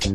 You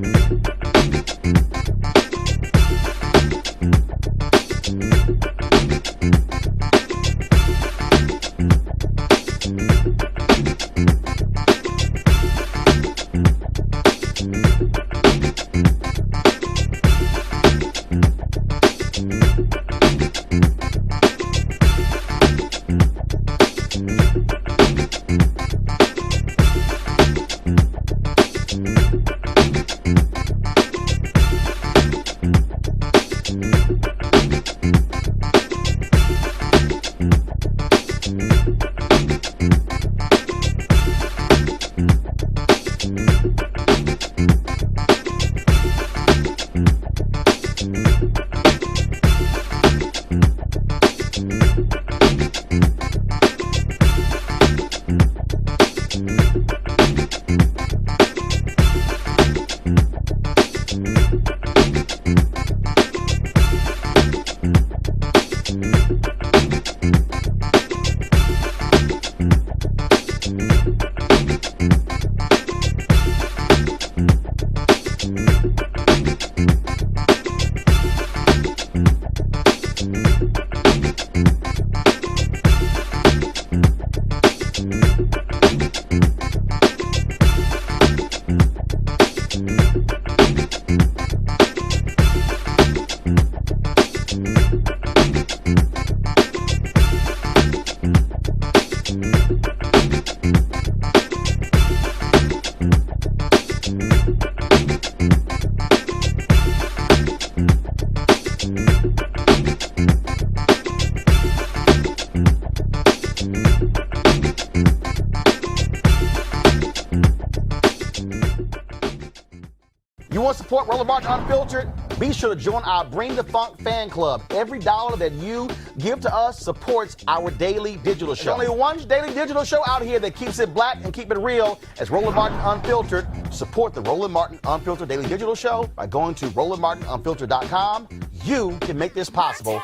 want to support Roland Martin Unfiltered? Be sure to join our Bring the Funk fan club. Every dollar that you give to us supports our daily digital show. There's only one daily digital show out here that keeps it black and keep it real. As Roland Martin Unfiltered. Support the Roland Martin Unfiltered daily digital show by going to RolandMartinUnfiltered.com. You can make this possible.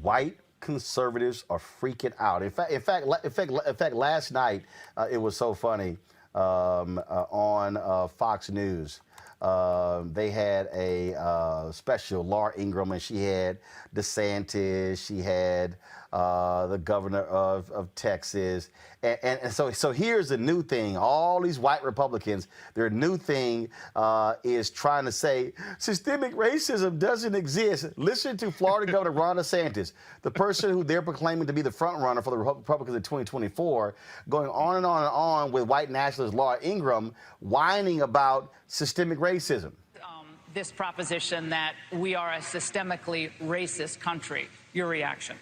White conservatives are freaking out. In fact, last night it was so funny on Fox News. They had a special, Laura Ingraham, and she had DeSantis, she had the governor of Texas. And so here's the new thing. All these white Republicans, their new thing is trying to say systemic racism doesn't exist. Listen to Florida Governor Ron DeSantis, the person who they're proclaiming to be the front runner for the Republicans in 2024, going on and on and on with white nationalist Laura Ingraham, whining about systemic racism. This proposition that we are a systemically racist country. Your reaction?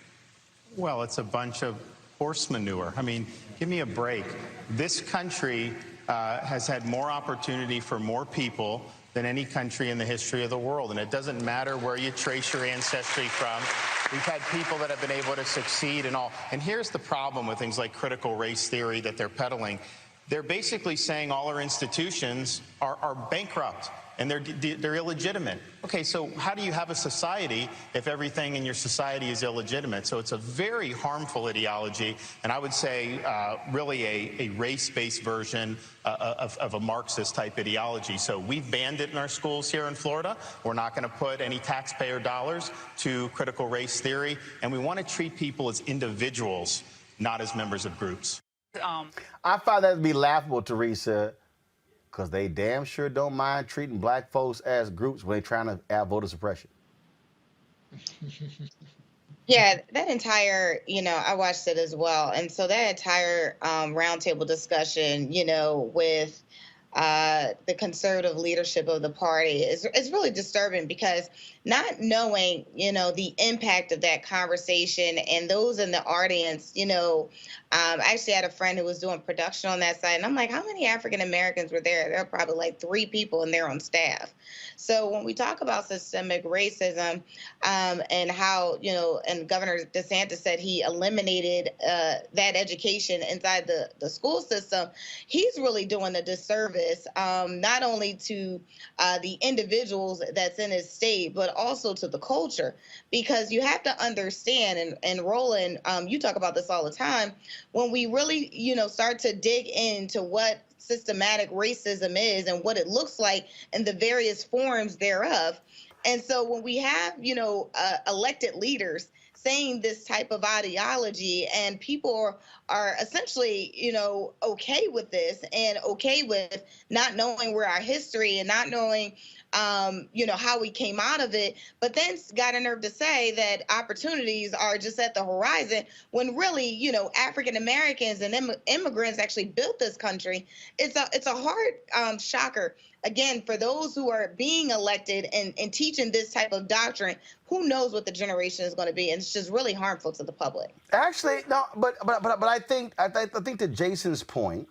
Well, it's a bunch of horse manure. I mean, give me a break. This country has had more opportunity for more people than any country in the history of the world. And it doesn't matter where you trace your ancestry from. We've had people that have been able to succeed and all. And here's the problem with things like critical race theory that they're peddling. They're basically saying all our institutions are bankrupt and they're illegitimate. Okay, so how do you have a society if everything in your society is illegitimate? So it's a very harmful ideology, and I would say really a race-based version of a Marxist-type ideology. So we've banned it in our schools here in Florida. We're not going to put any taxpayer dollars to critical race theory, and we want to treat people as individuals, not as members of groups. I find that to be laughable, Teresa, because they damn sure don't mind treating black folks as groups when they're trying to have voter suppression. Yeah, that entire, I watched it as well. And so that entire roundtable discussion, with the conservative leadership of the party is really disturbing, because not knowing, the impact of that conversation and those in the audience, I actually had a friend who was doing production on that side, and I'm like, how many African Americans were there? There were probably like 3 people and they're on staff. So when we talk about systemic racism and how, and Governor DeSantis said he eliminated that education inside the school system, he's really doing a disservice, not only to the individuals that's in his state, but also to the culture. Because you have to understand, and Roland, you talk about this all the time, when we really, start to dig into what systematic racism is and what it looks like and the various forms thereof. And so when we have, elected leaders saying this type of ideology and people are essentially, okay with this and okay with not knowing where our history and not knowing, how we came out of it, but then got a nerve to say that opportunities are just at the horizon when really, African Americans and immigrants actually built this country. It's a hard shocker. Again, for those who are being elected and teaching this type of doctrine, who knows what the generation is going to be, and it's just really harmful to the public. Actually, no, but I think to Jason's point,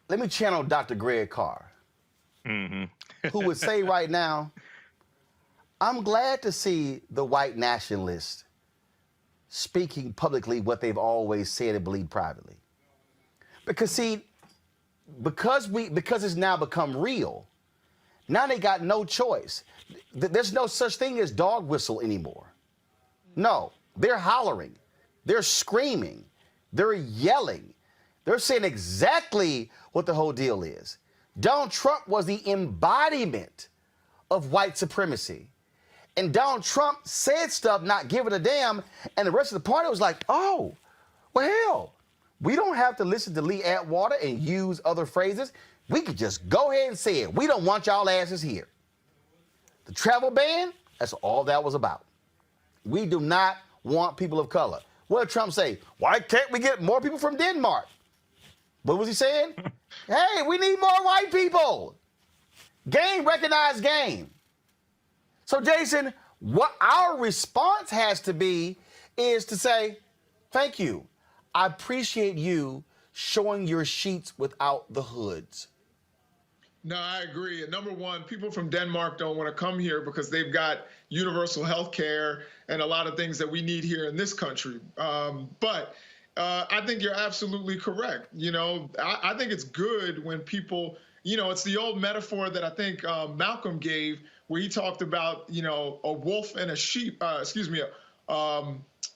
let me channel Dr. Greg Carr, who would say right now, I'm glad to see the white nationalists speaking publicly what they've always said and believed privately. Because see, because it's now become real, now they got no choice. There's no such thing as dog whistle anymore. No, they're hollering, they're screaming, they're yelling. They're saying exactly what the whole deal is. Donald Trump was the embodiment of white supremacy. And Donald Trump said stuff not giving a damn, and the rest of the party was like, oh, well, hell, we don't have to listen to Lee Atwater and use other phrases. We could just go ahead and say it. We don't want y'all asses here. The travel ban, that's all that was about. We do not want people of color. What did Trump say? Why can't we get more people from Denmark? What was he saying? Hey, we need more white people. Game, recognize game. So, Jason, what our response has to be is to say, thank you. I appreciate you showing your sheets without the hoods. No, I agree. And number one, people from Denmark don't want to come here because they've got universal health care and a lot of things that we need here in this country. But I think you're absolutely correct. I think it's good when people, it's the old metaphor that I think Malcolm gave where he talked about, a wolf and a sheep, a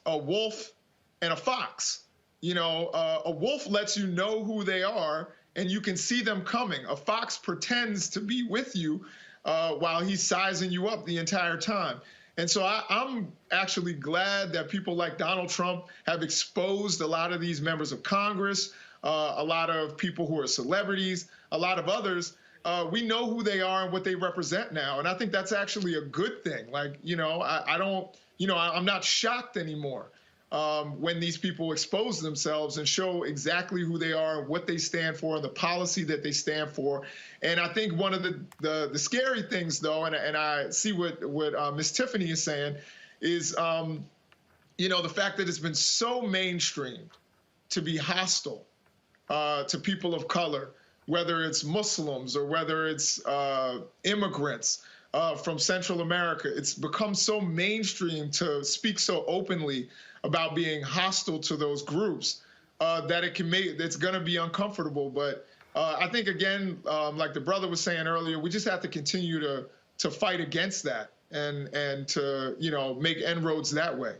wolf and a fox. A wolf lets you know who they are and you can see them coming. A fox pretends to be with you while he's sizing you up the entire time. And so I'm actually glad that people like Donald Trump have exposed a lot of these members of Congress, a lot of people who are celebrities, a lot of others. We know who they are and what they represent now. And I think that's actually a good thing. Like, I'm not shocked anymore when these people expose themselves and show exactly who they are, what they stand for, and the policy that they stand for. And I think one of the scary things, though, and I see what Ms. Tiffany is saying, is the fact that it's been so mainstreamed to be hostile to people of color, whether it's Muslims or whether it's immigrants from Central America. It's become so mainstream to speak so openly about being hostile to those groups that it's going to be uncomfortable. But I think, again, like the brother was saying earlier, we just have to continue to fight against that and to, make inroads that way.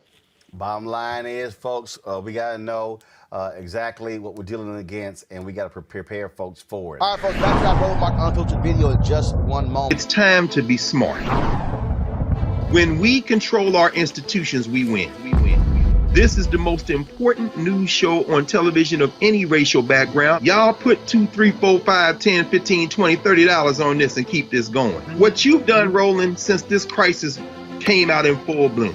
Bottom line is, folks, we got to know exactly what we're dealing against, and we got to prepare folks for it. All right, folks, back to our Roland Martin Unfiltered video in just one moment. It's time to be smart. When we control our institutions, we win. This is the most important news show on television of any racial background. Y'all put $2, $3, $4, $5, $10, $15, $20, $30 on this and keep this going. What you've done, Roland, since this crisis came out in full bloom.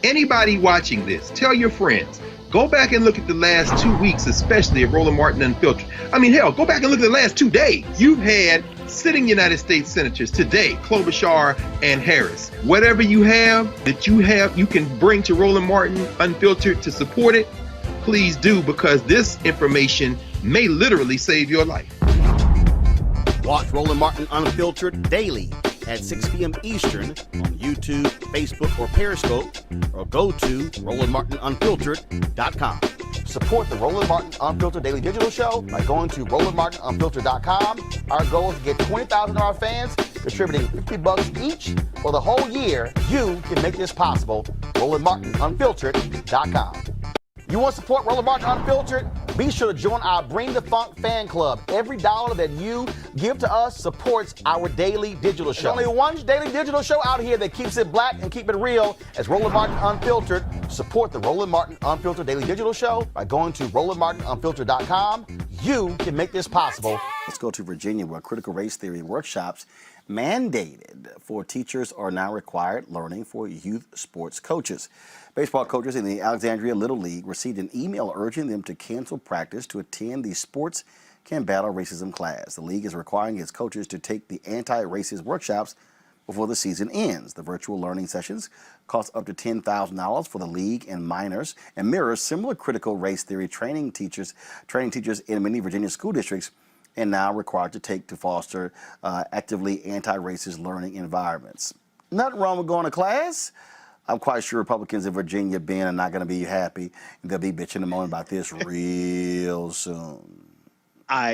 Anybody watching this, tell your friends. Go back and look at the last 2 weeks, especially of Roland Martin Unfiltered. I mean, hell, go back and look at the last 2 days. You've had sitting United States senators today, Klobuchar and Harris. Whatever you have, you can bring to Roland Martin Unfiltered to support it, please do, because this information may literally save your life. Watch Roland Martin Unfiltered daily at 6 p.m. Eastern on YouTube, Facebook, or Periscope, or go to RolandMartinUnfiltered.com. Support the Roland Martin Unfiltered Daily Digital Show by going to RolandMartinUnfiltered.com. Our goal is to get 20,000 of our fans contributing $50 each for the whole year. You can make this possible. RolandMartinUnfiltered.com. You want to support Roland Martin Unfiltered? Be sure to join our Bring the Funk fan club. Every dollar that you give to us supports our daily digital show. There's only one daily digital show out here that keeps it black and keep it real as Roland Martin Unfiltered. Support the Roland Martin Unfiltered daily digital show by going to RolandMartinUnfiltered.com. You can make this possible. Let's go to Virginia, where critical race theory workshops mandated for teachers are now required learning for youth sports coaches. Baseball coaches in the Alexandria Little League received an email urging them to cancel practice to attend the Sports Can Battle Racism class. The league is requiring its coaches to take the anti-racist workshops before the season ends. The virtual learning sessions cost up to $10,000 for the league and minors and mirrors similar critical race theory training teachers in many Virginia school districts and now required to take to foster actively anti-racist learning environments. Nothing wrong with going to class. I'm quite sure Republicans in Virginia, Ben, are not going to be happy, and they'll be bitching and moaning about this real soon.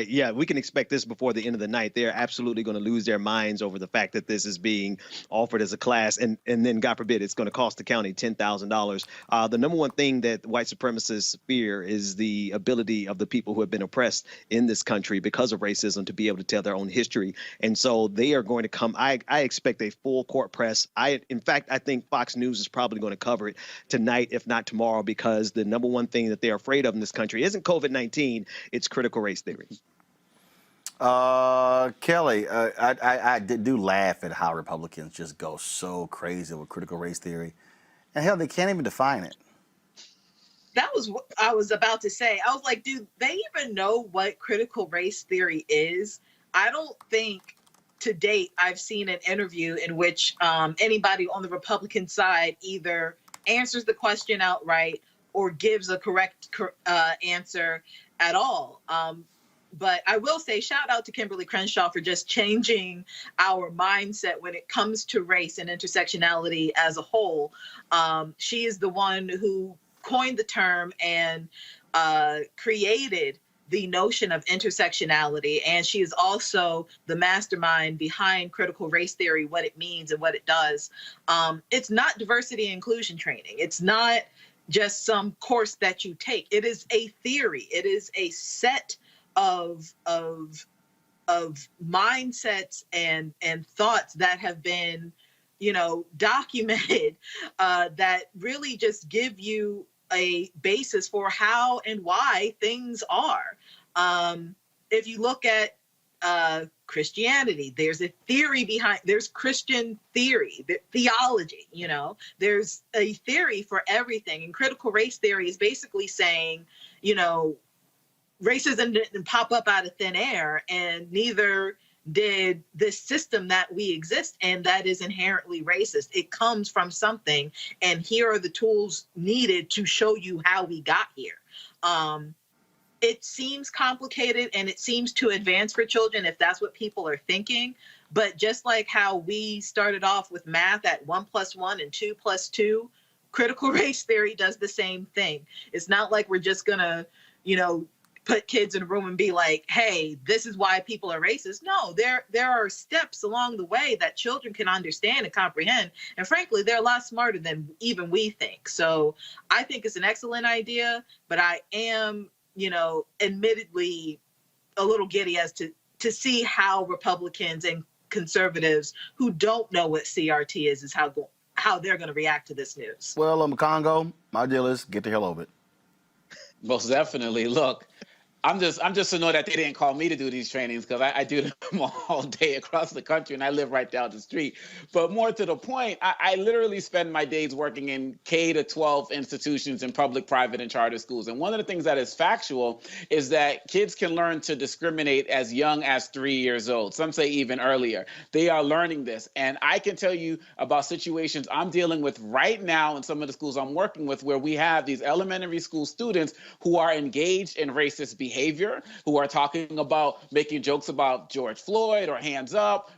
Yeah, we can expect this before the end of the night. They're absolutely going to lose their minds over the fact that this is being offered as a class, and then, God forbid, it's going to cost the county $10,000. The number one thing that white supremacists fear is the ability of the people who have been oppressed in this country because of racism to be able to tell their own history. And so they are going to come. I expect a full court press. In fact, I think Fox News is probably going to cover it tonight, if not tomorrow, because the number one thing that they're afraid of in this country isn't COVID-19, it's critical race theory. Kelly, I do laugh at how Republicans just go so crazy with critical race theory. And hell, they can't even define it. That was what I was about to say. I was like, do they even know what critical race theory is? I don't think to date I've seen an interview in which anybody on the Republican side either answers the question outright or gives a correct answer at all. But I will say, shout out to Kimberly Crenshaw for just changing our mindset when it comes to race and intersectionality as a whole. She is the one who coined the term and created the notion of intersectionality. And she is also the mastermind behind critical race theory, what it means and what it does. It's not diversity and inclusion training. It's not just some course that you take. It is a theory. It is a set of mindsets and thoughts that have been, documented that really just give you a basis for how and why things are. If you look at Christianity, there's a theory there's Christian theory, theology, there's a theory for everything. And critical race theory is basically saying, racism didn't pop up out of thin air, and neither did this system that we exist in that is inherently racist. It comes from something, and here are the tools needed to show you how we got here. It seems complicated, and it seems too advanced for children if that's what people are thinking. But just like how we started off with math at 1 + 1 and 2 + 2, critical race theory does the same thing. It's not like we're just gonna, put kids in a room and be like, hey, this is why people are racist. No, there are steps along the way that children can understand and comprehend. And frankly, they're a lot smarter than even we think. So I think it's an excellent idea, but I am, admittedly a little giddy as to see how Republicans and conservatives who don't know what CRT is how they're going to react to this news. Well, Congo, my deal is get the hell over it. Most definitely. Look, I'm just annoyed that they didn't call me to do these trainings, because I do them all day across the country, and I live right down the street. But more to the point, I literally spend my days working in K-12 institutions in public, private, and charter schools. And one of the things that is factual is that kids can learn to discriminate as young as 3 years old. Some say even earlier. They are learning this. And I can tell you about situations I'm dealing with right now in some of the schools I'm working with, where we have these elementary school students who are engaged in racist behavior, who are talking about making jokes about George Floyd or hands up,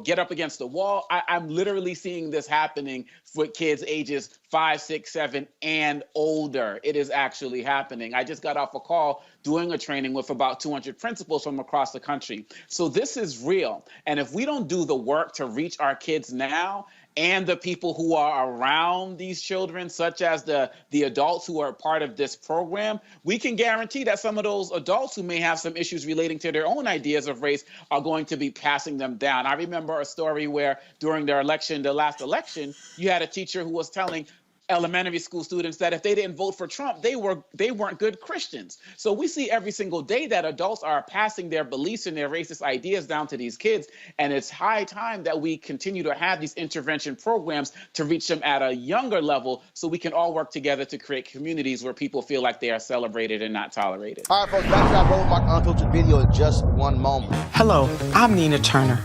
get up against the wall. I'm literally seeing this happening with kids ages 5, 6, 7, and older. It is actually happening. I just got off a call doing a training with about 200 principals from across the country. So this is real. And if we don't do the work to reach our kids now and the people who are around these children, such as the adults who are part of this program, we can guarantee that some of those adults who may have some issues relating to their own ideas of race are going to be passing them down. I remember a story where during their election, the last election, you had a teacher who was telling elementary school students that if they didn't vote for Trump, they weren't good Christians. So we see every single day that adults are passing their beliefs and their racist ideas down to these kids. And it's high time that we continue to have these intervention programs to reach them at a younger level so we can all work together to create communities where people feel like they are celebrated and not tolerated. All right, folks, back to that Roland Martin Unfiltered video in just one moment. Hello, I'm Nina Turner.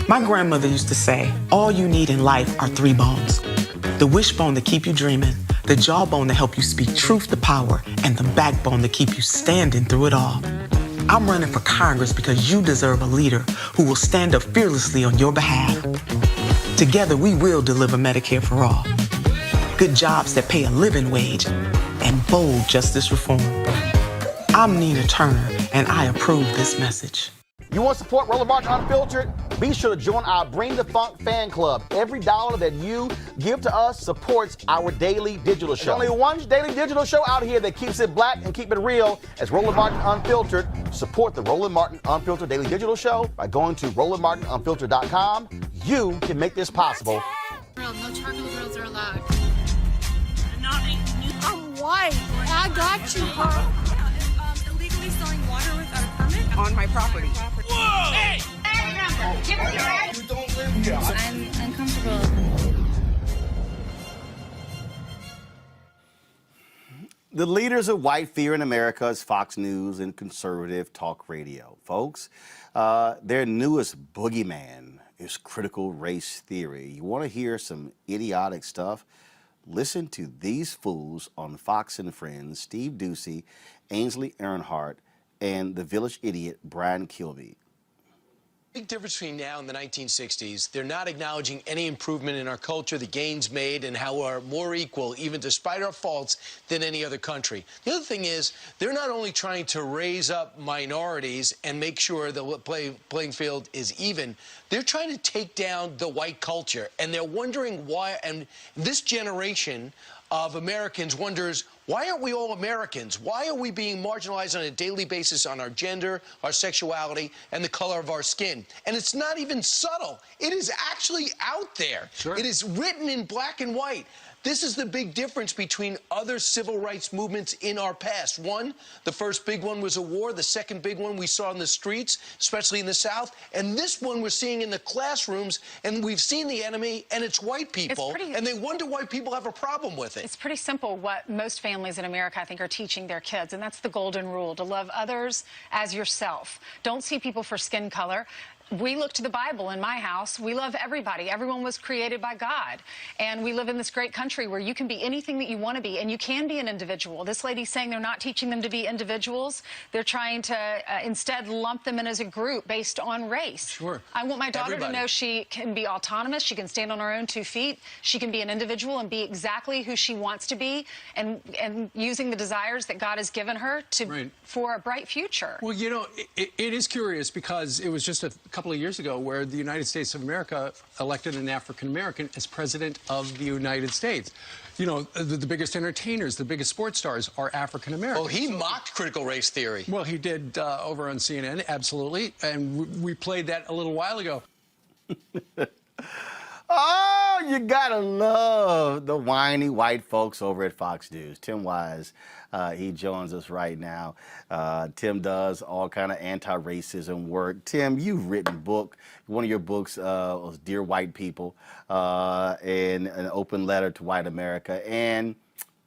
My grandmother used to say, all you need in life are 3 bones. The wishbone to keep you dreaming, the jawbone to help you speak truth to power, and the backbone to keep you standing through it all. I'm running for Congress because you deserve a leader who will stand up fearlessly on your behalf. Together, we will deliver Medicare for all, good jobs that pay a living wage, and bold justice reform. I'm Nina Turner, and I approve this message. You want to support Roland Martin Unfiltered? Be sure to join our Bring the Funk fan club. Every dollar that you give to us supports our daily digital show. There's only one daily digital show out here that keeps it black and keep it real. As Roland Martin Unfiltered. Support the Roland Martin Unfiltered daily digital show by going to RolandMartinUnfiltered.com. You can make this possible. No charcoal grills are allowed. I'm white. I got you, huh? Illegally selling water without a permit on my property. Whoa! Hey! You don't live here. I'm uncomfortable. The leaders of white fear in America is Fox News and conservative talk radio. Folks, their newest boogeyman is critical race theory. You want to hear some idiotic stuff? Listen to these fools on Fox and Friends, Steve Doocy, Ainsley Earnhardt, and the village idiot Brian Kilby. Big difference between now and the 1960s. They're not acknowledging any improvement in our culture, the gains made, and how we're more equal, even despite our faults, than any other country. The other thing is, they're not only trying to raise up minorities and make sure the playing field is even, they're trying to take down the white culture. And they're wondering why, and this generation of Americans wonders, why aren't we all Americans? Why are we being marginalized on a daily basis on our gender, our sexuality, and the color of our skin? And it's not even subtle. It is actually out there. Sure. It is written in black and white. This is the big difference between other civil rights movements in our past. One, the first big one was a war. The second big one we saw in the streets, especially in the South. And this one we're seeing in the classrooms, and we've seen the enemy, and it's white people. And they wonder why people have a problem with it. It's pretty simple what most families in America, I think, are teaching their kids, and that's the golden rule, to love others as yourself. Don't see people for skin color. We look to the Bible in my house. We love everybody. Everyone was created by God. And we live in this great country where you can be anything that you want to be, and you can be an individual. This lady's saying they're not teaching them to be individuals. They're trying to instead lump them in as a group based on race. Sure. I want my daughter to know she can be autonomous. She can stand on her own 2 feet. She can be an individual and be exactly who she wants to be, and using the desires that God has given her to for a bright future. Well, you know, it is curious because it was just a couple of years ago where the United States of America elected an African-American as president of the United States. You know, the biggest entertainers, the biggest sports stars are African-American. Oh, he mocked critical race theory. Well, he did over on CNN, absolutely. And we played that a little while ago. Oh, you gotta love the whiny white folks over at Fox News. Tim Wise, he joins us right now. Tim does all kind of anti-racism work. Tim, you've written a book. One of your books was Dear White People, and an open letter to white America. And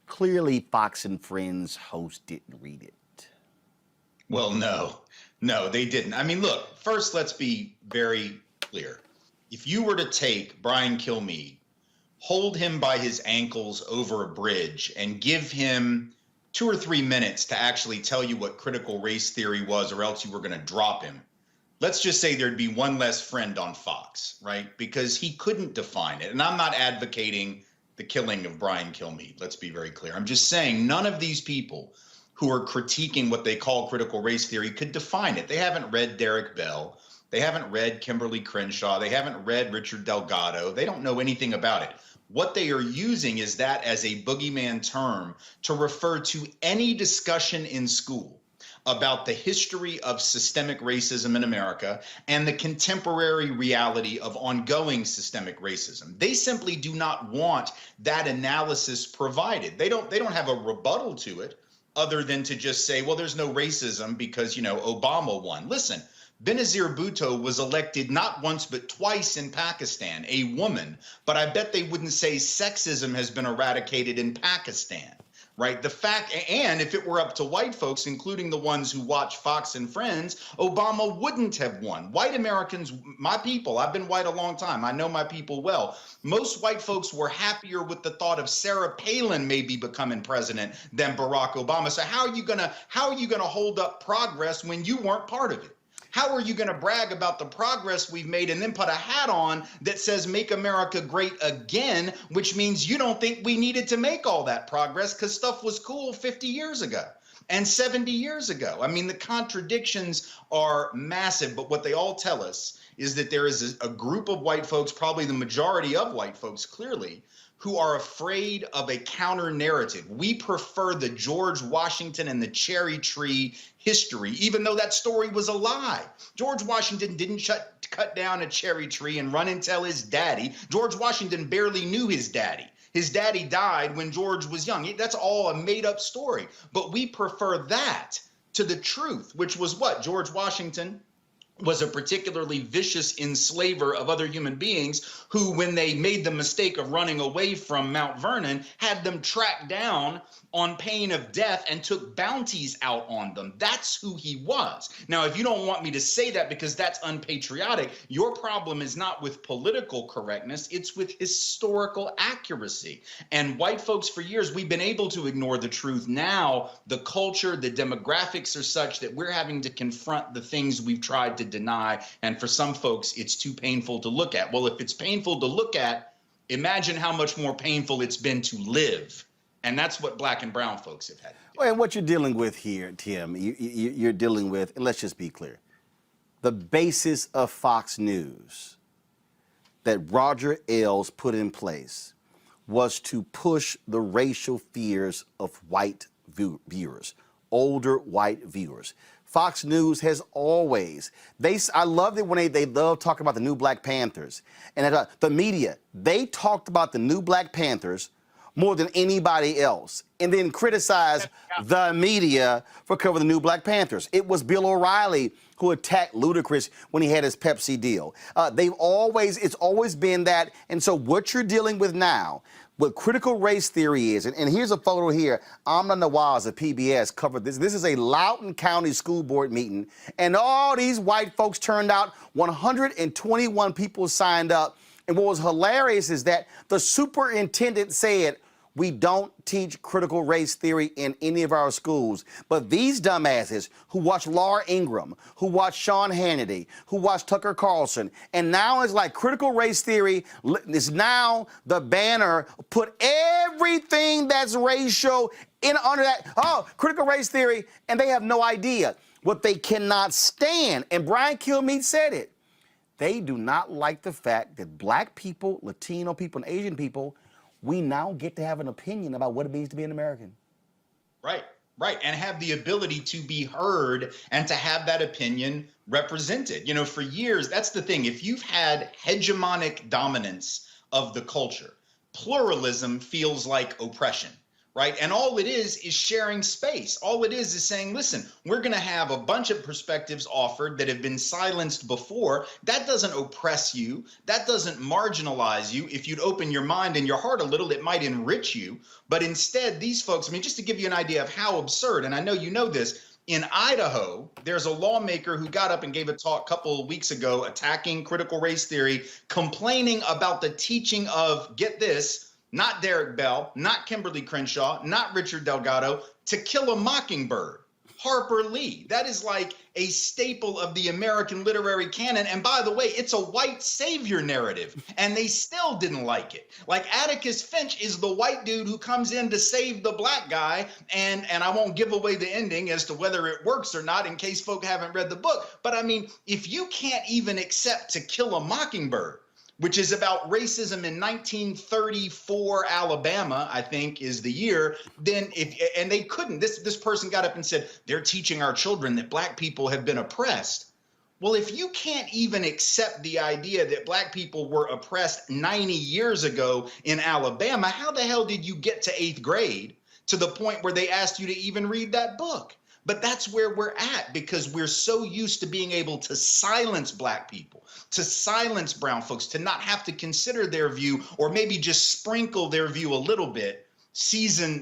clearly Fox and Friends host didn't read it. Well, no, they didn't. I mean, look, first, let's be very clear. If you were to take Brian Kilmeade, hold him by his ankles over a bridge, and give him 2 or 3 minutes to actually tell you what critical race theory was, or else you were going to drop him, let's just say there'd be one less friend on Fox, right? Because he couldn't define it. And I'm not advocating the killing of Brian Kilmeade. Let's be very clear. I'm just saying none of these people who are critiquing what they call critical race theory could define it. They haven't read Derek Bell. They haven't read Kimberly Crenshaw. They haven't read Richard Delgado. They don't know anything about it. What they are using is that as a boogeyman term to refer to any discussion in school about the history of systemic racism in America and the contemporary reality of ongoing systemic racism. They simply do not want that analysis provided. They don't have a rebuttal to it other than to just say, well, there's no racism because, Obama won. Listen, Benazir Bhutto was elected not once but twice in Pakistan, a woman, but I bet they wouldn't say sexism has been eradicated in Pakistan. Right. The fact, and if it were up to white folks, including the ones who watch Fox and Friends, Obama wouldn't have won. White Americans, my people, I've been white a long time. I know my people well. Most white folks were happier with the thought of Sarah Palin maybe becoming president than Barack Obama. So how are you gonna hold up progress when you weren't part of it? How are you going to brag about the progress we've made and then put a hat on that says make America great again, which means you don't think we needed to make all that progress because stuff was cool 50 years ago and 70 years ago? I mean, the contradictions are massive, but what they all tell us is that there is a group of white folks, probably the majority of white folks clearly, who are afraid of a counter narrative. We prefer the George Washington and the cherry tree history, even though that story was a lie. George Washington didn't cut down a cherry tree and run and tell his daddy. George Washington barely knew his daddy. His daddy died when George was young. That's all a made up story. But we prefer that to the truth, which was what? George Washington was a particularly vicious enslaver of other human beings who, when they made the mistake of running away from Mount Vernon, had them tracked down on pain of death and took bounties out on them. That's who he was. Now, if you don't want me to say that because that's unpatriotic, your problem is not with political correctness, it's with historical accuracy. And white folks, for years, we've been able to ignore the truth. Now, the culture, the demographics are such that we're having to confront the things we've tried to deny. And for some folks, it's too painful to look at. Well, if it's painful to look at, imagine how much more painful it's been to live. And that's what black and brown folks have had to do. Well, and what you're dealing with here, Tim, you're dealing with, and let's just be clear, the basis of Fox News that Roger Ailes put in place was to push the racial fears of white viewers, older white viewers. Fox News has always, I love it when they love talking about the new Black Panthers. And the media, they talked about the new Black Panthers more than anybody else, and then criticize the media for covering the new Black Panthers. It was Bill O'Reilly who attacked Ludacris when he had his Pepsi deal. It's always been that. And so what you're dealing with now, what critical race theory is, and here's a photo here. Amna Nawaz of PBS covered this. This is a Loudoun County school board meeting, and all these white folks turned out. 121 people signed up. And what was hilarious is that the superintendent said, we don't teach critical race theory in any of our schools. But these dumbasses who watch Laura Ingraham, who watch Sean Hannity, who watch Tucker Carlson, and now it's like critical race theory is now the banner, put everything that's racial in under that, critical race theory, and they have no idea what they cannot stand. And Brian Kilmeade said it. They do not like the fact that black people, Latino people, and Asian people, we now get to have an opinion about what it means to be an American. Right, and have the ability to be heard and to have that opinion represented. For years, that's the thing. If you've had hegemonic dominance of the culture, pluralism feels like oppression. Right. And all it is sharing space. All it is saying, listen, we're going to have a bunch of perspectives offered that have been silenced before. That doesn't oppress you. That doesn't marginalize you. If you'd open your mind and your heart a little, it might enrich you. But instead, these folks, just to give you an idea of how absurd, and I know you know this, in Idaho, there's a lawmaker who got up and gave a talk a couple of weeks ago attacking critical race theory, complaining about the teaching of, get this, not Derek Bell, not Kimberly Crenshaw, not Richard Delgado, To Kill a Mockingbird. Harper Lee. That is like a staple of the American literary canon. And by the way, it's a white savior narrative, and they still didn't like it. Like Atticus Finch is the white dude who comes in to save the black guy, and I won't give away the ending as to whether it works or not in case folk haven't read the book. But I mean, if you can't even accept To Kill a Mockingbird, which is about racism in 1934 Alabama, I think is the year, then and they couldn't, this person got up and said, they're teaching our children that black people have been oppressed. Well, if you can't even accept the idea that black people were oppressed 90 years ago in Alabama, how the hell did you get to 8th grade to the point where they asked you to even read that book? But that's where we're at, because we're so used to being able to silence black people, to silence brown folks, to not have to consider their view, or maybe just sprinkle their view a little bit, season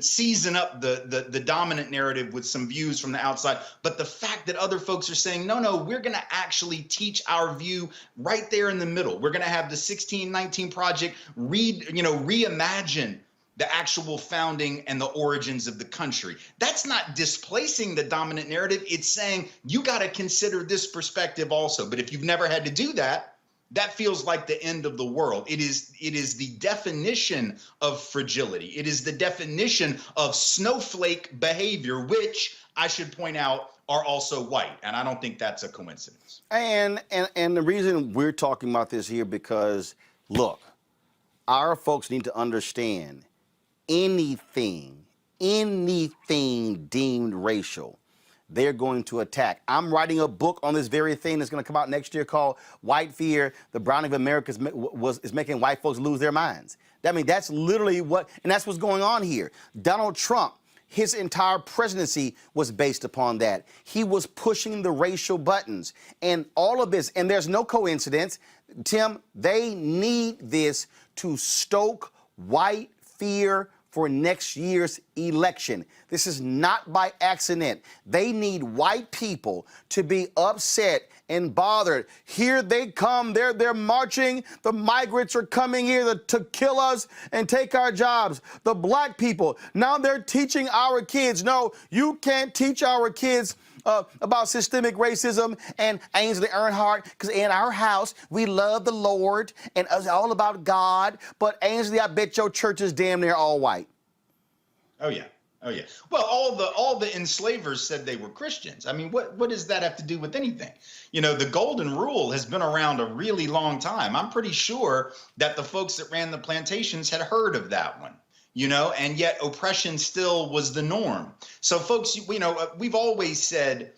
up the dominant narrative with some views from the outside. But the fact that other folks are saying, no, we're going to actually teach our view right there in the middle. We're going to have the 1619 Project reimagine the actual founding and the origins of the country. That's not displacing the dominant narrative. It's saying you got to consider this perspective also. But if you've never had to do that, that feels like the end of the world. It is the definition of fragility. It is the definition of snowflake behavior, which I should point out are also white. And I don't think that's a coincidence. And the reason we're talking about this here, because look, our folks need to understand anything deemed racial, they're going to attack. I'm writing a book on this very thing that's going to come out next year called White Fear, The Browning of America is making white folks lose their minds. I mean, that's literally that's what's going on here. Donald Trump, his entire presidency was based upon that. He was pushing the racial buttons and all of this, and there's no coincidence. Tim, they need this to stoke white fear for next year's election. This is not by accident. They need white people to be upset and bothered. Here they come. They're marching. The migrants are coming here to kill us and take our jobs. The black people, now they're teaching our kids. No, you can't teach our kids about systemic racism and Ainsley Earnhardt, because in our house, we love the Lord and it's all about God. But Ainsley, I bet your church is damn near all white. Oh, yeah. Oh, yeah. Well, all the enslavers said they were Christians. I mean, what does that have to do with anything? You know, the Golden Rule has been around a really long time. I'm pretty sure that the folks that ran the plantations had heard of that one. You know, and yet oppression still was the norm. So folks, we've always said,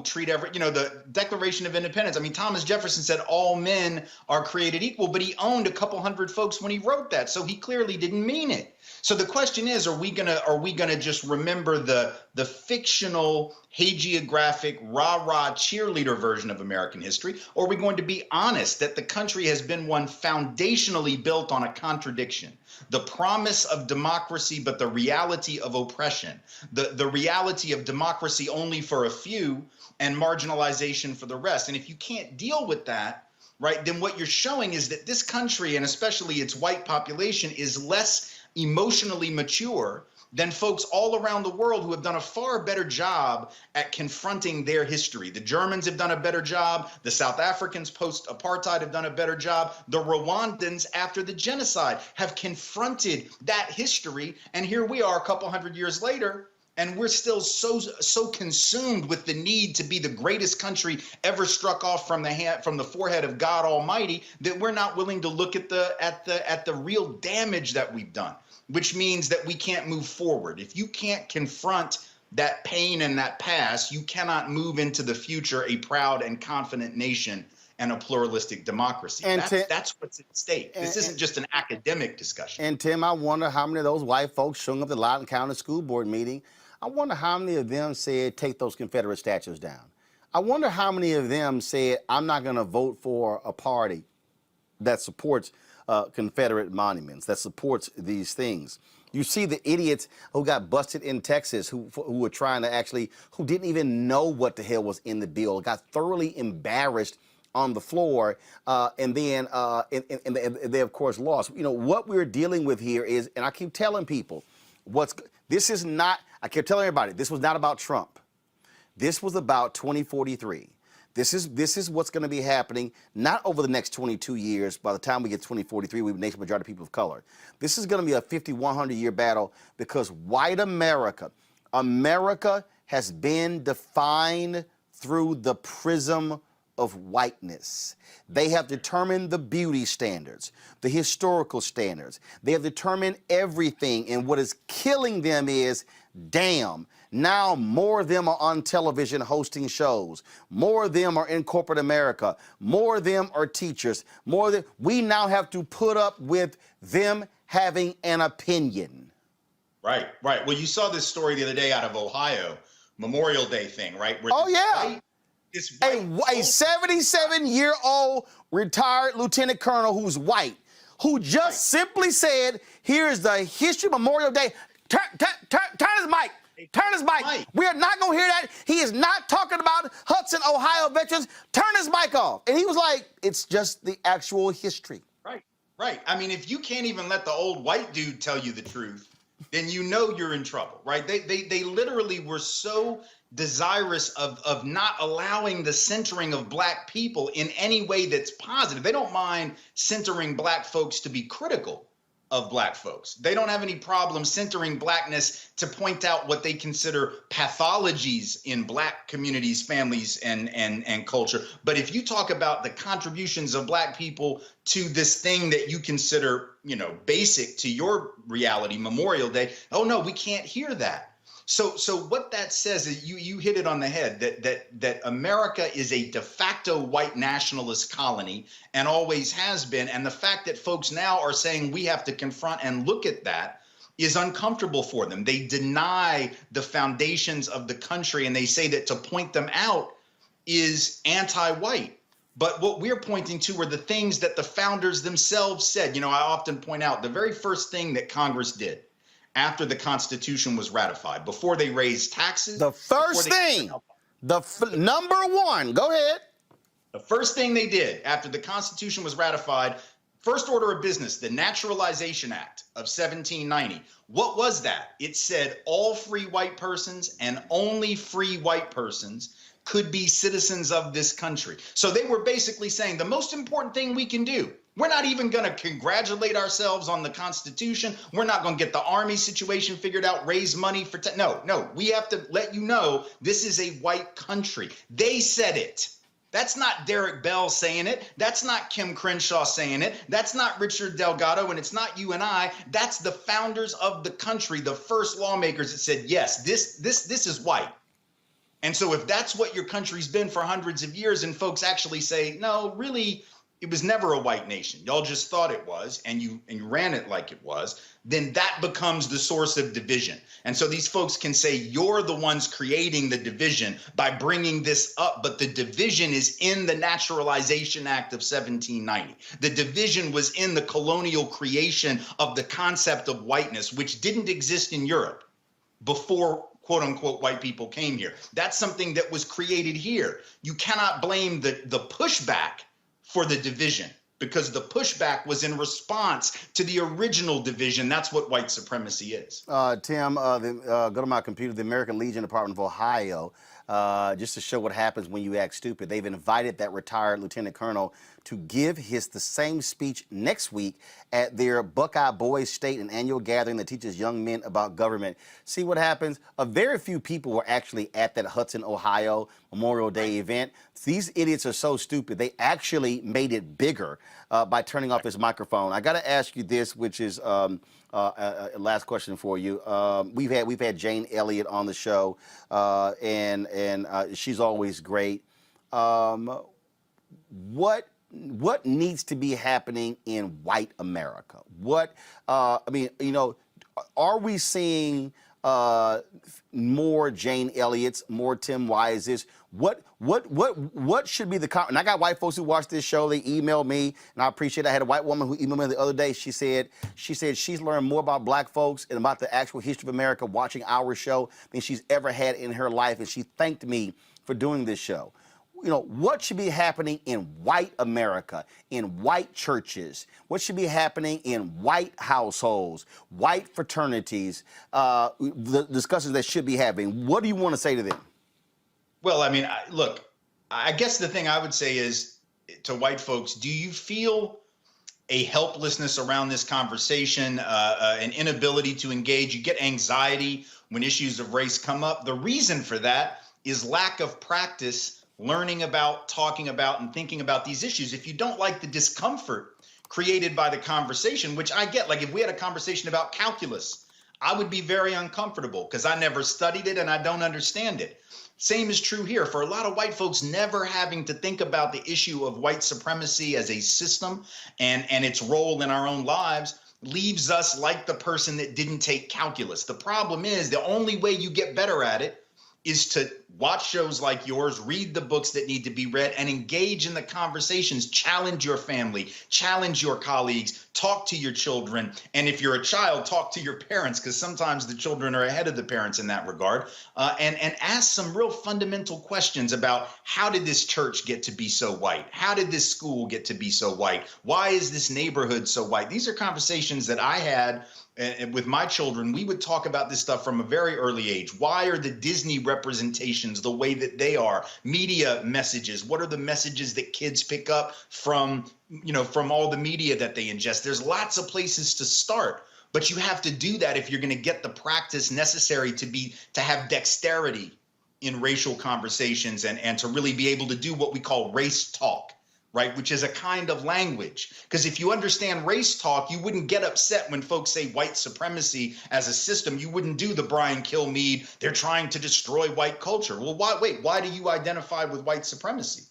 treat the Declaration of Independence. I mean, Thomas Jefferson said all men are created equal, but he owned a couple hundred folks when he wrote that. So he clearly didn't mean it. So the question is, are we gonna just remember the fictional, hagiographic, rah-rah cheerleader version of American history? Or are we going to be honest that the country has been one foundationally built on a contradiction? The promise of democracy, but the reality of oppression. The reality of democracy only for a few and marginalization for the rest. And if you can't deal with that, right, then what you're showing is that this country, and especially its white population, is less emotionally mature than folks all around the world who have done a far better job at confronting their history. The Germans have done a better job. The South Africans post-apartheid have done a better job. The Rwandans after the genocide have confronted that history. And here we are a couple hundred years later, and we're still so consumed with the need to be the greatest country ever struck off from the forehead of God Almighty that we're not willing to look at the real damage that we've done, which means that we can't move forward. If you can't confront that pain and that past, you cannot move into the future a proud and confident nation and a pluralistic democracy. And that's what's at stake. This isn't just an academic discussion. And Tim, I wonder how many of those white folks showing up at the Loudoun County School Board meeting, I wonder how many of them said, take those Confederate statues down. I wonder how many of them said, I'm not going to vote for a party that supports Confederate monuments, that supports these things. You see the idiots who got busted in Texas, who were trying to who didn't even know what the hell was in the bill, got thoroughly embarrassed on the floor, and then they of course lost. You know, what we're dealing with here is, and I keep telling people, I keep telling everybody, this was not about Trump. This was about 2043. This is what's going to be happening, not over the next 22 years. By the time we get 2043, we have a nation majority of people of color. This is going to be a 50, 100-year battle because white America has been defined through the prism of whiteness. They have determined the beauty standards, the historical standards. They have determined everything, and what is killing them is, damn, now more of them are on television hosting shows. More of them are in corporate America. More of them are teachers. More of them, we now have to put up with them having an opinion. Right. Well, you saw this story the other day out of Ohio, Memorial Day thing, right? Where a 77-year-old retired lieutenant colonel who's white, who just simply said, here's the history of Memorial Day. Turn his mic. Turn his mic. We're not going to hear that. He is not talking about Hudson, Ohio veterans. Turn his mic off. And he was like, it's just the actual history. Right. I mean, if you can't even let the old white dude tell you the truth, then you know you're in trouble, right? They literally were so desirous of not allowing the centering of black people in any way that's positive. They don't mind centering black folks to be critical of black folks. They don't have any problem centering blackness to point out what they consider pathologies in black communities, families, and culture. But if you talk about the contributions of black people to this thing that you consider, basic to your reality, Memorial Day, oh no, we can't hear that. So what that says is you hit it on the head, that America is a de facto white nationalist colony and always has been. And the fact that folks now are saying we have to confront and look at that is uncomfortable for them. They deny the foundations of the country, and they say that to point them out is anti-white. But what we're pointing to are the things that the founders themselves said. I often point out the very first thing that Congress did after the Constitution was ratified, before they raised taxes. The first thing, number one, go ahead. The first thing they did after the Constitution was ratified, first order of business, the Naturalization Act of 1790. What was that? It said all free white persons and only free white persons could be citizens of this country. So they were basically saying the most important thing we can do, we're not even going to congratulate ourselves on the Constitution. We're not going to get the Army situation figured out, raise money for no. We have to let you know this is a white country. They said it. That's not Derek Bell saying it. That's not Kim Crenshaw saying it. That's not Richard Delgado, and it's not you and I. That's the founders of the country, the first lawmakers that said, yes, this is white. And so if that's what your country's been for hundreds of years, and folks actually say, no, really, it was never a white nation. Y'all just thought it was, and you ran it like it was, then that becomes the source of division. And so these folks can say, you're the ones creating the division by bringing this up, but the division is in the Naturalization Act of 1790. The division was in the colonial creation of the concept of whiteness, which didn't exist in Europe before quote unquote white people came here. That's something that was created here. You cannot blame the pushback for the division, because the pushback was in response to the original division. That's what white supremacy is. Tim, go to my computer, the American Legion Department of Ohio, just to show what happens when you act stupid. They've invited that retired lieutenant colonel to give the same speech next week at their Buckeye Boys State, an annual gathering that teaches young men about government. See what happens? Very few people were actually at that Hudson, Ohio Memorial Day event. These idiots are so stupid. They actually made it bigger by turning off his microphone. I got to ask you this, which is last question for you. We've had Jane Elliott on the show, and she's always great. What needs to be happening in white America? Are we seeing more Jane Elliott's, more Tim Wise's? What should be the and I got white folks who watch this show. They email me, and I appreciate it. I had a white woman who emailed me the other day. She said she's learned more about black folks and about the actual history of America watching our show than she's ever had in her life, and she thanked me for doing this show. What should be happening in white America, in white churches? What should be happening in white households, white fraternities, the discussions that should be happening? What do you want to say to them? Well, I mean, look, I guess the thing I would say is to white folks, do you feel a helplessness around this conversation, an inability to engage? You get anxiety when issues of race come up. The reason for that is lack of practice learning about, talking about, and thinking about these issues. If you don't like the discomfort created by the conversation, which I get, like if we had a conversation about calculus, I would be very uncomfortable because I never studied it and I don't understand it. Same is true here for a lot of white folks. Never having to think about the issue of white supremacy as a system and its role in our own lives leaves us like the person that didn't take calculus. The problem is the only way you get better at it is to watch shows like yours, read the books that need to be read, and engage in the conversations. Challenge your family, challenge your colleagues, talk to your children. And if you're a child, talk to your parents, because sometimes the children are ahead of the parents in that regard. And ask some real fundamental questions about how did this church get to be so white? How did this school get to be so white? Why is this neighborhood so white? These are conversations that I had with my children. We would talk about this stuff from a very early age. Why are the Disney representations the way that they are? Media messages. What are the messages that kids pick up from all the media that they ingest? There's lots of places to start, but you have to do that if you're going to get the practice necessary to have dexterity in racial conversations and to really be able to do what we call race talk. Right, which is a kind of language. Because if you understand race talk, you wouldn't get upset when folks say white supremacy as a system. You wouldn't do the Brian Kilmeade, they're trying to destroy white culture. Well, why do you identify with white supremacy?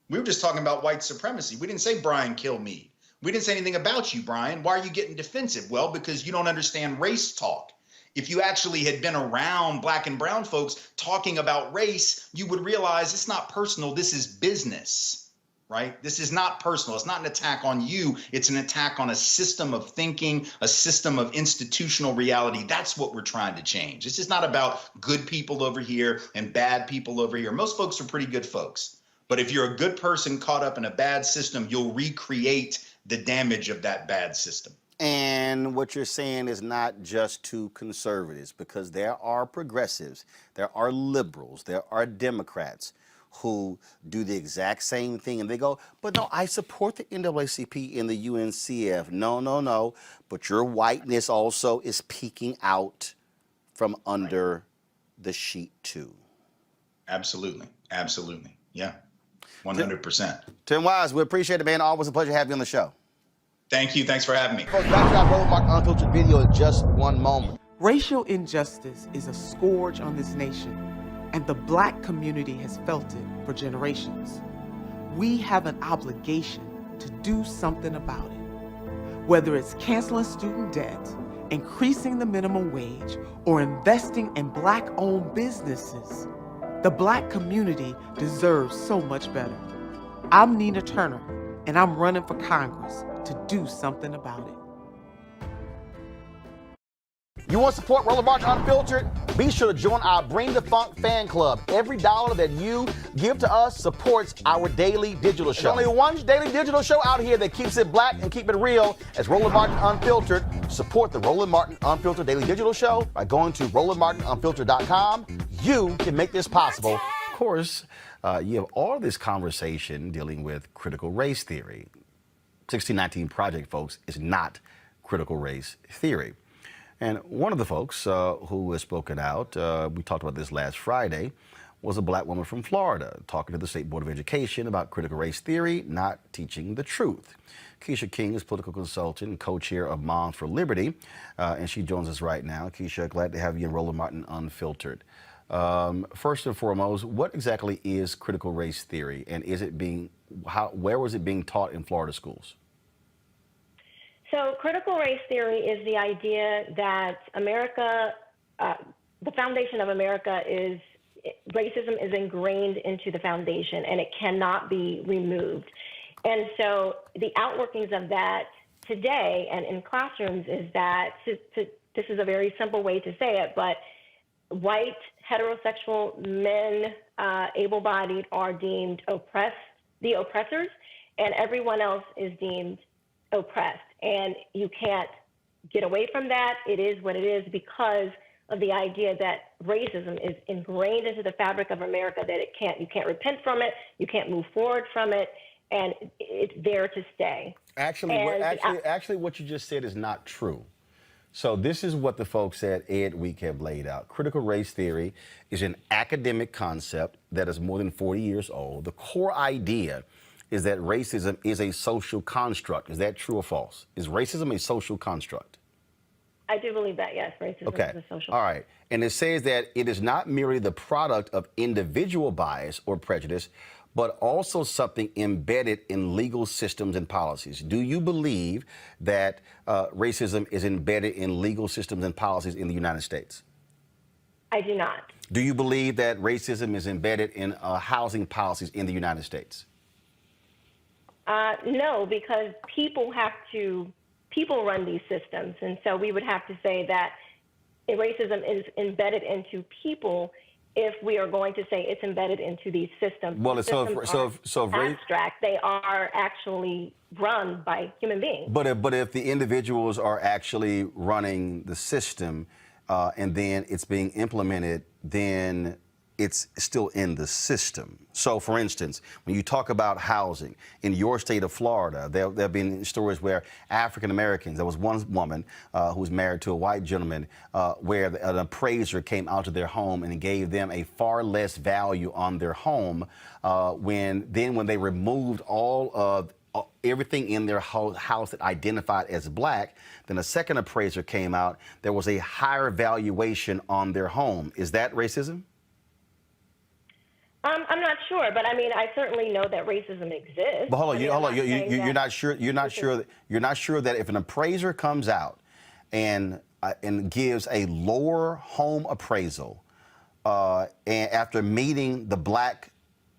We were just talking about white supremacy. We didn't say Brian Kilmeade. We didn't say anything about you, Brian. Why are you getting defensive? Well, because you don't understand race talk. If you actually had been around black and brown folks talking about race, you would realize it's not personal, this is business. Right? This is not personal. It's not an attack on you. It's an attack on a system of thinking, a system of institutional reality. That's what we're trying to change. This is not about good people over here and bad people over here. Most folks are pretty good folks. But if you're a good person caught up in a bad system, you'll recreate the damage of that bad system. And what you're saying is not just to conservatives, because there are progressives, there are liberals, there are Democrats who do the exact same thing, and they go, but no, I support the NAACP and the UNCF. No, but your whiteness also is peeking out from under the sheet too. Absolutely. Yeah, 100%. Tim Wise, we appreciate it, man. Always a pleasure to have you on the show. Thank you. Thanks for having me. Folks, back to our Roland Martin Unfiltered video in just one moment. Racial injustice is a scourge on this nation, and the Black community has felt it for generations. We have an obligation to do something about it. Whether it's canceling student debt, increasing the minimum wage, or investing in Black-owned businesses, the Black community deserves so much better. I'm Nina Turner, and I'm running for Congress to do something about it. You want to support Roland Martin Unfiltered? Be sure to join our Bring the Funk fan club. Every dollar that you give to us supports our daily digital show. There's only one daily digital show out here that keeps it black and keep it real. As Roland Martin Unfiltered. Support the Roland Martin Unfiltered daily digital show by going to RolandMartinUnfiltered.com. You can make this possible. Of course, you have all this conversation dealing with critical race theory. 1619 Project, folks, is not critical race theory. And one of the folks who has spoken out, we talked about this last Friday, was a Black woman from Florida talking to the State Board of Education about critical race theory not teaching the truth. Keisha King is political consultant and co-chair of Moms for Liberty, and she joins us right now. Keisha, glad to have you in Roland Martin Unfiltered. First and foremost, what exactly is critical race theory, and is it where was it being taught in Florida schools? So critical race theory is the idea that America, the foundation of America is, racism is ingrained into the foundation and it cannot be removed. And so the outworkings of that today and in classrooms is that, this is a very simple way to say it, but white heterosexual men, able-bodied, are deemed the oppressors, and everyone else is deemed oppressed. And you can't get away from that. It is what it is because of the idea that racism is ingrained into the fabric of America, that you can't repent from it, you can't move forward from it, and it's there to stay. Actually, what you just said is not true. So this is what the folks at Ed Week have laid out. Critical race theory is an academic concept that is more than 40 years old. The core idea is that racism is a social construct. Is that true or false? Is racism a social construct? I do believe that, yes, racism is a social. All right. And it says that it is not merely the product of individual bias or prejudice, but also something embedded in legal systems and policies. Do you believe that racism is embedded in legal systems and policies in the United States? I do not. Do you believe that racism is embedded in housing policies in the United States? No, because people run these systems. And so we would have to say that racism is embedded into people if we are going to say it's embedded into these systems. Well, so abstract. They are actually run by human beings. But if the individuals are actually running the system and then it's being implemented, then it's still in the system. So, for instance, when you talk about housing in your state of Florida, there have been stories where African Americans, there was one woman who was married to a white gentleman where an appraiser came out to their home and gave them a far less value on their home when they removed all of everything in their house that identified as black, then a second appraiser came out, there was a higher valuation on their home. Is that racism? I'm not sure, but I mean, I certainly know that racism exists. But hold on, you're not sure. You're not sure that if an appraiser comes out and gives a lower home appraisal, and after meeting the black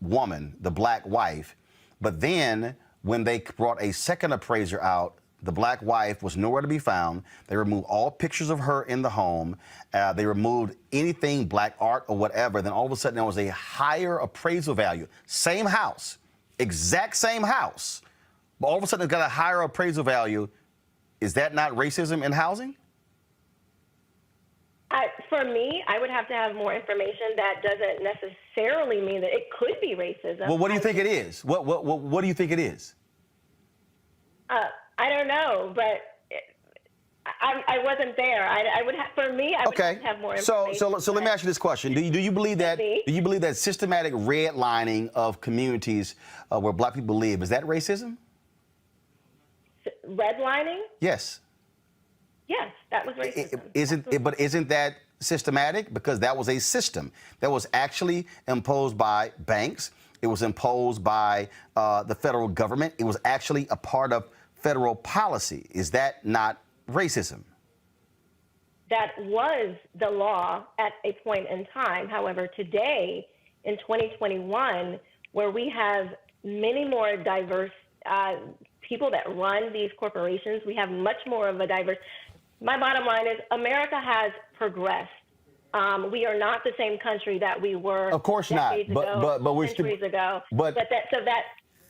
woman, the black wife, but then when they brought a second appraiser out, the black wife was nowhere to be found. They removed all pictures of her in the home. They removed anything black art or whatever. Then all of a sudden there was a higher appraisal value. Same house, exact same house. But all of a sudden it's got a higher appraisal value. Is that not racism in housing? For me, I would have to have more information. That doesn't necessarily mean that it could be racism. Well, what do you think it is? What do you think it is? I don't know, but I wasn't there. I would have, for me, I would have to have more information. So let me ask you this question: Do you believe that systematic redlining of communities where black people live, is that racism? Redlining? Yes. Yes, that was racism. But isn't that systematic? Because that was a system that was actually imposed by banks. It was imposed by the federal government. It was actually a part of federal policy. Is that not racism? That was the law at a point in time. However, today, in 2021, where we have many more diverse people that run these corporations, we have much more of a diverse. My bottom line is America has progressed. We are not the same country that we were. Of course not. But we're centuries ago.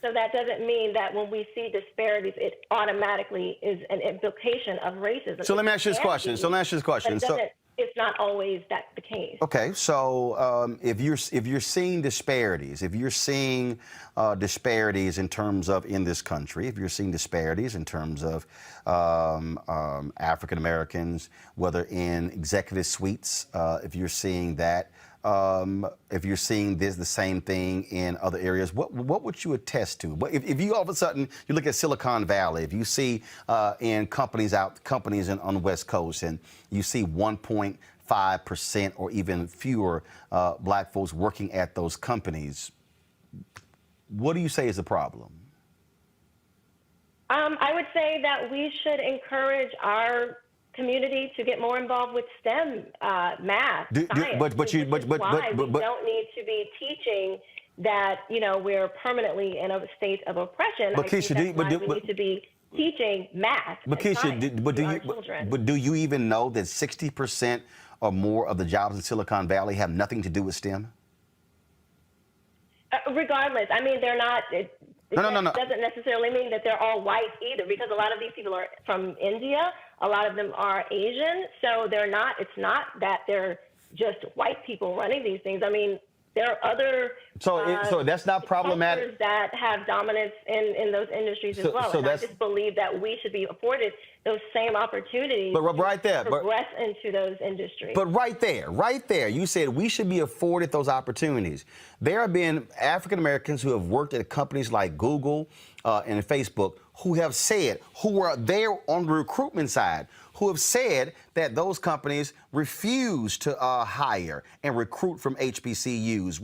So that doesn't mean that when we see disparities, it automatically is an implication of racism. So let me ask you this question. But it's not always that the case. Okay, so if you're seeing disparities, in terms of in this country, if you're seeing disparities in terms of African Americans, whether in executive suites, if you're seeing that. If you're seeing the same thing in other areas, what would you attest to? If you all of a sudden you look at Silicon Valley, if you see in companies on the West Coast, and you see 1.5% or even fewer black folks working at those companies, what do you say is the problem? I would say that we should encourage our community to get more involved with STEM, math, science. But we don't need to be teaching that we're permanently in a state of oppression. But Keisha, we need to be teaching math. But Keisha, but do you even know that 60% or more of the jobs in Silicon Valley have nothing to do with STEM? Regardless, I mean, they're not. No. Doesn't necessarily mean that they're all white either, because a lot of these people are from India. A lot of them are Asian, so it's not that they're just white people running these things. I mean, there are other so that's not problematic that have dominance in those industries as well. And I just believe that we should be afforded those same opportunities to progress into those industries. But right there, you said we should be afforded those opportunities. There have been African Americans who have worked at companies like Google and Facebook who have said, who were there on the recruitment side, who have said that those companies refuse to hire and recruit from HBCUs,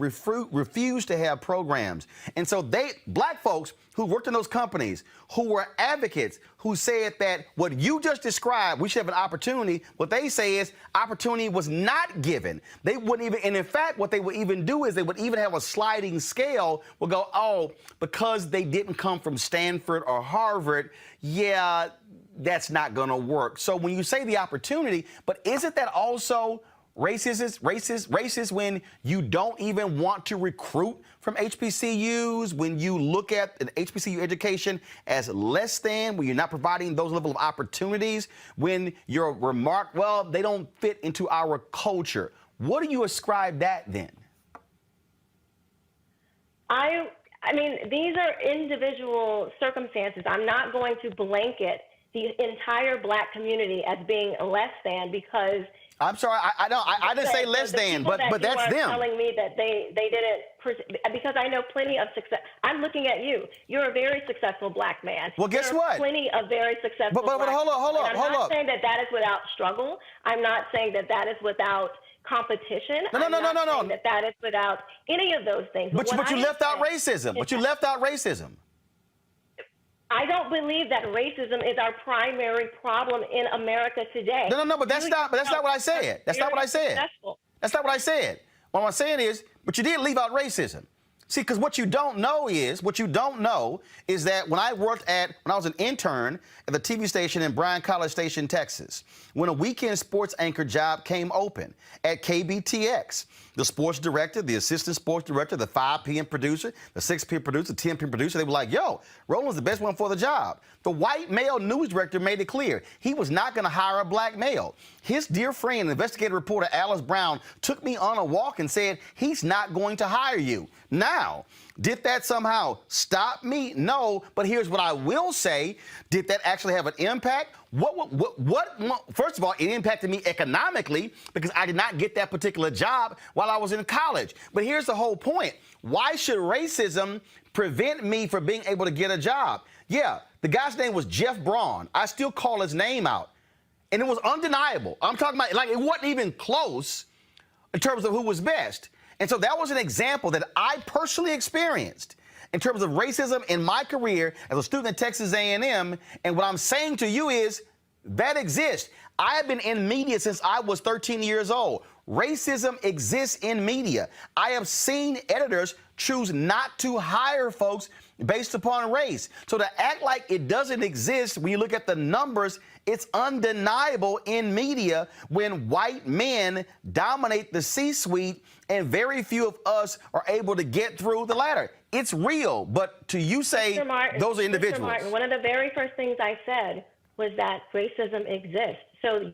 refuse to have programs. And so black folks who worked in those companies, who were advocates, who said that what you just described, we should have an opportunity, what they say is opportunity was not given. They wouldn't even, and in fact, what they would even do is they would even have a sliding scale, would go, oh, because they didn't come from Stanford or Harvard, yeah, that's not going to work. So when you say the opportunity, but isn't that also racist when you don't even want to recruit from HBCUs, when you look at an HBCU education as less than, when you're not providing those level of opportunities, when you're remarked, well, they don't fit into our culture. What do you ascribe that then? I mean, these are individual circumstances. I'm not going to blanket the entire black community as being less than because. I'm sorry, I didn't say less than, but that's them. Telling me that they didn't, because I know plenty of success. I'm looking at you. You're a very successful black man. Well, guess what? Plenty of very successful. But hold up. I'm not saying that is without struggle. I'm not saying that is without competition. No. That is without any of those things. But you left out racism. But you left out racism. I don't believe that racism is our primary problem in America today. No, but that's not what I said. That's not what I said. That's not what I said. What I'm saying is, but you did leave out racism. See, because what you don't know is that when I was an intern at the TV station in Bryan College Station, Texas, when a weekend sports anchor job came open at KBTX, the sports director, the assistant sports director, the 5 p.m. producer, the 6 p.m. producer, the 10 p.m. producer, they were like, yo, Roland's the best one for the job. The white male news director made it clear he was not going to hire a black male. His dear friend, investigative reporter Alice Brown, took me on a walk and said he's not going to hire you. Now, did that somehow stop me? No, but here's what I will say. Did that actually have an impact? First of all, it impacted me economically because I did not get that particular job while I was in college. But here's the whole point. Why should racism prevent me from being able to get a job? Yeah, the guy's name was Jeff Braun. I still call his name out. And it was undeniable. I'm talking about, like, it wasn't even close in terms of who was best. And so that was an example that I personally experienced in terms of racism in my career as a student at Texas A&M. And what I'm saying to you is that exists. I have been in media since I was 13 years old. Racism exists in media. I have seen editors choose not to hire folks based upon race. So to act like it doesn't exist, when you look at the numbers, it's undeniable in media when white men dominate the C-suite and very few of us are able to get through the ladder. It's real, but to you say those are individuals. Mr. Martin, one of the very first things I said was that racism exists. So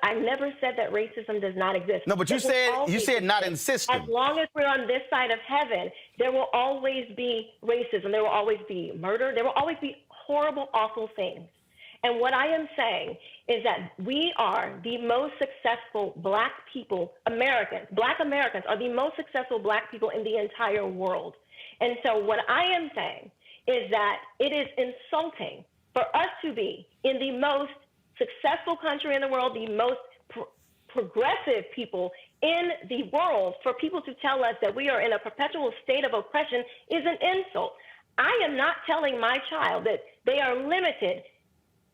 I never said that racism does not exist. No, but you said not in system. As long as we're on this side of heaven, there will always be racism. There will always be murder. There will always be horrible, awful things. And what I am saying is that we are the most successful black people, black Americans are the most successful black people in the entire world. And so what I am saying is that it is insulting for us to be in the most successful country in the world, the most progressive people in the world, for people to tell us that we are in a perpetual state of oppression is an insult. I am not telling my child that they are limited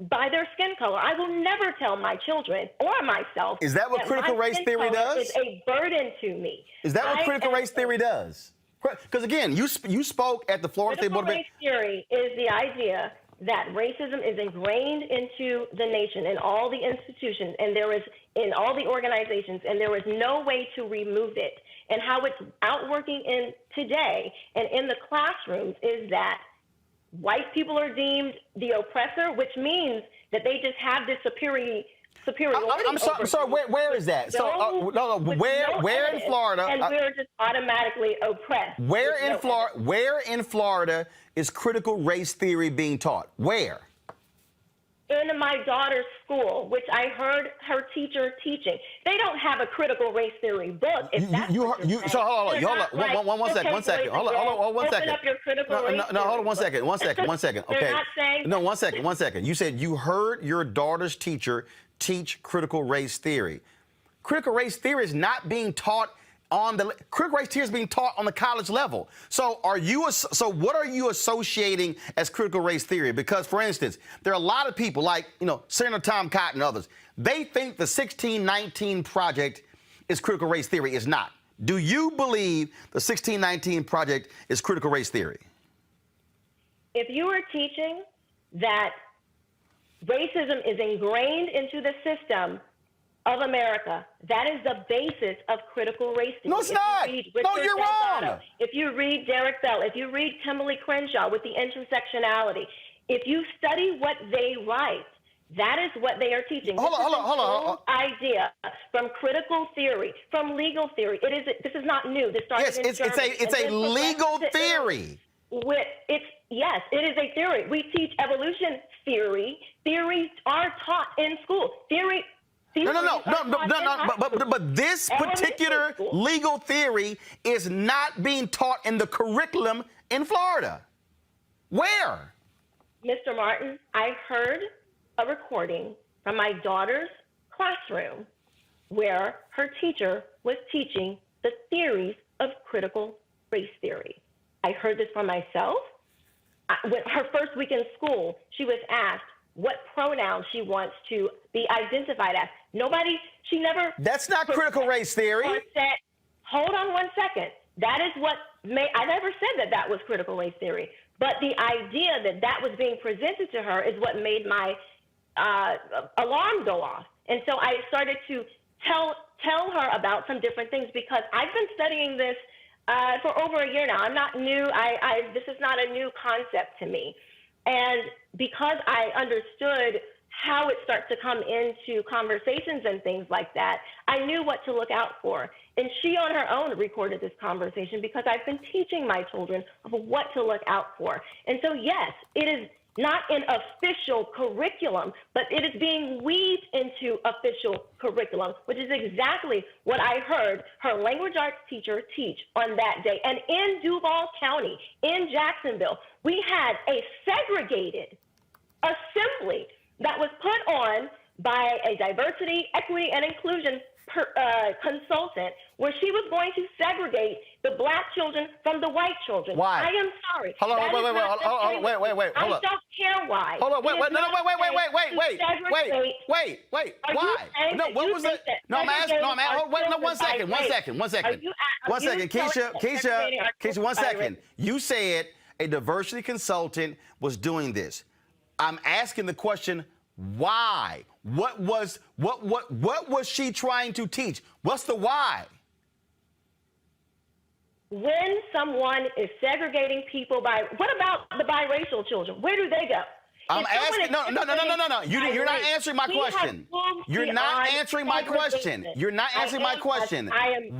by their skin color. I will never tell my children or myself. Is that what critical race theory does? Is a burden to me. Is that what critical race theory does? Because again, you spoke at the Florida State Board of Critical race theory is the idea that racism is ingrained into the nation, in all the institutions, and there is in all the organizations, and there is no way to remove it. And how it's outworking in today and in the classrooms is that white people are deemed the oppressor, which means that they just have this superiority. I'm sorry. Where is that? So where in Florida? And we're just automatically oppressed. Where in Florida is critical race theory being taught? Where? In my daughter's school, which I heard her teacher teaching. They don't have a critical race theory book. So hold on. One second. Hold on 1 second. Open up your critical race no, hold on 1 second. 1 second. 1 second. Okay. They're not saying No, 1 second. 1 second. You said you heard your daughter's teacher teach critical race theory. Critical race theory is not being taught critical race theory is being taught on the college level. So what are you associating as critical race theory? Because, for instance, there are a lot of people like, Senator Tom Cotton and others. They think the 1619 Project is critical race theory. It's not. Do you believe the 1619 Project is critical race theory? If you are teaching that racism is ingrained into the system of America, that is the basis of critical race theory. No, it's not. No, you're wrong. If you read Derek Bell, if you read Kimberly Crenshaw with the intersectionality, if you study what they write, that is what they are teaching. Hold on. Idea from critical theory, from legal theory. This is not new. This started in Germany. It's a legal theory. Yes, it is a theory. We teach evolution theory. Theories are taught in school. No. But this particular legal theory is not being taught in the curriculum in Florida. Where? Mr. Martin, I heard a recording from my daughter's classroom where her teacher was teaching the theories of critical race theory. I heard this for myself. With her first week in school, she was asked what pronoun she wants to be identified as. She never... That's not critical race theory. Hold on 1 second. That is what I never said that was critical race theory. But the idea that was being presented to her is what made my alarm go off. And so I started to tell her about some different things because I've been studying this for over a year now. I'm not new. This is not a new concept to me. And because I understood how it starts to come into conversations and things like that, I knew what to look out for. And she on her own recorded this conversation because I've been teaching my children of what to look out for. And so, yes, it is not an official curriculum, but it is being weaved into official curriculum, which is exactly what I heard her language arts teacher teach on that day. And in Duval County, in Jacksonville, we had a segregated assembly that was put on by a diversity, equity, and inclusion consultant, where she was going to segregate the black children from the white children. Why? I am sorry. Hold on, wait. I don't care why. Hold on, wait. Why? No, what was it? No, I'm asking. No, I'm asking. Wait, no, 1 second. 1 second. 1 second. 1 second. Keisha, 1 second. You said a diversity consultant was doing this. I'm asking the question, why? What was she trying to teach? What's the why? When someone is segregating people what about the biracial children? Where do they go? I'm asking. No. You're not answering my question. You're not answering my question. You're not answering my question.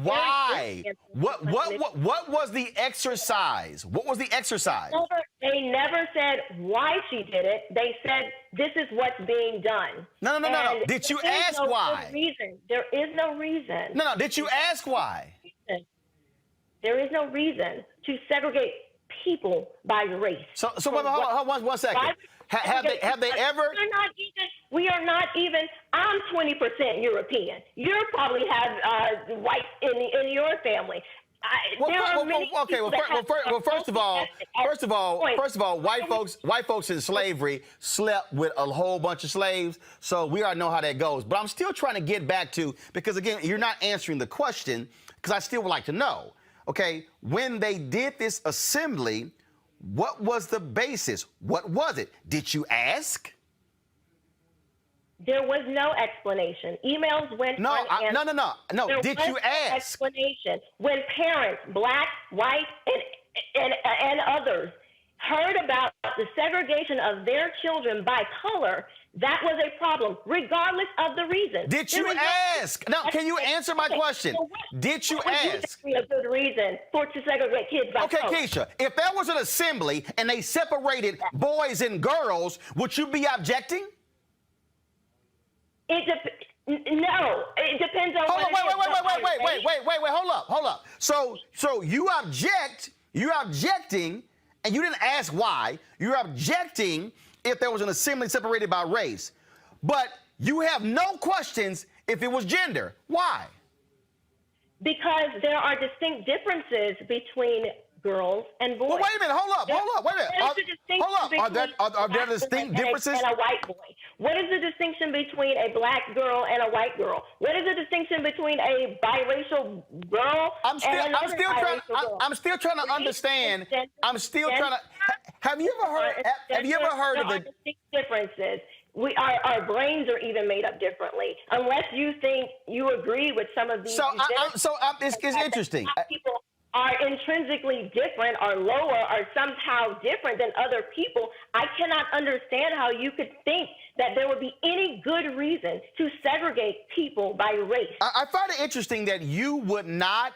Why? What was the exercise? What was the exercise? They never said why she did it. They said this is what's being done. No. Did you ask why? There is no reason. No. Did you ask why? There is no reason to segregate people by race. So hold on 1 second. Have they ever? We are not even. I'm 20% European. You probably have whites in your family. First of all, white folks in slavery slept with a whole bunch of slaves, so we already know how that goes. But I'm still trying to get back to, because again, you're not answering the question, because I still would like to know. Okay, when they did this assembly, what was the basis? What was it? Did you ask? There was no explanation. Emails went unanswered. No. Did you ask? Explanation. When parents, black, white, and others, heard about the segregation of their children by color, that was a problem, regardless of the reason. Did you ask? Now, can you answer my question? Did you ask? A good reason to segregate kids by Okay, color. Keisha, if there was an assembly and they separated boys and girls, would you be objecting? No, it depends on. Wait, hold up. So you're objecting, and you didn't ask why. You're objecting if there was an assembly separated by race, but you have no questions if it was gender. Why? Because there are distinct differences between girls and boys. Well, wait a minute. Hold up. Wait a minute. Are there distinct differences? And a white boy. What is the distinction between a black girl and a white girl? What is the distinction between a biracial girl I'm still and another biracial girl? I'm still trying to understand. I'm still trying to. Have you ever heard? Have you ever heard of the distinct differences? Our brains are even made up differently. Unless you think you agree with some of these. It's interesting. People are intrinsically different, are lower, are somehow different than other people. I cannot understand how you could think that there would be any good reason to segregate people by race. I find it interesting that you would not.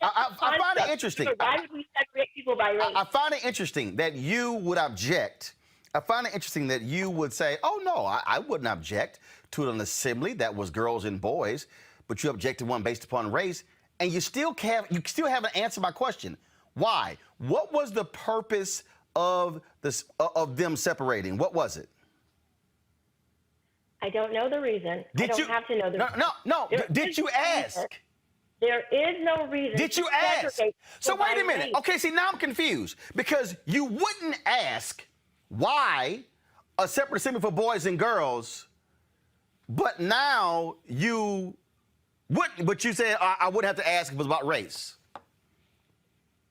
I find it interesting. Why would we segregate people by race? I find it interesting that you would object. I find it interesting that you would say, oh, no, I wouldn't object to an assembly that was girls and boys, but you objected one based upon race, and you still haven't answered my question. Why? What was the purpose of them separating? What was it? I don't know the reason. I don't have to know the reason. No. Did you ask? There is no reason. Did you ask? So wait a minute. Okay, see, now I'm confused because you wouldn't ask why a separate assembly for boys and girls, but now you wouldn't. But you said I would have to ask if it was about race.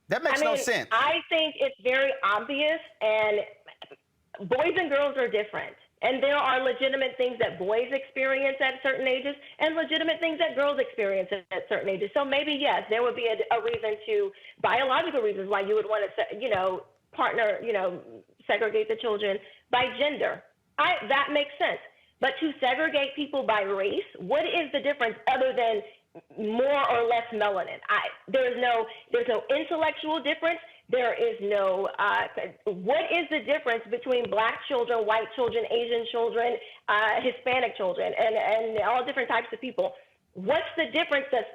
That makes no sense. I think it's very obvious, and boys and girls are different. And there are legitimate things that boys experience at certain ages and legitimate things that girls experience at certain ages. So maybe, yes, there would be a reason to, biological reasons why you would want to, segregate the children by gender. That makes sense. But to segregate people by race, what is the difference other than more or less melanin? There's no intellectual difference. There is no, what is the difference between black children, white children, Asian children, Hispanic children, and all different types of people? What's the difference that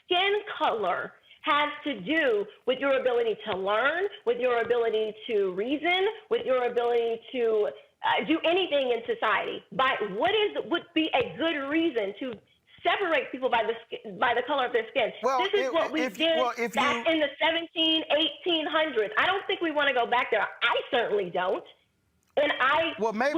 skin color has to do with your ability to learn, with your ability to reason, with your ability to do anything in society? Would be a good reason to separate people by the color of their skin? Well, this is what we did back in the 1800s. I don't think we want to go back there. I certainly don't. And I would dare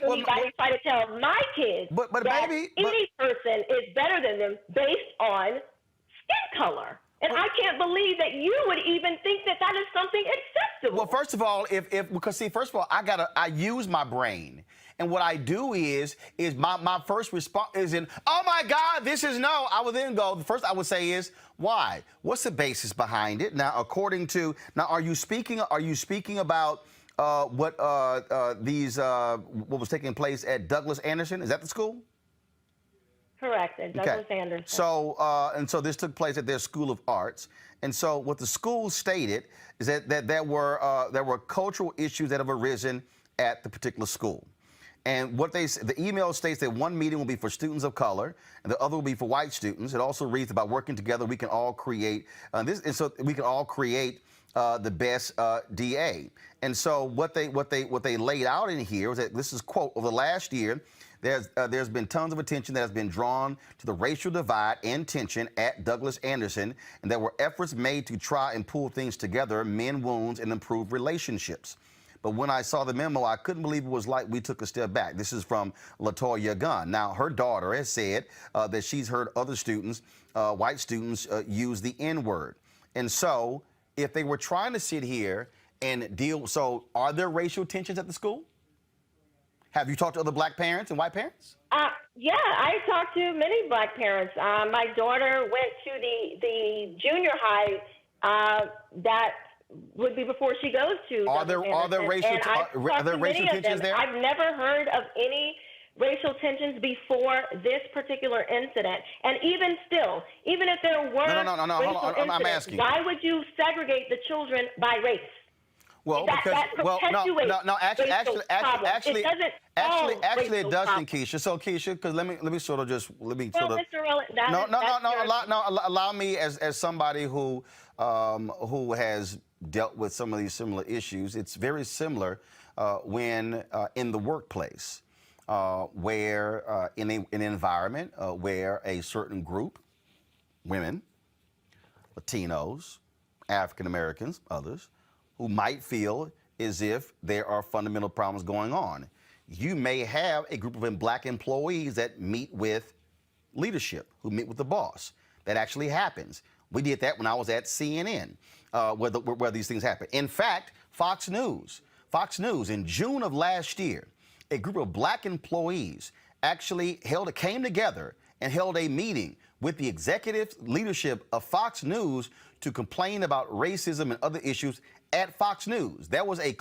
anybody try to tell my kids that any person is better than them based on skin color. And I can't believe that you would even think that that is something acceptable. Well, first of all, first of all, I use my brain. And what I do is my first response is oh my God, this is no. I would then go, the first I would say is, why? What's the basis behind it? Now, are you speaking about what was taking place at Douglas Anderson? Is that the school? Correct, at Douglas Anderson. So this took place at their School of Arts. And so what the school stated is that there were cultural issues that have arisen at the particular school. And the email states that one meeting will be for students of color, and the other will be for white students. It also reads about working together, we can all create the best DA. And so what they laid out in here was that this is, quote, over the last year, there's been tons of attention that has been drawn to the racial divide and tension at Douglas Anderson, and there were efforts made to try and pull things together, mend wounds, and improve relationships. But when I saw the memo, I couldn't believe it was like we took a step back. This is from LaToya Gunn. Now, her daughter has said that she's heard other students, white students, use the N-word. And so if they were trying to sit here and so are there racial tensions at the school? Have you talked to other black parents and white parents? Yeah, I talked to many black parents. My daughter went to the junior high that would be before she goes to. Are there racial tensions there? I've never heard of any racial tensions before this particular incident. And even still, even if there were No, racial hold on. I'm incidents, asking. why would you segregate the children by race? Well, Actually, it doesn't, Keisha. So, Keisha, because let me Mr. Roland, allow me as somebody who has dealt with some of these similar issues. It's very similar when in the workplace, where in an environment where a certain group, women, Latinos, African Americans, others, who might feel as if there are fundamental problems going on. You may have a group of black employees that meet with leadership, who meet with the boss. That actually happens. We did that when I was at CNN, where these things happen. In fact, Fox News, in June of last year, a group of black employees actually came together and held a meeting with the executive leadership of Fox News to complain about racism and other issues at Fox News. There was a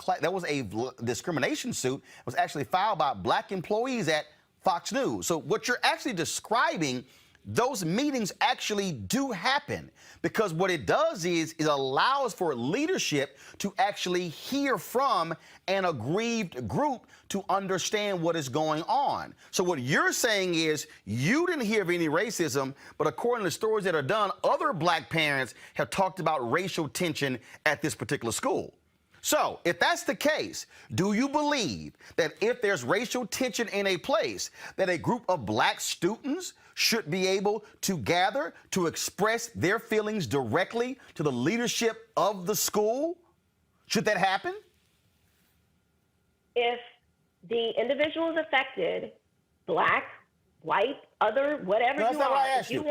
discrimination suit that was actually filed by black employees at Fox News. So what you're actually describing, those meetings actually do happen, because what it does is it allows for leadership to actually hear from an aggrieved group to understand what is going on. So what you're saying is you didn't hear of any racism, but according to stories that are done, other black parents have talked about racial tension at this particular school. So if that's the case, do you believe that if there's racial tension in a place, that a group of black students should be able to gather to express their feelings directly to the leadership of the school? Should that happen? If the individual is affected, black, white, other, whatever no, you that's not are, what I asked you.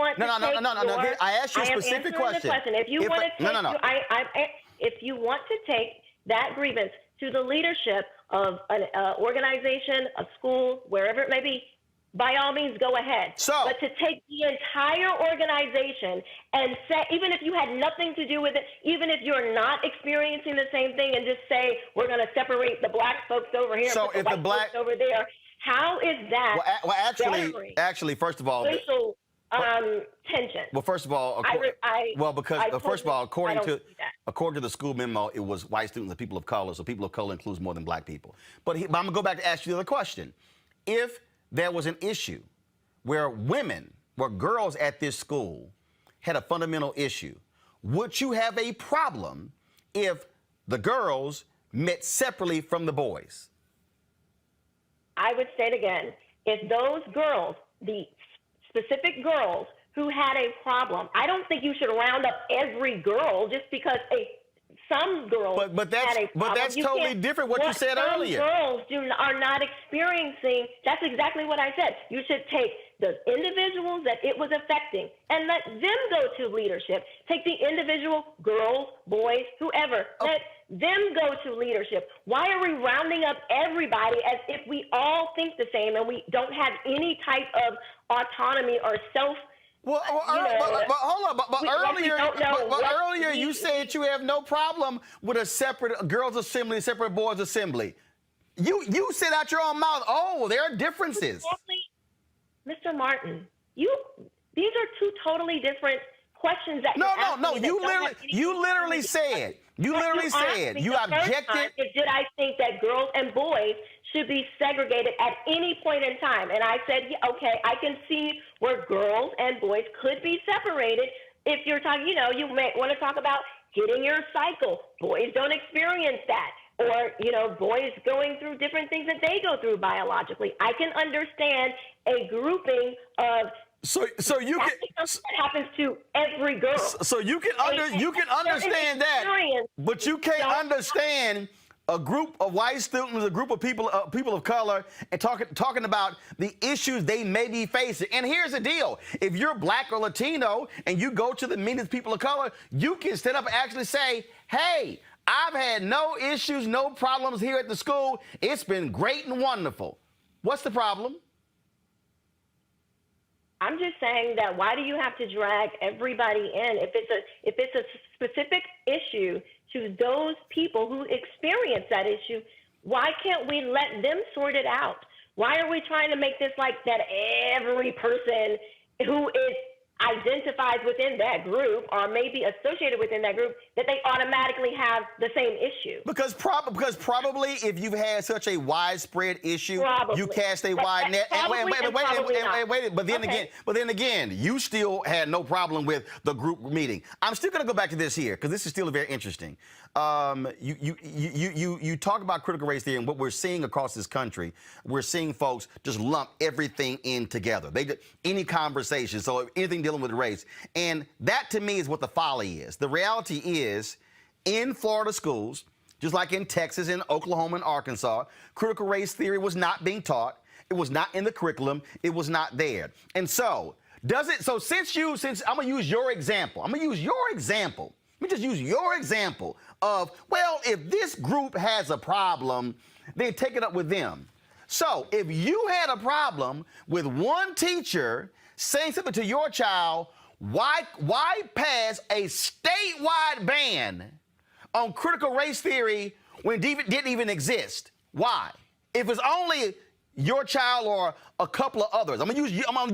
I asked you a specific question. If you want to if you want to take that grievance to the leadership of an organization, a school, wherever it may be, by all means, go ahead. But to take the entire organization and say, even if you had nothing to do with it, even if you're not experiencing the same thing, and just say, we're going to separate the black folks over here and put the white folks over there, how is that actually, first of all, racial tension? Well, first of all, according to the school memo, it was white students and people of color, so people of color includes more than black people. But I'm going to go back to ask you the other question. If there was an issue where girls at this school had a fundamental issue, would you have a problem if the girls met separately from the boys? I would say it again. If those girls, the specific girls who had a problem, I don't think you should round up every girl just because some girls had a problem. But that's totally different what you said earlier. Some girls are not experiencing, that's exactly what I said. You should take the individuals that it was affecting and let them go to leadership. Take the individual girls, boys, whoever. Let them go to leadership. Why are we rounding up everybody as if we all think the same and we don't have any type of autonomy or self? Earlier you said you have no problem with a separate girls' assembly, separate boys' assembly. You said out your own mouth, oh, there are differences. Mr. Martin, these are two totally different questions that you literally said. You objected. Did I think that girls and boys should be segregated at any point in time? And I said, yeah, okay, I can see where girls and boys could be separated. If you're talking, you may want to talk about getting your cycle. Boys don't experience that. Or, boys going through different things that they go through biologically. I can understand a grouping of So you can. That happens to every girl. So you can understand that, but you can't understand a group of white students, a group of people of color, and talking about the issues they may be facing. And here's the deal: if you're black or Latino and you go to the meetings of people of color, you can stand up and actually say, "Hey, I've had no issues, no problems here at the school. It's been great and wonderful." What's the problem? I'm just saying that why do you have to drag everybody in? If it's a specific issue to those people who experience that issue, why can't we let them sort it out? Why are we trying to make this like that every person who is identifies within that group or maybe associated within that group, that they automatically have the same issue? Because probably if you've had such a widespread issue, you cast a wide net. And wait, but then again, you still had no problem with the group meeting. I'm still going to go back to this here because this is still very interesting. You talk about critical race theory, and what we're seeing across this country, we're seeing folks just lump everything in together. Any conversation, so anything dealing with race, and that to me is what the folly is. The reality is, in Florida schools, just like in Texas, in Oklahoma, and Arkansas, critical race theory was not being taught. It was not in the curriculum. It was not there. And so, since I'm gonna use your example, Let me just use your example of, well, if this group has a problem, then take it up with them. So if you had a problem with one teacher saying something to your child, why pass a statewide ban on critical race theory when it didn't even exist? Why? If it's only your child or a couple of others, I'm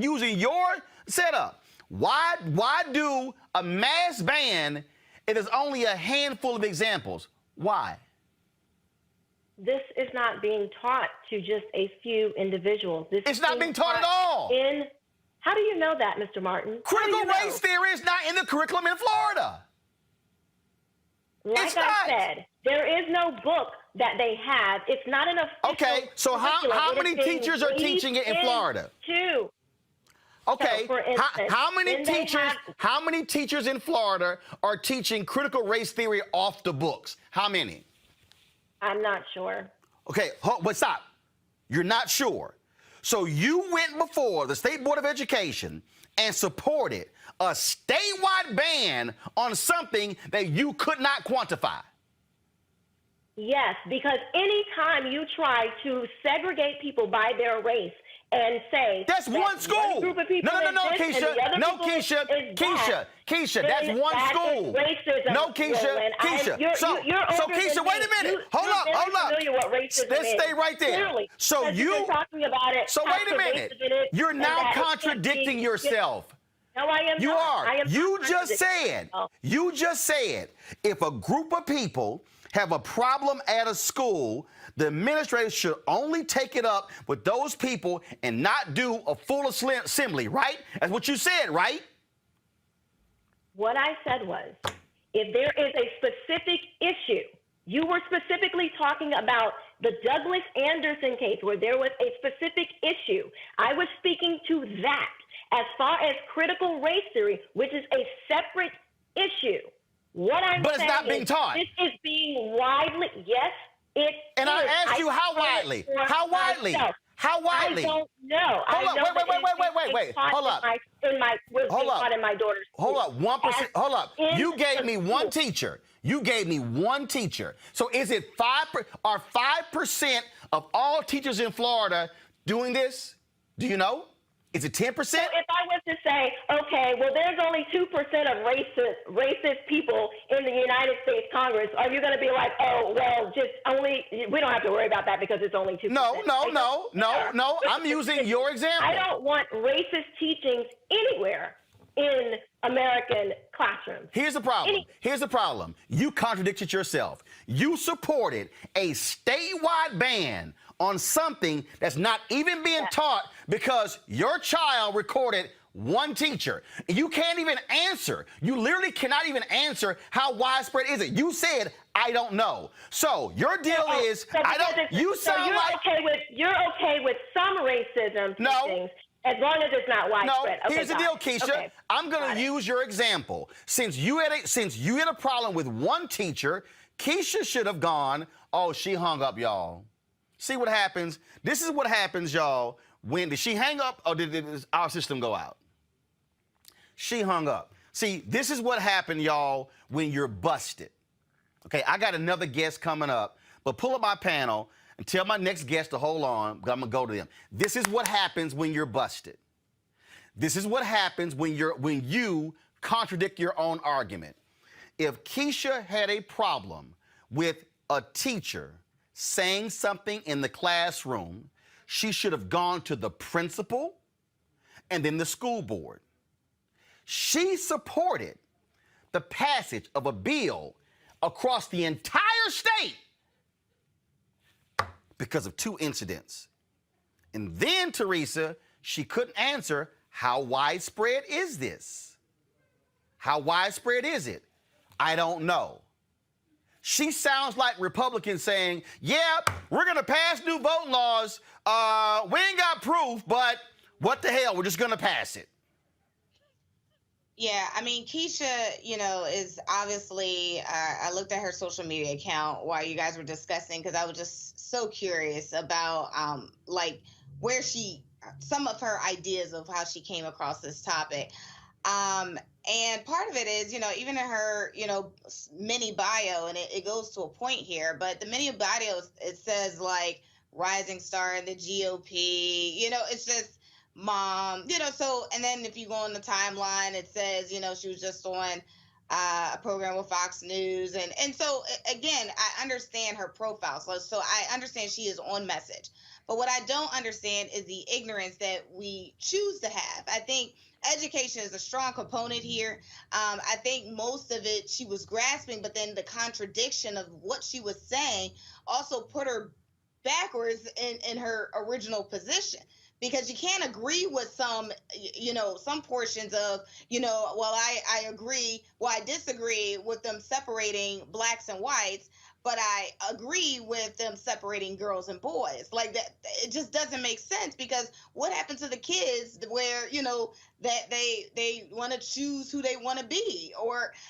using your setup. Why do a mass ban if there's only a handful of examples? Why? This is not being taught to just a few individuals. It's not being taught at all. How do you know that, Mr. Martin? Critical race theory is not in the curriculum in Florida. Like I said, there is no book that they have. It's not an official. Okay, so how many teachers are teaching it in Florida? Two. Okay, so for instance, how many teachers in Florida are teaching critical race theory off the books? How many? I'm not sure. Okay, but stop. You're not sure. So you went before the State Board of Education and supported a statewide ban on something that you could not quantify. Yes, because anytime you try to segregate people by their race and say that's one school. Group of people No, Keisha. No, Keisha. That's one school. Racism, no, Keisha. Roland. Keisha. So Keisha, wait a minute. Hold up. Let's stay right there. Clearly, so you're talking about it. So wait a minute. You're now contradicting yourself. No, I am you not. are. You just said if a group of people have a problem at a school, the administrator should only take it up with those people and not do a full assembly, right? That's what you said, right? What I said was, if there is a specific issue, you were specifically talking about the Douglas Anderson case where there was a specific issue. I was speaking to that. As far as critical race theory, which is a separate issue, what I'm saying it's not being taught. This is being widely, yes, it and is. I asked you how widely? How widely? How widely? I don't know. Wait. Hold up. In my daughter's school. Hold up. 1%. Hold up. You gave me one teacher. So is it 5%? Are 5% of all teachers in Florida doing this? Do you know? Is it 10%? So if I was to say, okay, well, there's only 2% of racist people in the United States Congress, are you going to be like, oh, well, we don't have to worry about that because it's only 2%? No. I'm using your example. I don't want racist teachings anywhere in American classrooms. Here's the problem. You contradicted yourself. You supported a statewide ban on something that's not even being taught because your child recorded one teacher. You can't even answer. You literally cannot even answer how widespread is it. You said, I don't know. So your deal is, I don't, you sound like... You're okay with some racism teachings, as long as it's not widespread. No, here's the deal, Keisha. Okay. I'm going to use your example. Since you had a problem with one teacher, Keisha should have gone, oh, she hung up, y'all. See what happens? This is what happens, y'all. Did she hang up or did our system go out? She hung up. See, this is what happened, y'all, when you're busted. Okay, I got another guest coming up, but pull up my panel and tell my next guest to hold on, because I'm going to go to them. This is what happens when you're busted. This is what happens when you contradict your own argument. if Keisha had a problem with a teacher saying something in the classroom, she should have gone to the principal and then the school board. She supported the passage of a bill across the entire state because of 2 incidents. And then, Teresa, she couldn't answer, how widespread is this? How widespread is it? I don't know. She sounds like Republicans saying, yeah, we're going to pass new voting laws. We ain't got proof, but what the hell? We're just going to pass it. Yeah, I mean, Keisha, is obviously, I looked at her social media account while you guys were discussing, because I was just so curious about, where some of her ideas of how she came across this topic. And part of it is, even in her, mini bio, and it goes to a point here, but the mini bio, it says like rising star in the GOP, it's just mom, so, and then if you go on the timeline, it says, she was just on a program with Fox News. And so, again, I understand her profile. So I understand she is on message. But what I don't understand is the ignorance that we choose to have. I think education is a strong component here. I think most of it she was grasping, but then the contradiction of what she was saying also put her backwards in her original position. Because you can't agree with some portions of, I agree, I disagree with them separating blacks and whites, but I agree with them separating girls and boys. Like that, it just doesn't make sense, because what happened to the kids where, that they want to choose who they want to be?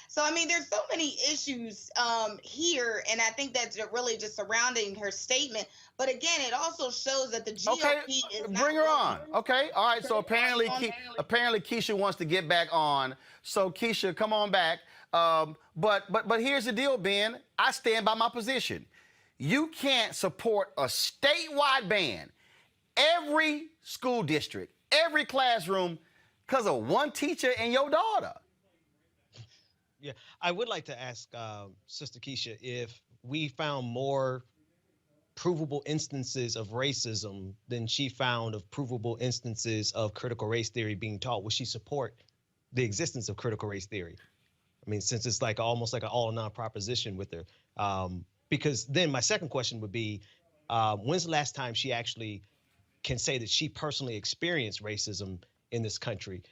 So, I mean, there's so many issues here, and I think that's really just surrounding her statement. But again, it also shows that the GOP is not bring her on. Okay, all right. So apparently Keisha wants to get back on. So Keisha, come on back. But here's the deal, Ben. I stand by my position. You can't support a statewide ban, every school district, every classroom, because of one teacher and your daughter. Yeah, I would like to ask Sister Keisha if we found more provable instances of racism than she found of provable instances of critical race theory being taught. Would she support the existence of critical race theory? I mean, since it's like almost like an all or none proposition with her. Because then my second question would be, when's the last time she actually can say that she personally experienced racism in this country?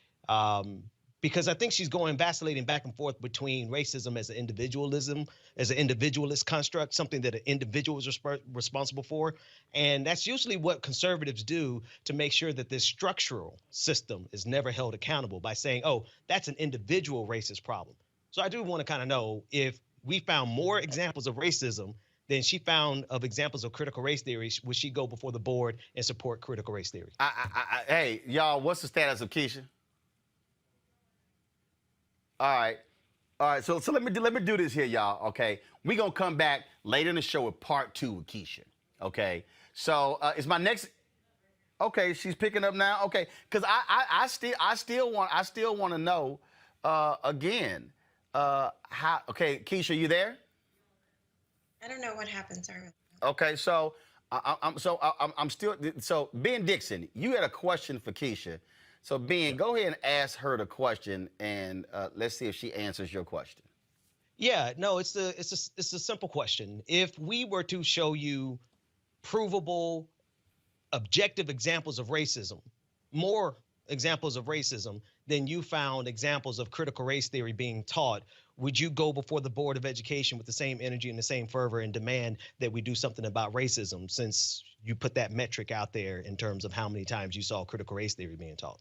Because I think she's vacillating back and forth between racism as an individualist construct, something that an individual is responsible for. And that's usually what conservatives do to make sure that this structural system is never held accountable by saying, oh, that's an individual racist problem. So I do want to kind of know if we found more examples of racism than she found of examples of critical race theory, would she go before the board and support critical race theory? Hey, y'all, what's the status of Keisha? All right. So let me do this here, y'all. Okay, we gonna come back later in the show with part 2 with Keisha. Okay, so is my next? Okay, she's picking up now. Okay, because I still want to know again how. Okay, Keisha, you there? I don't know what happened. Sorry. Okay, so I'm still. So Ben Dixon, you had a question for Keisha. So, Ben, go ahead and ask her the question, and let's see if she answers your question. Yeah, no, it's a simple question. If we were to show you provable, objective examples of racism, more examples of racism than you found examples of critical race theory being taught, would you go before the Board of Education with the same energy and the same fervor and demand that we do something about racism, since you put that metric out there in terms of how many times you saw critical race theory being taught?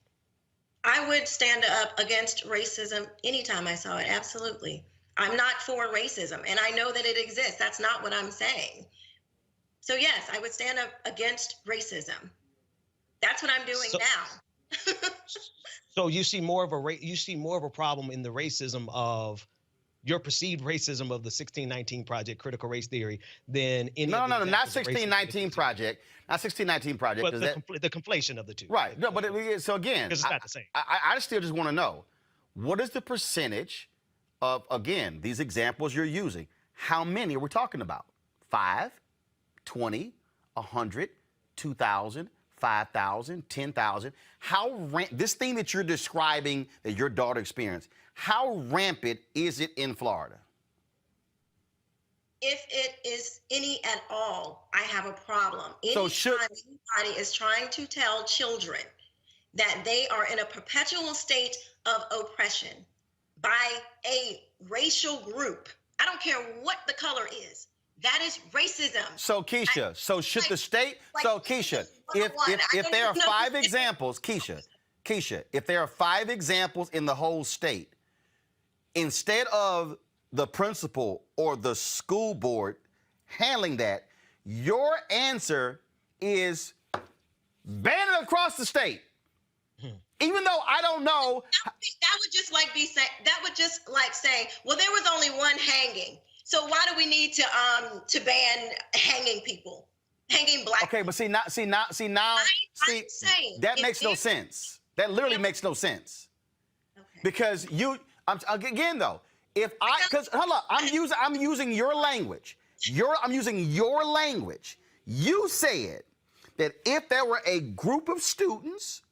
I would stand up against racism anytime I saw it. Absolutely. I'm not for racism, and I know that it exists. That's not what I'm saying. So yes, I would stand up against racism. That's what I'm doing now. So you see more of a problem in the racism of your perceived racism of the 1619 Project, critical race theory, than any. No, not 1619 Project, not 1619 Project. But the conflation of the two. Right. No, but so again, because it's not the same. I still just want to know, what is the percentage of, again, these examples you're using, how many are we talking about? 5, 20, 100, 2,000, 5,000, 10,000. This thing that you're describing that your daughter experienced, how rampant is it in Florida? If it is any at all, I have a problem. So Anytime anybody is trying to tell children that they are in a perpetual state of oppression by a racial group, I don't care what the color is, that is racism. So Keisha, should the state, Keisha, if there are 5 examples, Keisha, if there are 5 examples in the whole state, instead of the principal or the school board handling that, your answer is ban it across the state. Even though I don't know. That would just like saying, well, there was only one hanging, so why do we need to ban hanging people, hanging black? Okay, but see now, that makes no sense. That literally makes no sense. Okay. Because again though, I'm using your language. I'm using your language. You said that if there were a group of students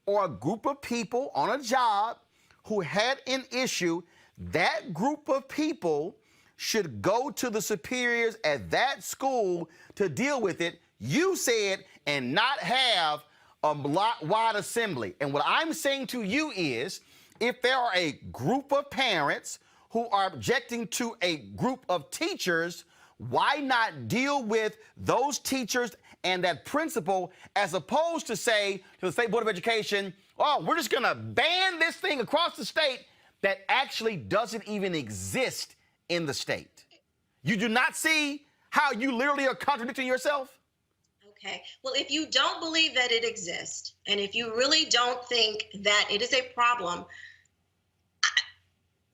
or a group of people on a job who had an issue, that group of people should go to the superiors at that school to deal with it. You said, and not have a block-wide assembly. And what I'm saying to you is, if there are a group of parents who are objecting to a group of teachers, why not deal with those teachers and that principal, as opposed to say to the State Board of Education, oh, we're just gonna ban this thing across the state that actually doesn't even exist in the state. You do not see how you literally are contradicting yourself? Okay, well, if you don't believe that it exists, and if you really don't think that it is a problem,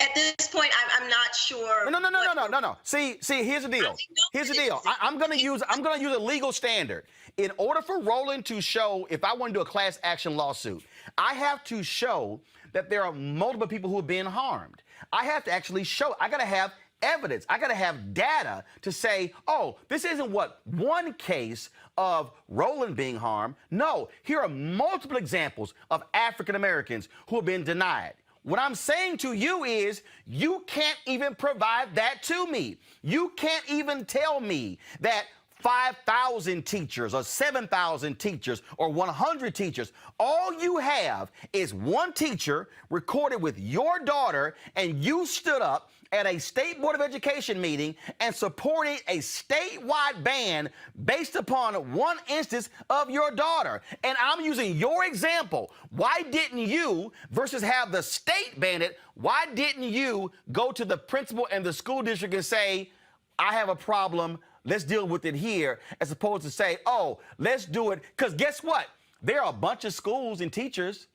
at this point, I'm not sure. No. See, here's the deal. Here's the deal. I'm gonna use a legal standard. In order for Roland to show, if I want to do a class action lawsuit, I have to show that there are multiple people who have been harmed. I have to actually show, I gotta have evidence. I gotta have data to say, oh, this isn't one case of Roland being harmed. No, here are multiple examples of African Americans who have been denied. What I'm saying to you is, you can't even provide that to me. You can't even tell me that 5,000 teachers or 7,000 teachers or 100 teachers. All you have is one teacher recorded with your daughter, and you stood up at a State Board of Education meeting and supported a statewide ban based upon one instance of your daughter. And I'm using your example. Why didn't you, versus have the state ban it, why didn't you go to the principal and the school district and say, I have a problem, let's deal with it here, as opposed to say, oh, let's do it? Because guess what? There are a bunch of schools and teachers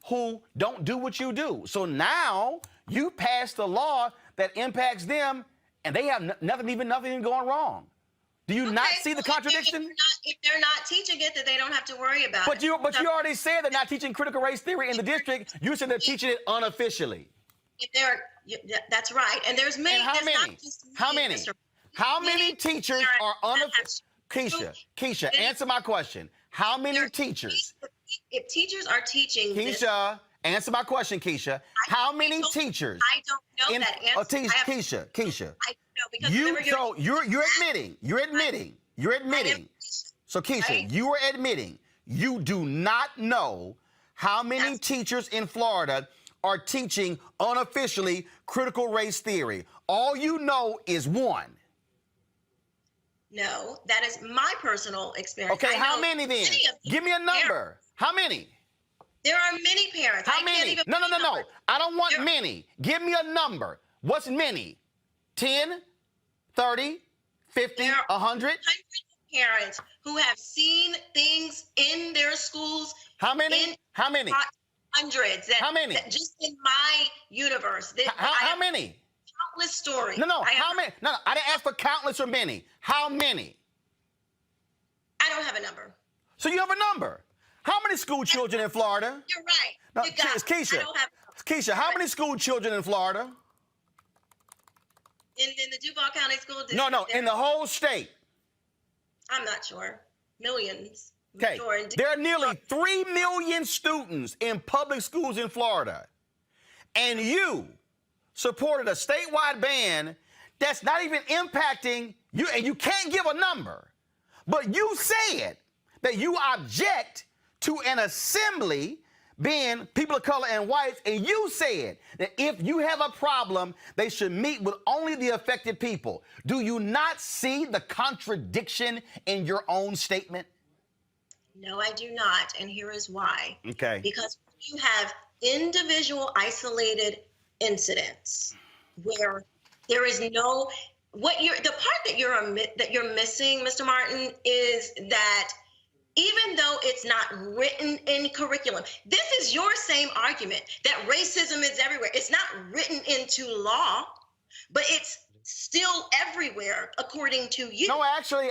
who don't do what you do. So now you passed a law that impacts them, and they have nothing going wrong. Do you not see the contradiction? If they're not teaching it, then they don't have to worry about it. You already said they're not teaching critical race theory in the district. You said they're teaching it unofficially. That's right. And there's many. And how many teachers are unofficial? Keisha, answer my question. How many teachers? If teachers are teaching Keisha, answer my question, Keisha. How many teachers? I don't know that answer. Keisha. I don't know, because you're admitting. So Keisha, you are admitting you do not know how many teachers in Florida are teaching unofficially critical race theory. All you know is one. No, that is my personal experience. Okay, how many then? Give me a number. How many? There are many parents. How many? No. I don't want many. Give me a number. What's many? 10, 30, 50, 100? Parents who have seen things in their schools. How many? Hundreds. How many? Just in my universe. How many? Countless stories. How many? No, I didn't ask for countless or many. How many? I don't have a number. So you have a number. How many school children in Florida? You're right. No, Keisha, how many school children in Florida? In the Duval County School District. No, in the whole state. I'm not sure. Millions. Okay. Sure. There are nearly 3 million students in public schools in Florida. And you supported a statewide ban that's not even impacting you, and you can't give a number. But you said that you object to an assembly being people of color and whites, and you said that if you have a problem, they should meet with only the affected people. Do you not see the contradiction in your own statement? No, I do not, and here is why. Okay. Because you have individual isolated incidents where there is no the part that you're missing, Mr. Martin, is that even though it's not written in curriculum, this is your same argument that racism is everywhere. It's not written into law, but it's still everywhere, according to you. No, actually,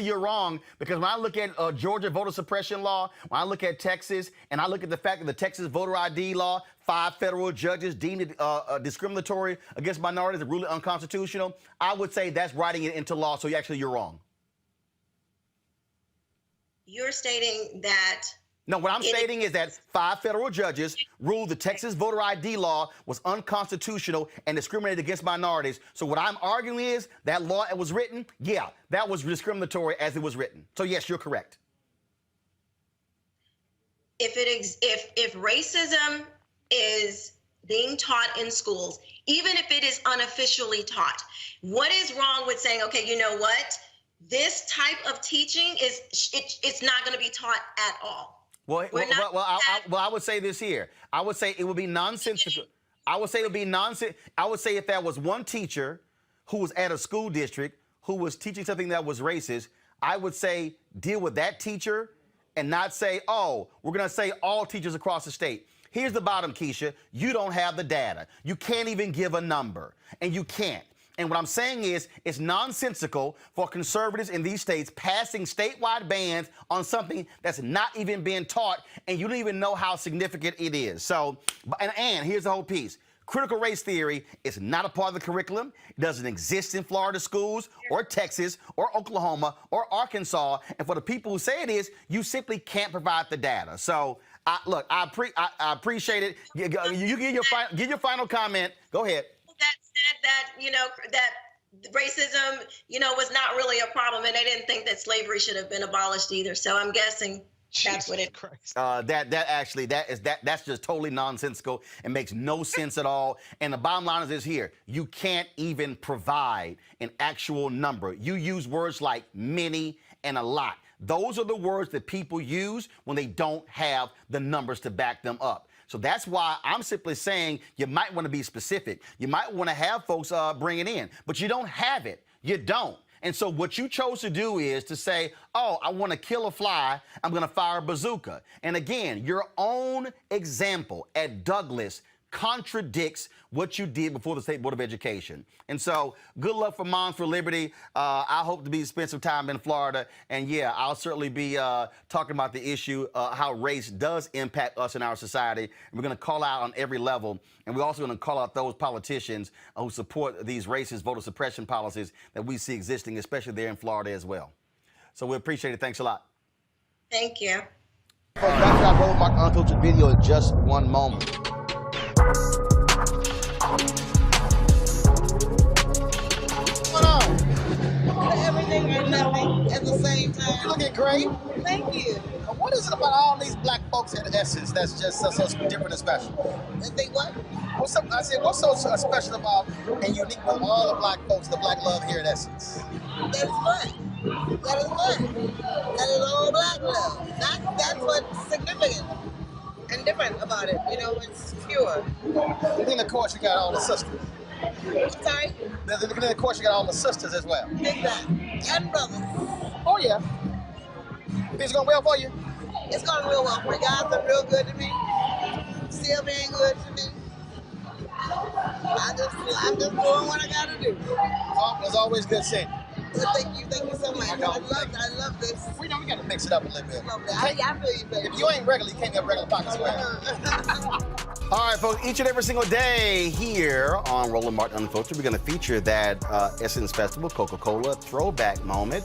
you're wrong. Because when I look at Georgia voter suppression law, when I look at Texas, and I look at the fact that the Texas voter ID law, 5 federal judges deemed it discriminatory against minorities and ruled it unconstitutional, I would say that's writing it into law. So you're wrong. You're stating that. No, what I'm stating is that 5 federal judges ruled the Texas voter ID law was unconstitutional and discriminated against minorities. So what I'm arguing is that law that was written, yeah, that was discriminatory as it was written. So yes, you're correct. If racism is being taught in schools, even if it is unofficially taught, what is wrong with saying, okay, you know what? This type of teaching it's not going to be taught at all. I would say this here. I would say it would be nonsensical. I would say if there was one teacher who was at a school district who was teaching something that was racist, I would say deal with that teacher and not say, oh, we're going to say all teachers across the state. Here's the bottom, Keisha. You don't have the data. You can't even give a number, and you can't. And what I'm saying is it's nonsensical for conservatives in these states passing statewide bans on something that's not even being taught, and you don't even know how significant it is. So, and here's the whole piece. Critical race theory is not a part of the curriculum. It doesn't exist in Florida schools or Texas or Oklahoma or Arkansas. And for the people who say it is, you simply can't provide the data. So, I appreciate it. You give your final comment. Go ahead. That said that, that racism, was not really a problem, and they didn't think that slavery should have been abolished either. So I'm guessing that's what it. That's just totally nonsensical. It makes no sense at all. And the bottom line is this here: you can't even provide an actual number. You use words like many and a lot. Those are the words that people use when they don't have the numbers to back them up. So that's why I'm simply saying you might want to be specific. You might want to have folks bring it in, but you don't have it. You don't. And so what you chose to do is to say, oh, I want to kill a fly, I'm going to fire a bazooka. And again, your own example at Douglas contradicts what you did before the State Board of Education. And so good luck for Moms for Liberty. I hope to spend some time in Florida. And yeah, I'll certainly be talking about the issue, how race does impact us in our society. And we're going to call out on every level. And we're also going to call out those politicians who support these racist voter suppression policies that we see existing, especially there in Florida as well. So we appreciate it. Thanks a lot. Thank you. After I roll my unfiltered video in just one moment. What on? Everything and nothing at the same time. You looking great. Thank you. What is it about all these black folks in Essence that's just so different and special? And they what? What's so special about and unique with all the black folks, the black love here in Essence? That is what? That is what? That is all black love. That's what's significant and different about it. It's pure. And then, of course, you got all the sisters. Sorry? Then, of course, you got all the sisters as well. Exactly. And brothers. Oh, yeah. Things going well for you? It's going real well for me. God's been real good to me. Still being good to me. I'm just doing what I got to do. It's always good seeing you. Well, thank you so much. I love this. We got to mix it up a little bit. I feel you, baby. If you ain't regular, you can't have regular pockets. All right, folks, each and every single day here on Roland Martin Unfiltered, we're going to feature that Essence Festival Coca-Cola throwback moment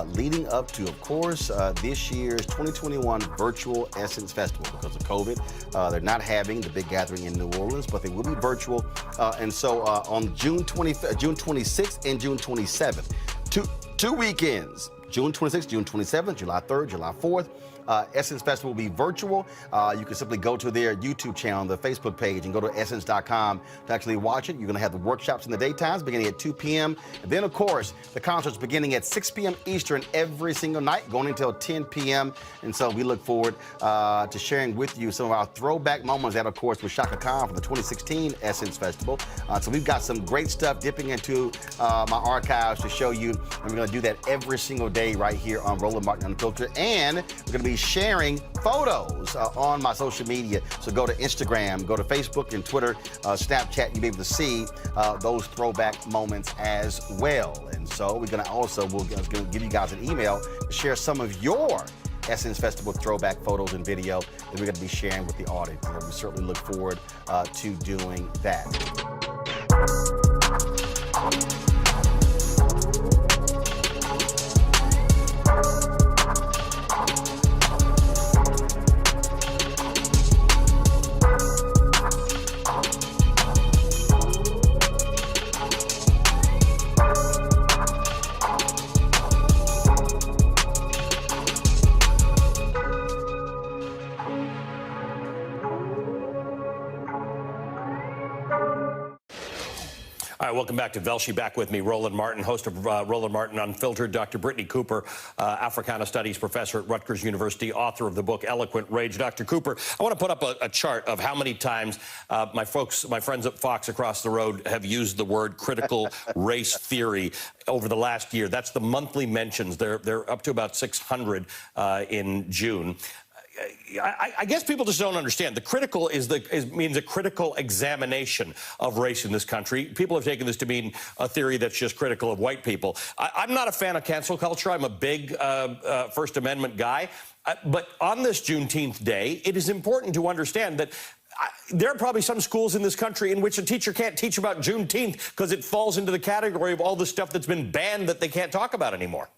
leading up to, of course, this year's 2021 virtual Essence Festival. Because of COVID, they're not having the big gathering in New Orleans, but they will be virtual. And so on June 26th and June 27th, two weekends, June 26th, June 27th, July 3rd, July 4th. Essence Festival will be virtual. You can simply go to their YouTube channel, the Facebook page, and go to essence.com to actually watch it. You're going to have the workshops in the daytimes beginning at 2 p.m. And then, of course, the concerts beginning at 6 p.m. Eastern every single night, going until 10 p.m. And so we look forward to sharing with you some of our throwback moments. That, of course, was Shaka Khan from the 2016 Essence Festival. So we've got some great stuff dipping into my archives to show you. And we're going to do that every single day right here on Roland Martin Unfiltered. And we're going to be sharing photos on my social media. So go to Instagram, go to Facebook and Twitter, Snapchat. You'll be able to see those throwback moments as well. And so we're going to give you guys an email to share some of your Essence Festival throwback photos and video that we're going to be sharing with the audience. And we certainly look forward to doing that. All right, welcome back to Velshi. Back with me, Roland Martin, host of Roland Martin Unfiltered, Dr. Brittany Cooper, Africana Studies professor at Rutgers University, author of the book Eloquent Rage. Dr. Cooper, I want to put up a chart of how many times my friends at Fox across the road have used the word critical race theory over the last year. That's the monthly mentions. They're up to about 600 in June. I guess people just don't understand. The critical means a critical examination of race in this country. People have taken this to mean a theory that's just critical of white people. I'm not a fan of cancel culture. I'm a big First Amendment guy. But on this Juneteenth day, it is important to understand that there are probably some schools in this country in which a teacher can't teach about Juneteenth because it falls into the category of all the stuff that's been banned that they can't talk about anymore.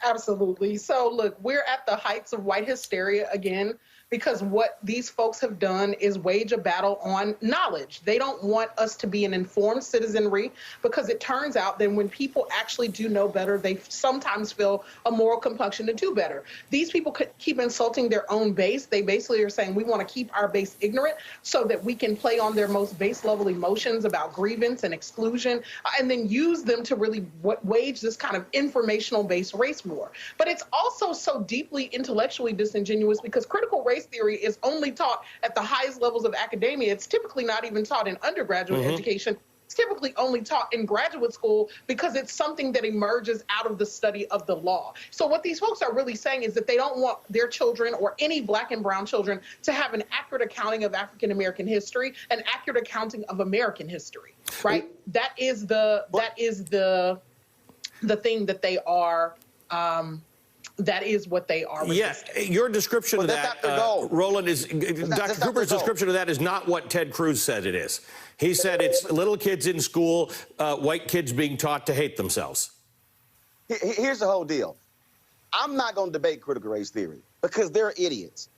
Absolutely. So, look, we're at the heights of white hysteria again, because what these folks have done is wage a battle on knowledge. They don't want us to be an informed citizenry, because it turns out that when people actually do know better, they sometimes feel a moral compunction to do better. These people could keep insulting their own base. They basically are saying we want to keep our base ignorant so that we can play on their most base level emotions about grievance and exclusion, and then use them to really wage this kind of informational based race war. But it's also so deeply intellectually disingenuous, because critical race theory is only taught at the highest levels of academia. It's typically not even taught in undergraduate education. It's typically only taught in graduate school, because it's something that emerges out of the study of the law. So what these folks are really saying is that they don't want their children or any black and brown children to have an accurate accounting of African American history, an accurate accounting of American history, right? That is the thing that they are. That is what they are resisting. Yeah, your description of that, Roland, is Dr. Cooper's description of that is not what Ted Cruz said it is. He said it's little kids in school, white kids being taught to hate themselves. Here's the whole deal. I'm not going to debate critical race theory, because they're idiots.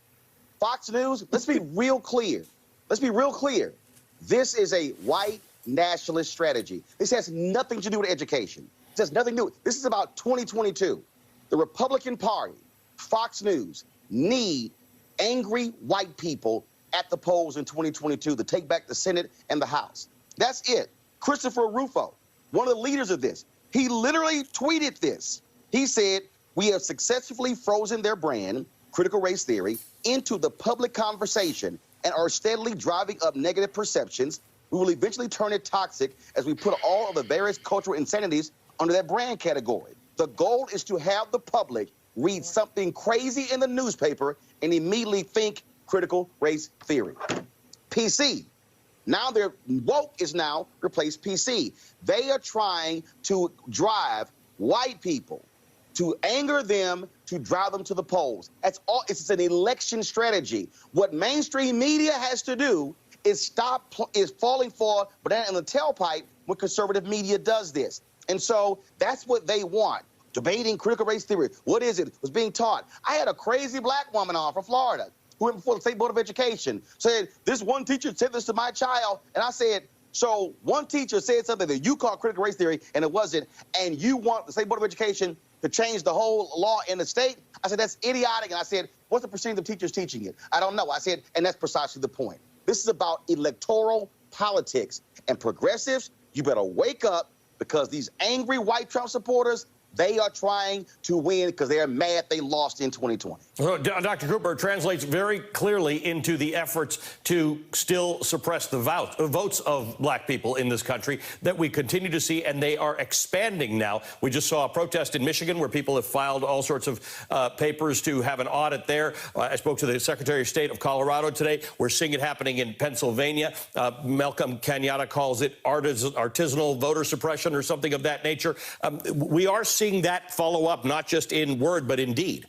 Fox News, let's be real clear. Let's be real clear. This is a white nationalist strategy. This has nothing to do with education. This has nothing to do. This is about 2022. The Republican Party, Fox News, need angry white people at the polls in 2022 to take back the Senate and the House. That's it. Christopher Rufo, one of the leaders of this, he literally tweeted this. He said, "We have successfully frozen their brand, critical race theory, into the public conversation and are steadily driving up negative perceptions. We will eventually turn it toxic as we put all of the various cultural insanities under that brand category. The goal is to have the public read something crazy in the newspaper and immediately think critical race theory." PC. Now their woke is now replaced PC. They are trying to drive white people to anger them, to drive them to the polls. That's all. It's an election strategy. What mainstream media has to do is is falling for banana in the tailpipe when conservative media does this. And so that's what they want. Debating critical race theory. What is it? Was being taught. I had a crazy black woman on from Florida who went before the State Board of Education, said, this one teacher said this to my child. And I said, so one teacher said something that you call critical race theory, and it wasn't, and you want the State Board of Education to change the whole law in the state? I said, that's idiotic. And I said, what's the percentage of teachers teaching it? I don't know. I said, and that's precisely the point. This is about electoral politics. And progressives, you better wake up, because these angry white Trump supporters, they are trying to win because they're mad they lost in 2020. So, Dr. Cooper, translates very clearly into the efforts to still suppress the votes of black people in this country that we continue to see, and they are expanding now. We just saw a protest in Michigan where people have filed all sorts of papers to have an audit there. I spoke to the Secretary of State of Colorado today. We're seeing it happening in Pennsylvania. Malcolm Kenyatta calls it artisanal voter suppression or something of that nature. We are seeing that follow up, not just in word, but in deed.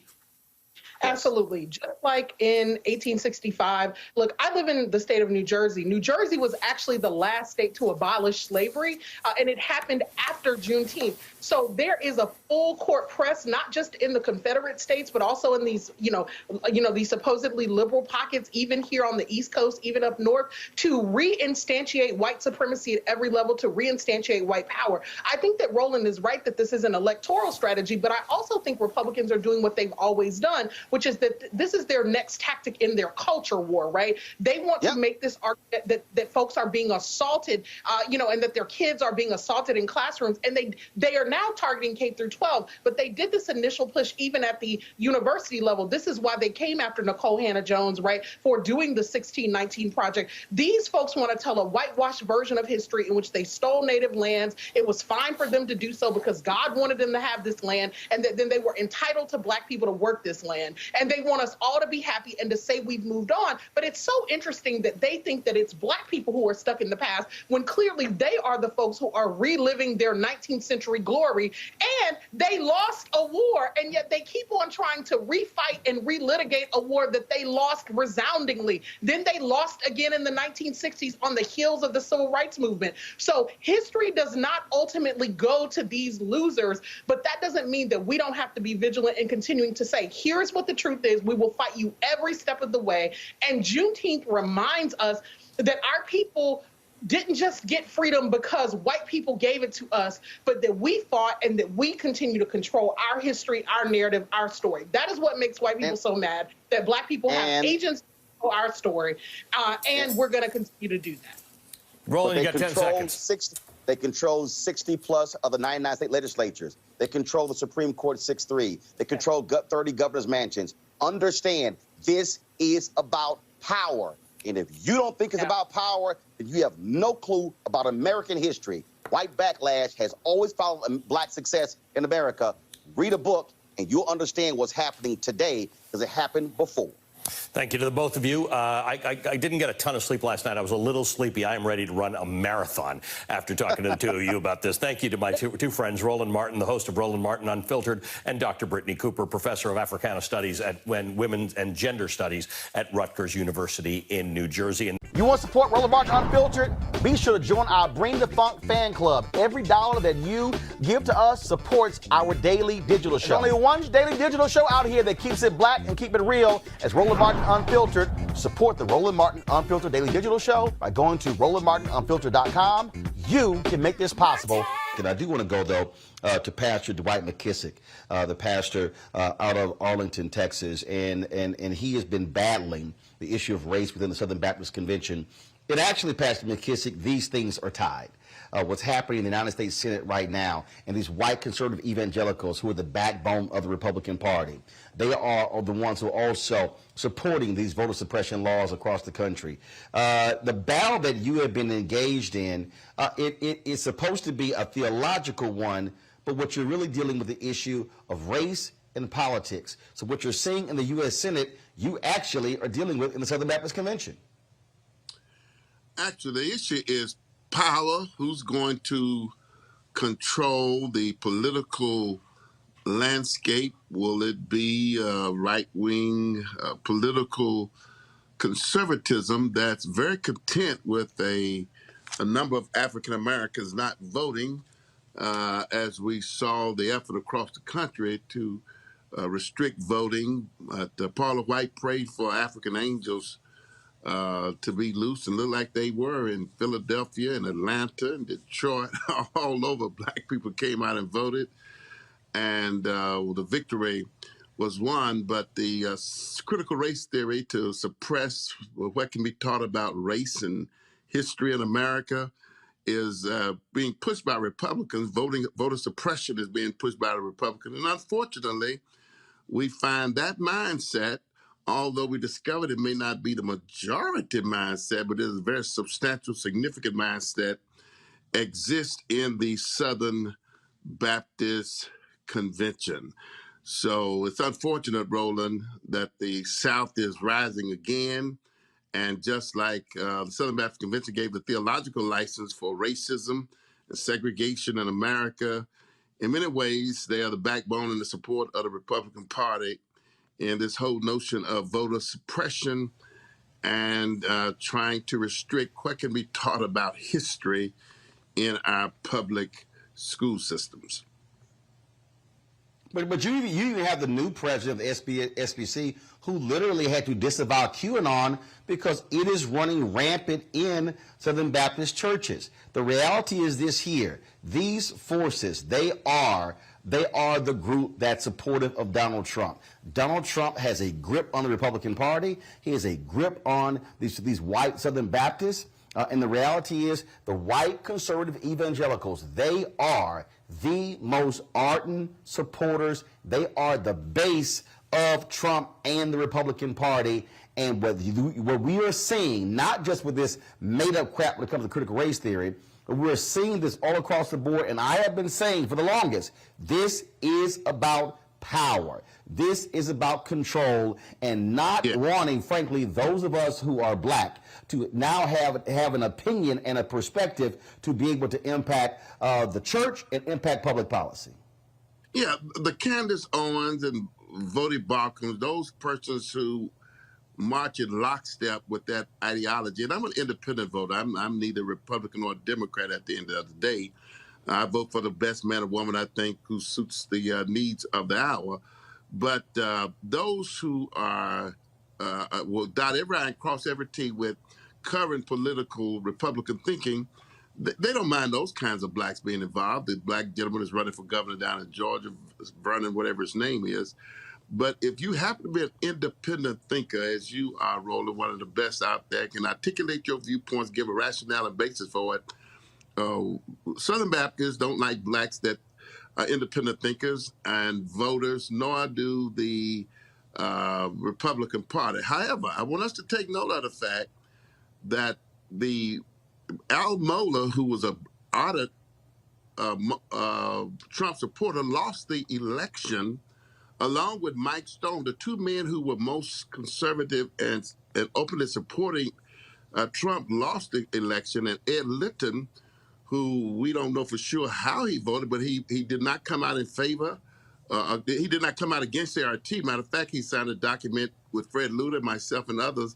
Absolutely. Just like in 1865, look, I live in the state of New Jersey. New Jersey was actually the last state to abolish slavery, and it happened after Juneteenth. So there is a full court press, not just in the Confederate states, but also in these, these supposedly liberal pockets, even here on the East Coast, even up north, to reinstantiate white supremacy at every level, to reinstantiate white power. I think that Roland is right that this is an electoral strategy, but I also think Republicans are doing what they've always done, which is that this is their next tactic in their culture war, right? They want to make this argument that folks are being assaulted, and that their kids are being assaulted in classrooms, and they are now targeting K through 12, but they did this initial push even at the university level. This is why they came after Nicole Hannah-Jones, right, for doing the 1619 Project. These folks want to tell a whitewashed version of history in which they stole native lands. It was fine for them to do so because God wanted them to have this land, and that then they were entitled to black people to work this land. And they want us all to be happy and to say we've moved on. But it's so interesting that they think that it's black people who are stuck in the past, when clearly they are the folks who are reliving their 19th century glory, and they lost a war, and yet they keep on trying to refight and relitigate a war that they lost resoundingly. Then they lost again in the 1960s on the heels of the civil rights movement. So history does not ultimately go to these losers, but that doesn't mean that we don't have to be vigilant in continuing to say, here's what the truth is. We will fight you every step of the way. And Juneteenth reminds us that our people didn't just get freedom because white people gave it to us, but that we fought and that we continue to control our history, our narrative, our story. That is what makes white people so mad, that black people have agents for our story, and we're going to continue to do that. Roland, you got 10 seconds. They control 60 plus of the 99 state legislatures. They control the Supreme Court 6-3. They control 30 governor's mansions. Understand, this is about power. And if you don't think it's about power, then you have no clue about American history. White backlash has always followed black success in America. Read a book, and you'll understand what's happening today because it happened before. Thank you to the both of you. I didn't get a ton of sleep last night. I was a little sleepy. I am ready to run a marathon after talking to the two of you about this. Thank you to my two friends, Roland Martin, the host of Roland Martin Unfiltered, and Dr. Brittany Cooper, professor of Africana Studies at Women's and Gender Studies at Rutgers University in New Jersey. And you want to support Roland Martin Unfiltered? Be sure to join our Bring the Funk fan club. Every dollar that you give to us supports our daily digital show. There's only one daily digital show out here that keeps it black and keep it real. As Roland Martin Unfiltered. Support the Roland Martin Unfiltered Daily Digital Show by going to RolandMartinUnfiltered.com. You can make this possible. And I do want to go, though, to Pastor Dwight McKissick, the pastor out of Arlington, Texas, and he has been battling the issue of race within the Southern Baptist Convention. And actually, Pastor McKissick, these things are tied. What's happening in the United States Senate right now, and these white conservative evangelicals who are the backbone of the Republican Party, they are the ones who are also supporting these voter suppression laws across the country. The battle that you have been engaged in, it is supposed to be a theological one, but what you're really dealing with the issue of race and politics. So what you're seeing in the U.S. Senate, you actually are dealing with in the Southern Baptist Convention. Actually, the issue is power, who's going to control the political landscape? Will it be right-wing political conservatism that's very content with a number of African Americans not voting, as we saw the effort across the country to restrict voting? Paula White prayed for African angels to be loose and look like they were in Philadelphia and Atlanta and Detroit. All over, black people came out and voted, and the victory was won. But the critical race theory to suppress what can be taught about race and history in America is being pushed by Republicans. Voter suppression is being pushed by the Republicans, and unfortunately, we find that mindset, although we discovered it may not be the majority mindset, but it is a very substantial, significant mindset, exists in the Southern Baptist Convention. So it's unfortunate, Roland, that the South is rising again. And just like the Southern Baptist Convention gave the theological license for racism and segregation in America, in many ways, they are the backbone and the support of the Republican Party in this whole notion of voter suppression and trying to restrict what can be taught about history in our public school systems. But you even have the new president of SBC who literally had to disavow QAnon because it is running rampant in Southern Baptist churches. The reality is this here. These forces, they are the group that's supportive of Donald Trump. Donald Trump has a grip on the Republican Party. He has a grip on these white Southern Baptists. And the reality is the white conservative evangelicals, they are the most ardent supporters. They are the base of Trump and the Republican Party. And what we are seeing, not just with this made-up crap when it comes to critical race theory, but we're seeing this all across the board. And I have been saying for the longest, this is about power. This is about control and not wanting, frankly, those of us who are black to now have an opinion and a perspective to be able to impact the church and impact public policy. Yeah, the Candace Owens and Vody Balkins, those persons who march in lockstep with that ideology. And I'm an independent voter. I'm neither Republican nor Democrat at the end of the day. I vote for the best man or woman I think who suits the needs of the hour. But those who are will dot every I and cross every T with current political Republican thinking, they don't mind those kinds of blacks being involved. The black gentleman is running for governor down in Georgia, Vernon, whatever his name is. But if you happen to be an independent thinker, as you are, Roland, one of the best out there, can articulate your viewpoints, give a rationale and basis for it, Southern Baptists don't like blacks that are independent thinkers and voters, nor do the Republican Party. However, I want us to take note of the fact that the Al Mohler, who was a ardent Trump supporter, lost the election along with Mike Stone, the two men who were most conservative and openly supporting Trump, lost the election. And Ed Litton, who we don't know for sure how he voted, but he did not come out in favor. He did not come out against CRT. Matter of fact, he signed a document with Fred Luter, myself, and others,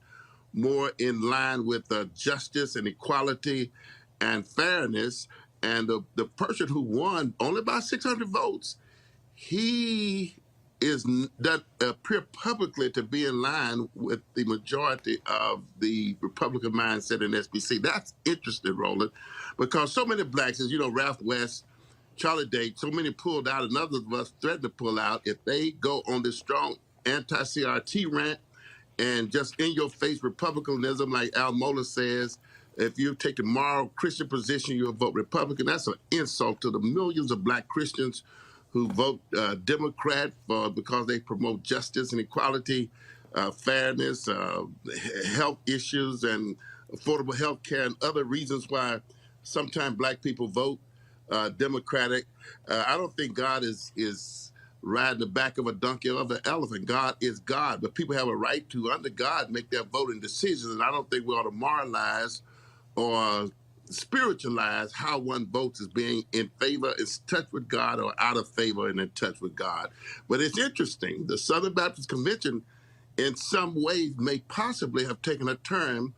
more in line with justice and equality and fairness. And the person who won only by 600 votes, he does appear publicly to be in line with the majority of the Republican mindset in SBC. That's interesting, Roland, because so many blacks, as you know, Ralph West, Charlie Date, so many pulled out, and others of us threatened to pull out if they go on this strong anti-CRT rant and just in-your-face Republicanism, like Al Mohler says. If you take a moral Christian position, you'll vote Republican. That's an insult to the millions of black Christians who vote Democrat because they promote justice and equality, fairness, health issues, and affordable health care, and other reasons why sometimes black people vote Democratic. I don't think God is riding the back of a donkey or of an elephant. God is God, but people have a right to, under God, make their voting decisions, and I don't think we ought to moralize or spiritualize how one votes as being in favor, is touch with God, or out of favor and in touch with God. But it's interesting. The Southern Baptist Convention, in some ways, may possibly have taken a turn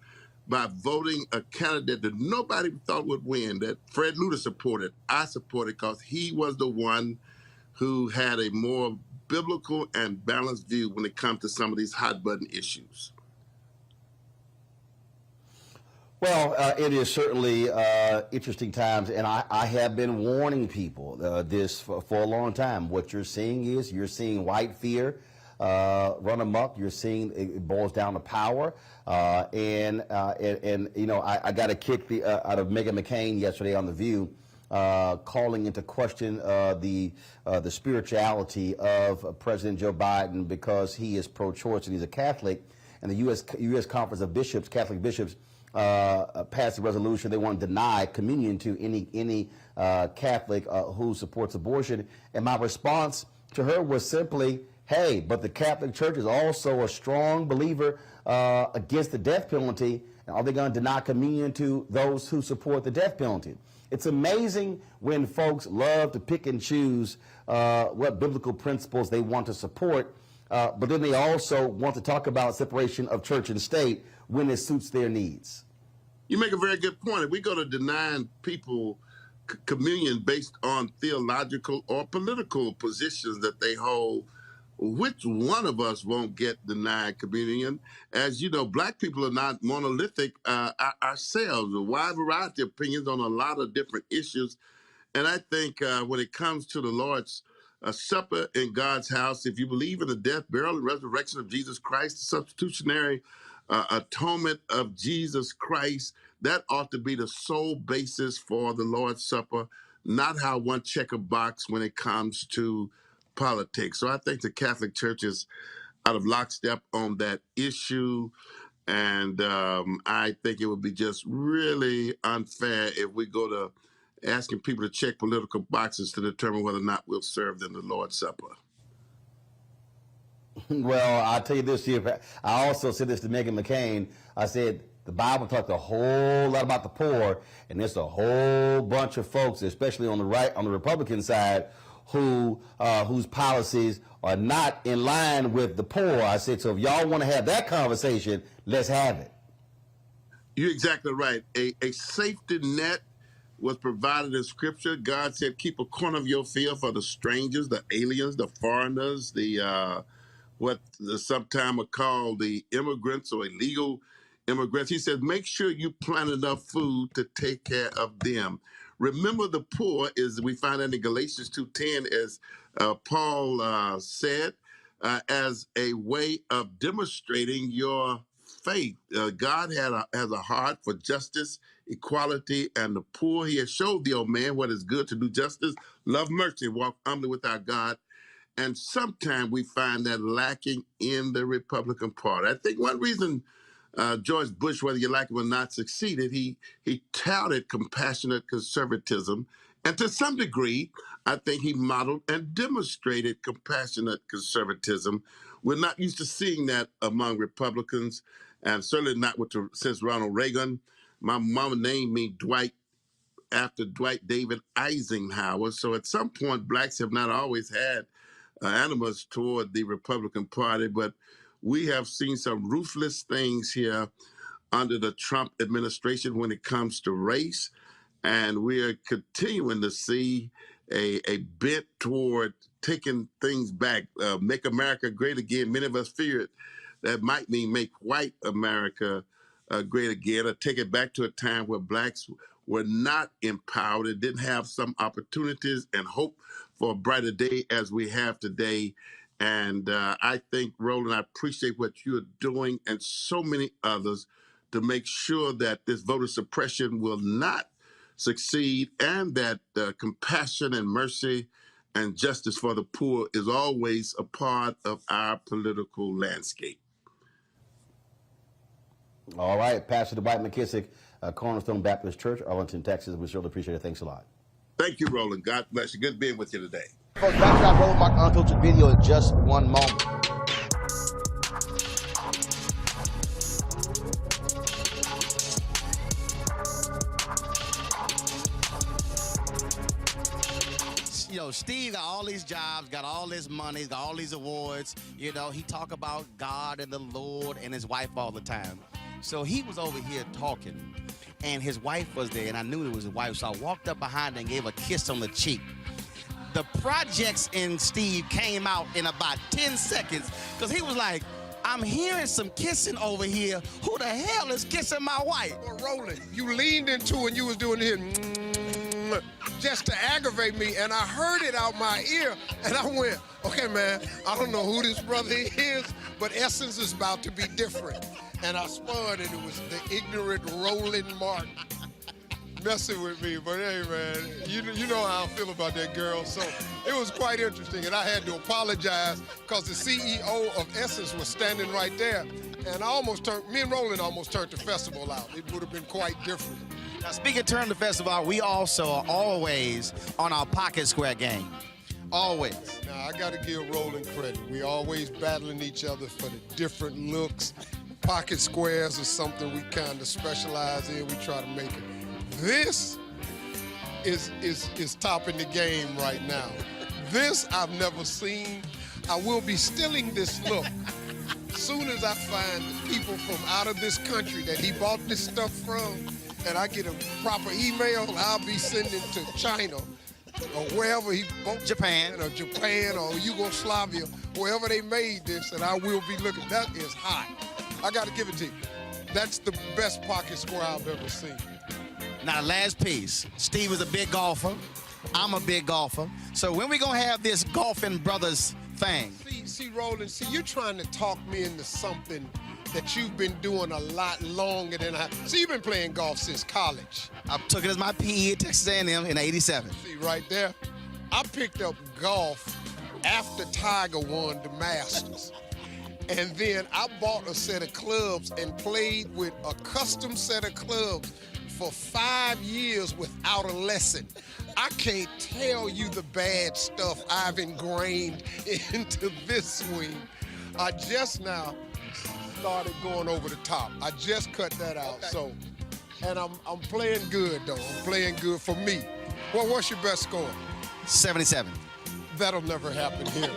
by voting a candidate that nobody thought would win, that Fred Luter supported. I supported because he was the one who had a more biblical and balanced view when it comes to some of these hot-button issues. Well, it is certainly interesting times, and I have been warning people this for a long time. What you're seeing is you're white fear run amok. You're seeing it boils down to power, and you know, I got a kick out of Meghan McCain yesterday on The View, calling into question the spirituality of President Joe Biden because he is pro-choice and he's a Catholic, and the U.S. Conference of Bishops, Catholic bishops, passed a resolution. They want to deny communion to any Catholic who supports abortion. And my response to her was simply, hey, but the Catholic Church is also a strong believer against the death penalty. And are they going to deny communion to those who support the death penalty? It's amazing when folks love to pick and choose what biblical principles they want to support, but then they also want to talk about separation of church and state when it suits their needs. You make a very good point. If we go to denying people communion based on theological or political positions that they hold, which one of us won't get denied communion? As you know, black people are not monolithic ourselves. A wide variety of opinions on a lot of different issues. And I think when it comes to the Lord's Supper in God's house, if you believe in the death, burial, and resurrection of Jesus Christ, the substitutionary atonement of Jesus Christ, that ought to be the sole basis for the Lord's Supper, not how one check a box when it comes to politics. So I think the Catholic Church is out of lockstep on that issue. And I think it would be just really unfair if we go to asking people to check political boxes to determine whether or not we'll serve them the Lord's Supper. Well, I'll tell you this here. I also said this to Meghan McCain. I said, the Bible talks a whole lot about the poor, and there's a whole bunch of folks, especially on the right, on the Republican side, whose policies are not in line with the poor. I said, so if y'all want to have that conversation, let's have it. You're exactly right. A safety net was provided in Scripture. God said, keep a corner of your field for the strangers, the aliens, the foreigners, the what sometimes are called the immigrants or illegal immigrants. He said, make sure you plant enough food to take care of them. Remember the poor, is we find that in Galatians 2:10, as Paul said, as a way of demonstrating your faith. God has a heart for justice, equality, and the poor. He has showed the old man what is good, to do justice, love mercy, walk humbly with our God. And sometimes we find that lacking in the Republican Party. I think one reason George Bush, whether you like him or not, succeeded, he touted compassionate conservatism. And to some degree, I think he modeled and demonstrated compassionate conservatism. We're not used to seeing that among Republicans, and certainly not since Ronald Reagan. My mama named me Dwight after Dwight David Eisenhower. So at some point, blacks have not always had animus toward the Republican Party, but we have seen some ruthless things here under the Trump administration when it comes to race, and we are continuing to see a bent toward taking things back. Make America great again. Many of us feared that might mean make white America great again, or take it back to a time where blacks were not empowered and didn't have some opportunities and hope for a brighter day as we have today. And I think, Roland, I appreciate what you're doing and so many others to make sure that this voter suppression will not succeed, and that compassion and mercy and justice for the poor is always a part of our political landscape. All right, Pastor Dwight McKissick, Cornerstone Baptist Church, Arlington, Texas. We certainly appreciate it. Thanks a lot. Thank you, Roland. God bless you. Good being with you today. Folks, back to our Roland Martin Unfiltered video in just one moment. Steve got all these jobs, got all this money, got all these awards. You know, he talk about God and the Lord and his wife all the time. So he was over here talking, and his wife was there, and I knew it was his wife, so I walked up behind her and gave her a kiss on the cheek. The projects in Steve came out in about 10 seconds, because he was like, I'm hearing some kissing over here. Who the hell is kissing my wife? Well, Roland, you leaned into and you was doing it just to aggravate me, and I heard it out my ear, and I went, okay, man, I don't know who this brother is, but Essence is about to be different. And I spun, and it was the ignorant Roland Martin messing with me. But hey, man, you know how I feel about that girl. So it was quite interesting, and I had to apologize because the CEO of Essence was standing right there, and me and Roland almost turned the festival out. It would have been quite different. Now, speaking of turn the festival out, we also are always on our pocket square game. Always. Now, I got to give Roland credit. We always battling each other for the different looks. Pocket squares is something we kind of specialize in. We try to make it. This is topping the game right now. This I've never seen. I will be stealing this look. As soon as I find the people from out of this country that he bought this stuff from, and I get a proper email, I'll be sending to China or wherever he bought Japan or Yugoslavia, wherever they made this, and I will be looking. That is hot. I got to give it to you. That's the best pocket square I've ever seen. Now, the last piece. Steve is a big golfer. I'm a big golfer. So when we going to have this golfing brothers thing? See, Roland, you're trying to talk me into something that you've been doing a lot longer than I. See, you've been playing golf since college. I took it as my PE at Texas A&M in '87. See, right there, I picked up golf after Tiger won the Masters. And then I bought a set of clubs and played with a custom set of clubs for 5 years without a lesson. I can't tell you the bad stuff I've ingrained into this swing. I just now started going over the top. I just cut that out. So, and I'm playing good though. I'm playing good for me. Well, what's your best score? 77. That'll never happen here.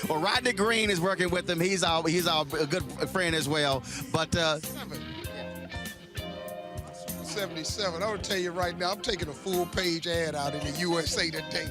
Well, Rodney Green is working with him. He's our good friend as well. But 77. I'm gonna tell you right now, I'm taking a full-page ad out in the USA Today.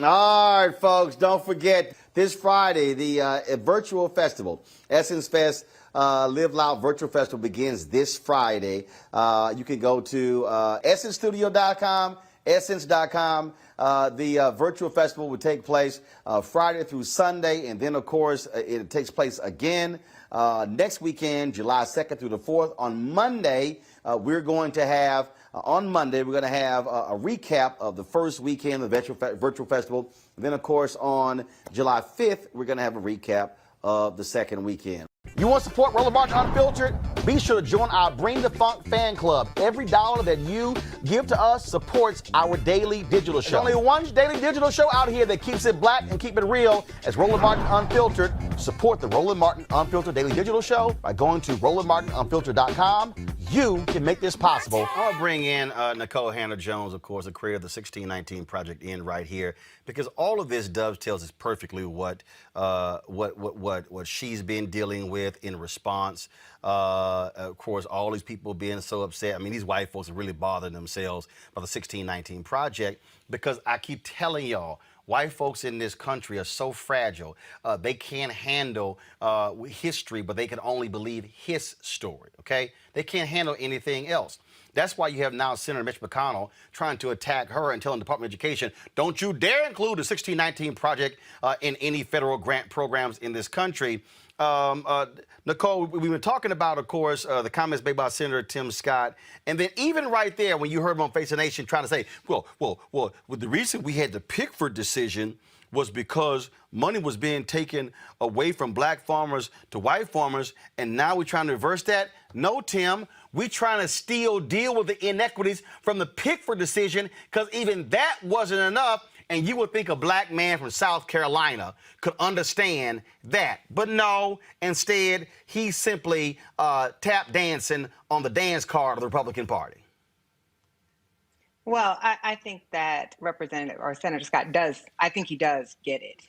All right, folks, don't forget this Friday, the virtual festival, Essence Fest Live Loud Virtual Festival begins this Friday. You can go to essencestudio.com, essence.com. The virtual festival will take place Friday through Sunday, and then, of course, it takes place again next weekend, July 2nd through the 4th. On Monday, we're going to have a recap of the first weekend of the virtual festival. And then, of course, on July 5th, we're going to have a recap of the second weekend. You want to support Roland Martin Unfiltered? Be sure to join our Bring the Funk fan club. Every dollar that you give to us supports our daily digital show. There's only one daily digital show out here that keeps it black and keep it real. It's Roland Martin Unfiltered. Support the Roland Martin Unfiltered daily digital show by going to RolandMartinUnfiltered.com. You can make this possible. I'll bring in Nicole Hannah-Jones, of course, the creator of the 1619 Project, in right here, because all of this dovetails is perfectly what she's been dealing with in response. Of course, all these people being so upset. I mean, these white folks are really bothering themselves by the 1619 Project, because I keep telling y'all, white folks in this country are so fragile. They can't handle history, but they can only believe his story, okay? They can't handle anything else. That's why you have now Senator Mitch McConnell trying to attack her and telling the Department of Education, don't you dare include the 1619 Project in any federal grant programs in this country. Nicole, we've been talking about, of course, the comments made by Senator Tim Scott. And then even right there, when you heard him on Face the Nation trying to say, well, the reason we had the Pickford decision was because money was being taken away from black farmers to white farmers, and now we're trying to reverse that? No, Tim. We're trying to still deal with the inequities from the Pickford decision, because even that wasn't enough. And you would think a black man from South Carolina could understand that. But no, instead, he's simply tap dancing on the dance card of the Republican Party. Well, I think that Representative or Senator Scott does, I think he does get it.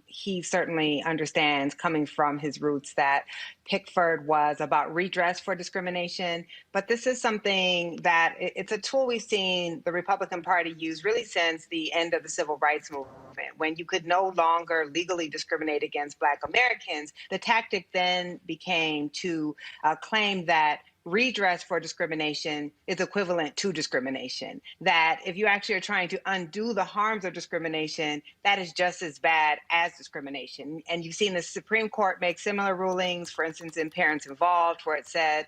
He certainly understands, coming from his roots, that Pickford was about redress for discrimination. But this is something that it's a tool we've seen the Republican Party use really since the end of the civil rights movement. When you could no longer legally discriminate against Black Americans, the tactic then became to claim that redress for discrimination is equivalent to discrimination. That if you actually are trying to undo the harms of discrimination, that is just as bad as discrimination. And you've seen the Supreme Court make similar rulings, for instance, in Parents Involved, where it said,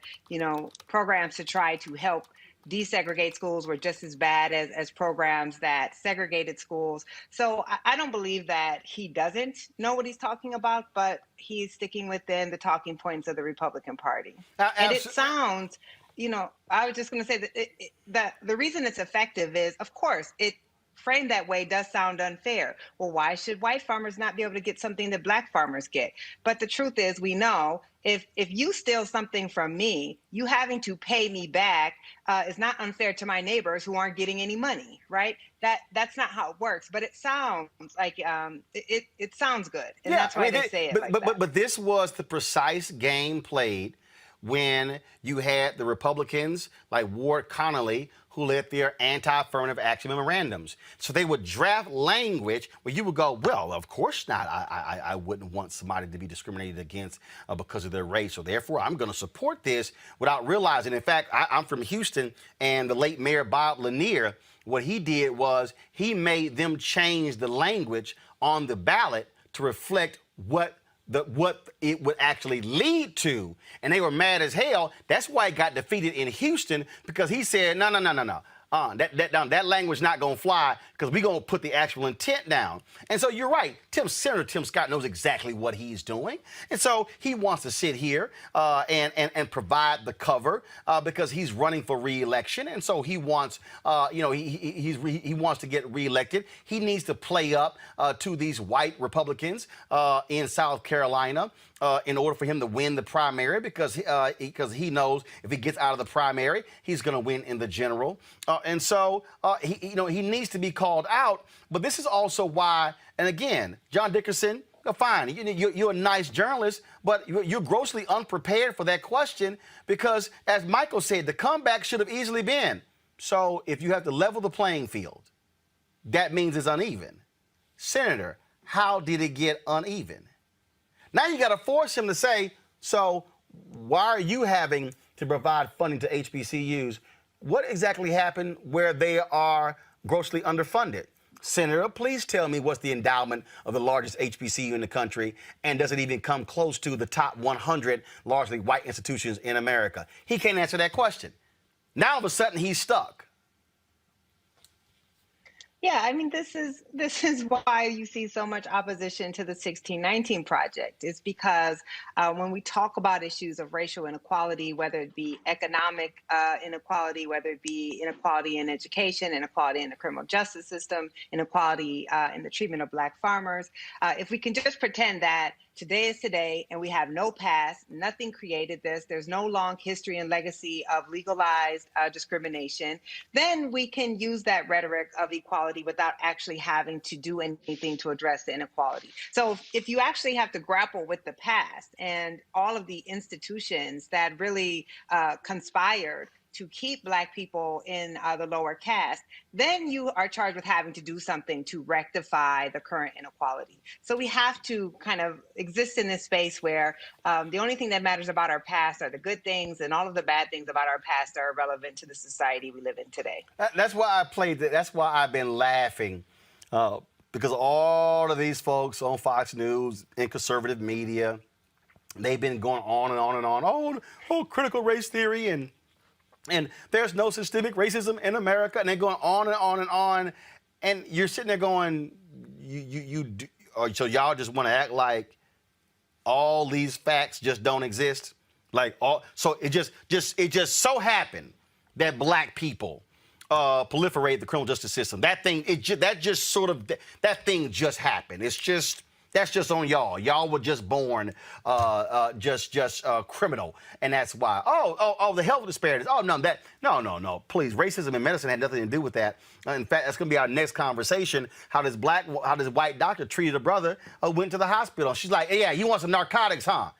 programs to try to help desegregate schools were just as bad as programs that segregated schools. So I don't believe that he doesn't know what he's talking about, but he's sticking within the talking points of the Republican Party. And it sounds, I was just going to say that the reason it's effective is, of course, it framed that way does sound unfair. Well, why should white farmers not be able to get something that black farmers get? But the truth is, we know if you steal something from me, you having to pay me back is not unfair to my neighbors who aren't getting any money, right? That's not how it works. But it sounds like it sounds good, and that's why they say it But this was the precise game played when you had the Republicans like Ward Connolly, who led their anti-affirmative action memorandums. So they would draft language where you would go, well, of course not. I wouldn't want somebody to be discriminated against because of their race. So therefore, I'm going to support this without realizing. In fact, I'm from Houston, and the late Mayor Bob Lanier, what he did was he made them change the language on the ballot to reflect what it would actually lead to. And they were mad as hell. That's why it got defeated in Houston, because he said, no. That language not going to fly, because we're going to put the actual intent down. And so you're right. Senator Tim Scott knows exactly what he's doing. And so he wants to sit here and provide the cover because he's running for re-election. And so he wants, he wants to get re-elected. He needs to play up to these white Republicans in South Carolina in order for him to win the primary, because he knows if he gets out of the primary, he's going to win in the general. And so he needs to be called out. But this is also why, and again, John Dickerson, fine, you're a nice journalist, but you're grossly unprepared for that question, because, as Michael said, the comeback should have easily been, so if you have to level the playing field, that means it's uneven. Senator, how did it get uneven? Now you got to force him to say, so why are you having to provide funding to HBCUs? What exactly happened where they are grossly underfunded? Senator, please tell me what's the endowment of the largest HBCU in the country, and does it even come close to the top 100 largely white institutions in America? He can't answer that question. Now all of a sudden he's stuck. Yeah, I mean, this is why you see so much opposition to the 1619 Project. It's because when we talk about issues of racial inequality, whether it be economic inequality, whether it be inequality in education, inequality in the criminal justice system, inequality in the treatment of Black farmers, if we can just pretend that today is today and we have no past, nothing created this, there's no long history and legacy of legalized discrimination, then we can use that rhetoric of equality without actually having to do anything to address the inequality. So if you actually have to grapple with the past and all of the institutions that really conspired to keep Black people in the lower caste, then you are charged with having to do something to rectify the current inequality. So we have to kind of exist in this space where the only thing that matters about our past are the good things, and all of the bad things about our past are irrelevant to the society we live in today. That's why I played that. That's why I've been laughing, because all of these folks on Fox News and conservative media, they've been going on and on and on. Oh, critical race theory and there's no systemic racism in America, and they're going on and on and on. And you're sitting there going, so y'all just want to act like all these facts just don't exist? So it just so happened that black people proliferate the criminal justice system. That thing just happened. That's just on y'all. Y'all were just born criminal, and that's why. Oh, the health disparities. Oh, no. Please, racism in medicine had nothing to do with that. In fact, that's gonna be our next conversation. How this white doctor treated a brother who went to the hospital. She's like, hey, yeah, you want some narcotics, huh?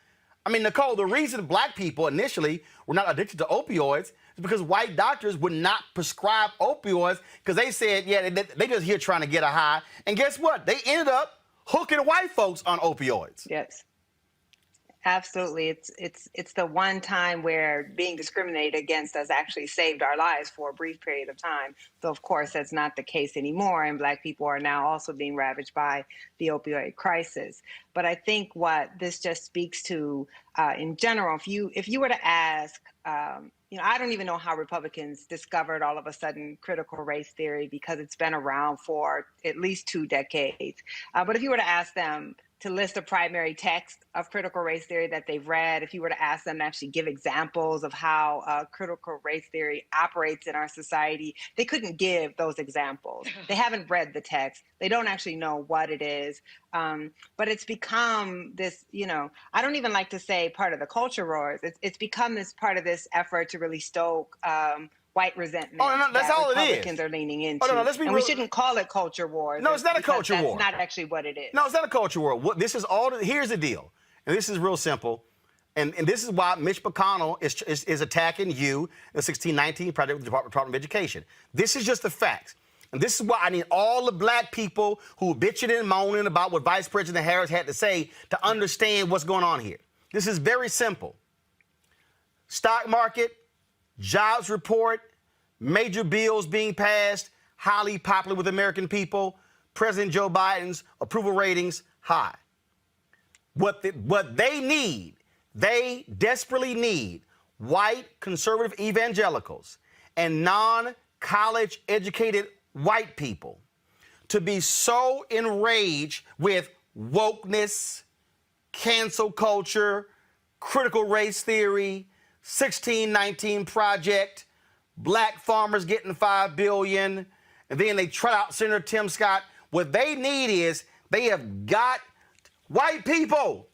I mean, Nicole, the reason black people initially were not addicted to opioids is because white doctors would not prescribe opioids because they said, yeah, they just here trying to get a high. And guess what? They ended up hooking white folks on opioids. Yes. Absolutely. It's the one time where being discriminated against has actually saved our lives for a brief period of time. So of course that's not the case anymore, and black people are now also being ravaged by the opioid crisis. But I think what this just speaks to in general, if you were to ask, I don't even know how Republicans discovered all of a sudden critical race theory, because it's been around for at least 2 decades. But if you were to ask them to list a primary text of critical race theory that they've read, if you were to ask them to actually give examples of how critical race theory operates in our society, they couldn't give those examples. They haven't read the text. They don't actually know what it is. But it's become this, I don't even like to say part of the culture wars. It's become this part of this effort to really stoke white resentment. Oh, no, that's that all Republicans it is. are leaning into. Oh, no, let's be and real. we shouldn't call it culture wars. No, it's not a culture war. That's not actually what it is. No, it's not a culture war. This is all. Here's the deal, and this is real simple, and this is why Mitch McConnell is attacking you, the 1619 project with the Department of Education. This is just the facts. And this is why I need all the black people who are bitching and moaning about what Vice President Harris had to say to understand what's going on here. This is very simple. Stock market, jobs report, major bills being passed, highly popular with American people. President Joe Biden's approval ratings high. What they need, they desperately need white conservative evangelicals and non-college educated white people to be so enraged with wokeness, cancel culture, critical race theory, 1619 project, black farmers getting $5 billion, and then they trot out Senator Tim Scott. What they need is they have got white people.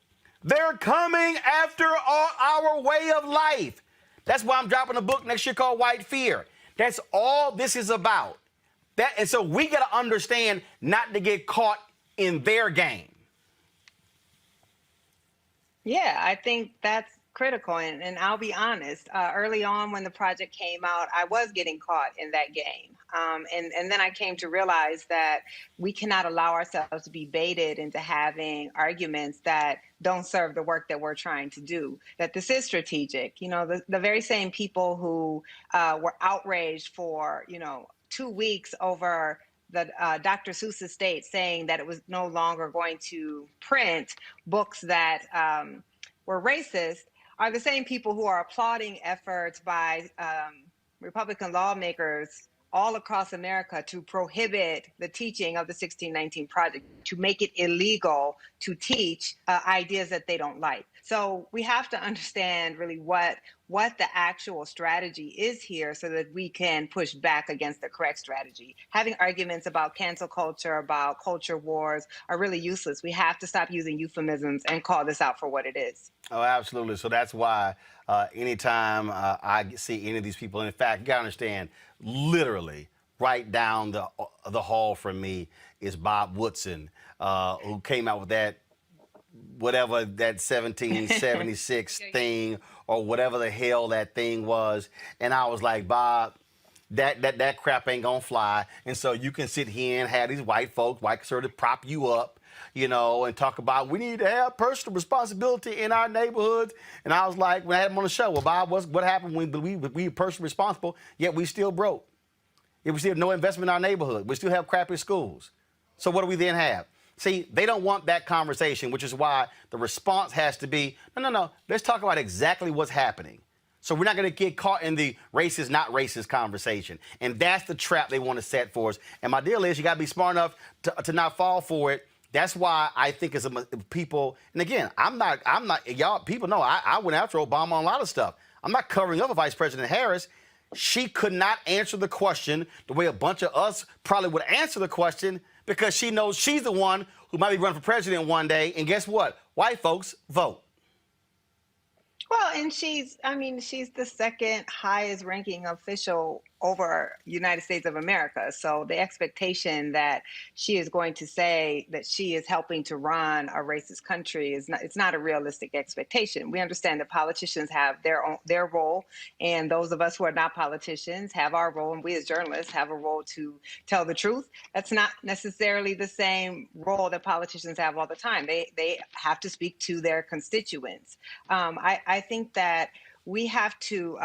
They're coming after our way of life. That's why I'm dropping a book next year called White Fear. That's all this is about. And so we got to understand not to get caught in their game. Yeah, I think that's critical. And I'll be honest, early on when the project came out, I was getting caught in that game. And then I came to realize that we cannot allow ourselves to be baited into having arguments that don't serve the work that we're trying to do, that this is strategic. The very same people who were outraged for, 2 weeks over the Dr. Seuss estate saying that it was no longer going to print books that were racist, are the same people who are applauding efforts by Republican lawmakers all across America to prohibit the teaching of the 1619 Project, to make it illegal to teach ideas that they don't like. So we have to understand really what the actual strategy is here so that we can push back against the correct strategy. Having arguments about cancel culture, about culture wars are really useless. We have to stop using euphemisms and call this out for what it is. Oh, absolutely. So that's why anytime I see any of these people, and in fact, you got to understand, literally right down the hall from me is Bob Woodson, who came out with that, whatever that 1776 thing or whatever the hell that thing was. And I was like, Bob, that crap ain't gonna fly. And so you can sit here and have these white folks, white conservatives, prop you up, and talk about we need to have personal responsibility in our neighborhoods. And I was like, when I had him on the show, well, Bob, what happened when we were personally responsible, yet we still broke? Yet we still have no investment in our neighborhood. We still have crappy schools. So what do we then have? See, they don't want that conversation, which is why the response has to be, no. Let's talk about exactly what's happening So we're not going to get caught in the racist, not racist conversation. And that's the trap they want to set for us. And my deal is you got to be smart enough to not fall for it. That's why I think as people, and again, I'm not, y'all, people know I went after Obama on a lot of stuff. I'm not covering up for Vice President Harris. She could not answer the question the way a bunch of us probably would answer the question because she knows she's the one who might be running for president one day. And guess what? White folks vote. Well, and she's the second highest ranking official over United States of America. So the expectation that she is going to say that she is helping to run a racist country it's not a realistic expectation. We understand that politicians have their role, and those of us who are not politicians have our role, and we as journalists have a role to tell the truth. That's not necessarily the same role that politicians have all the time. They have to speak to their constituents. I think that we have to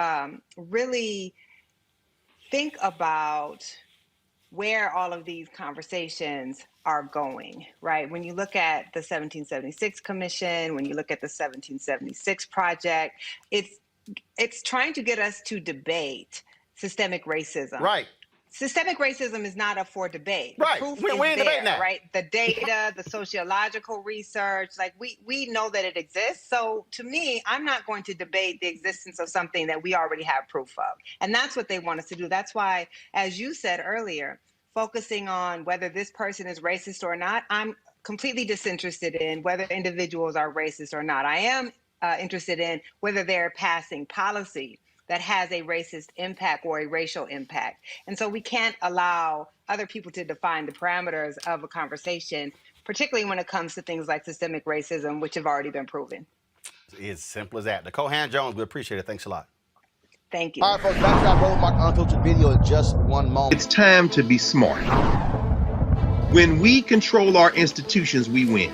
really think about where all of these conversations are going, right? When you look at the 1776 Commission, when you look at the 1776 Project, it's trying to get us to debate systemic racism. Right. Systemic racism is not up for debate. Right. The proof We ain't is debating there, that. right? The data, the sociological research, like we know that it exists. So to me, I'm not going to debate the existence of something that we already have proof of. And that's what they want us to do. That's why, as you said earlier, focusing on whether this person is racist or not, I'm completely disinterested in whether individuals are racist or not. I am interested in whether they're passing policy that has a racist impact or a racial impact. And so we can't allow other people to define the parameters of a conversation, particularly when it comes to things like systemic racism, which have already been proven. It's simple as that. Nicole Hand-Jones, we appreciate it. Thanks a lot. Thank you. All right, folks, back to our Roland Martin Unfiltered video in just one moment. It's time to be smart. When we control our institutions, we win.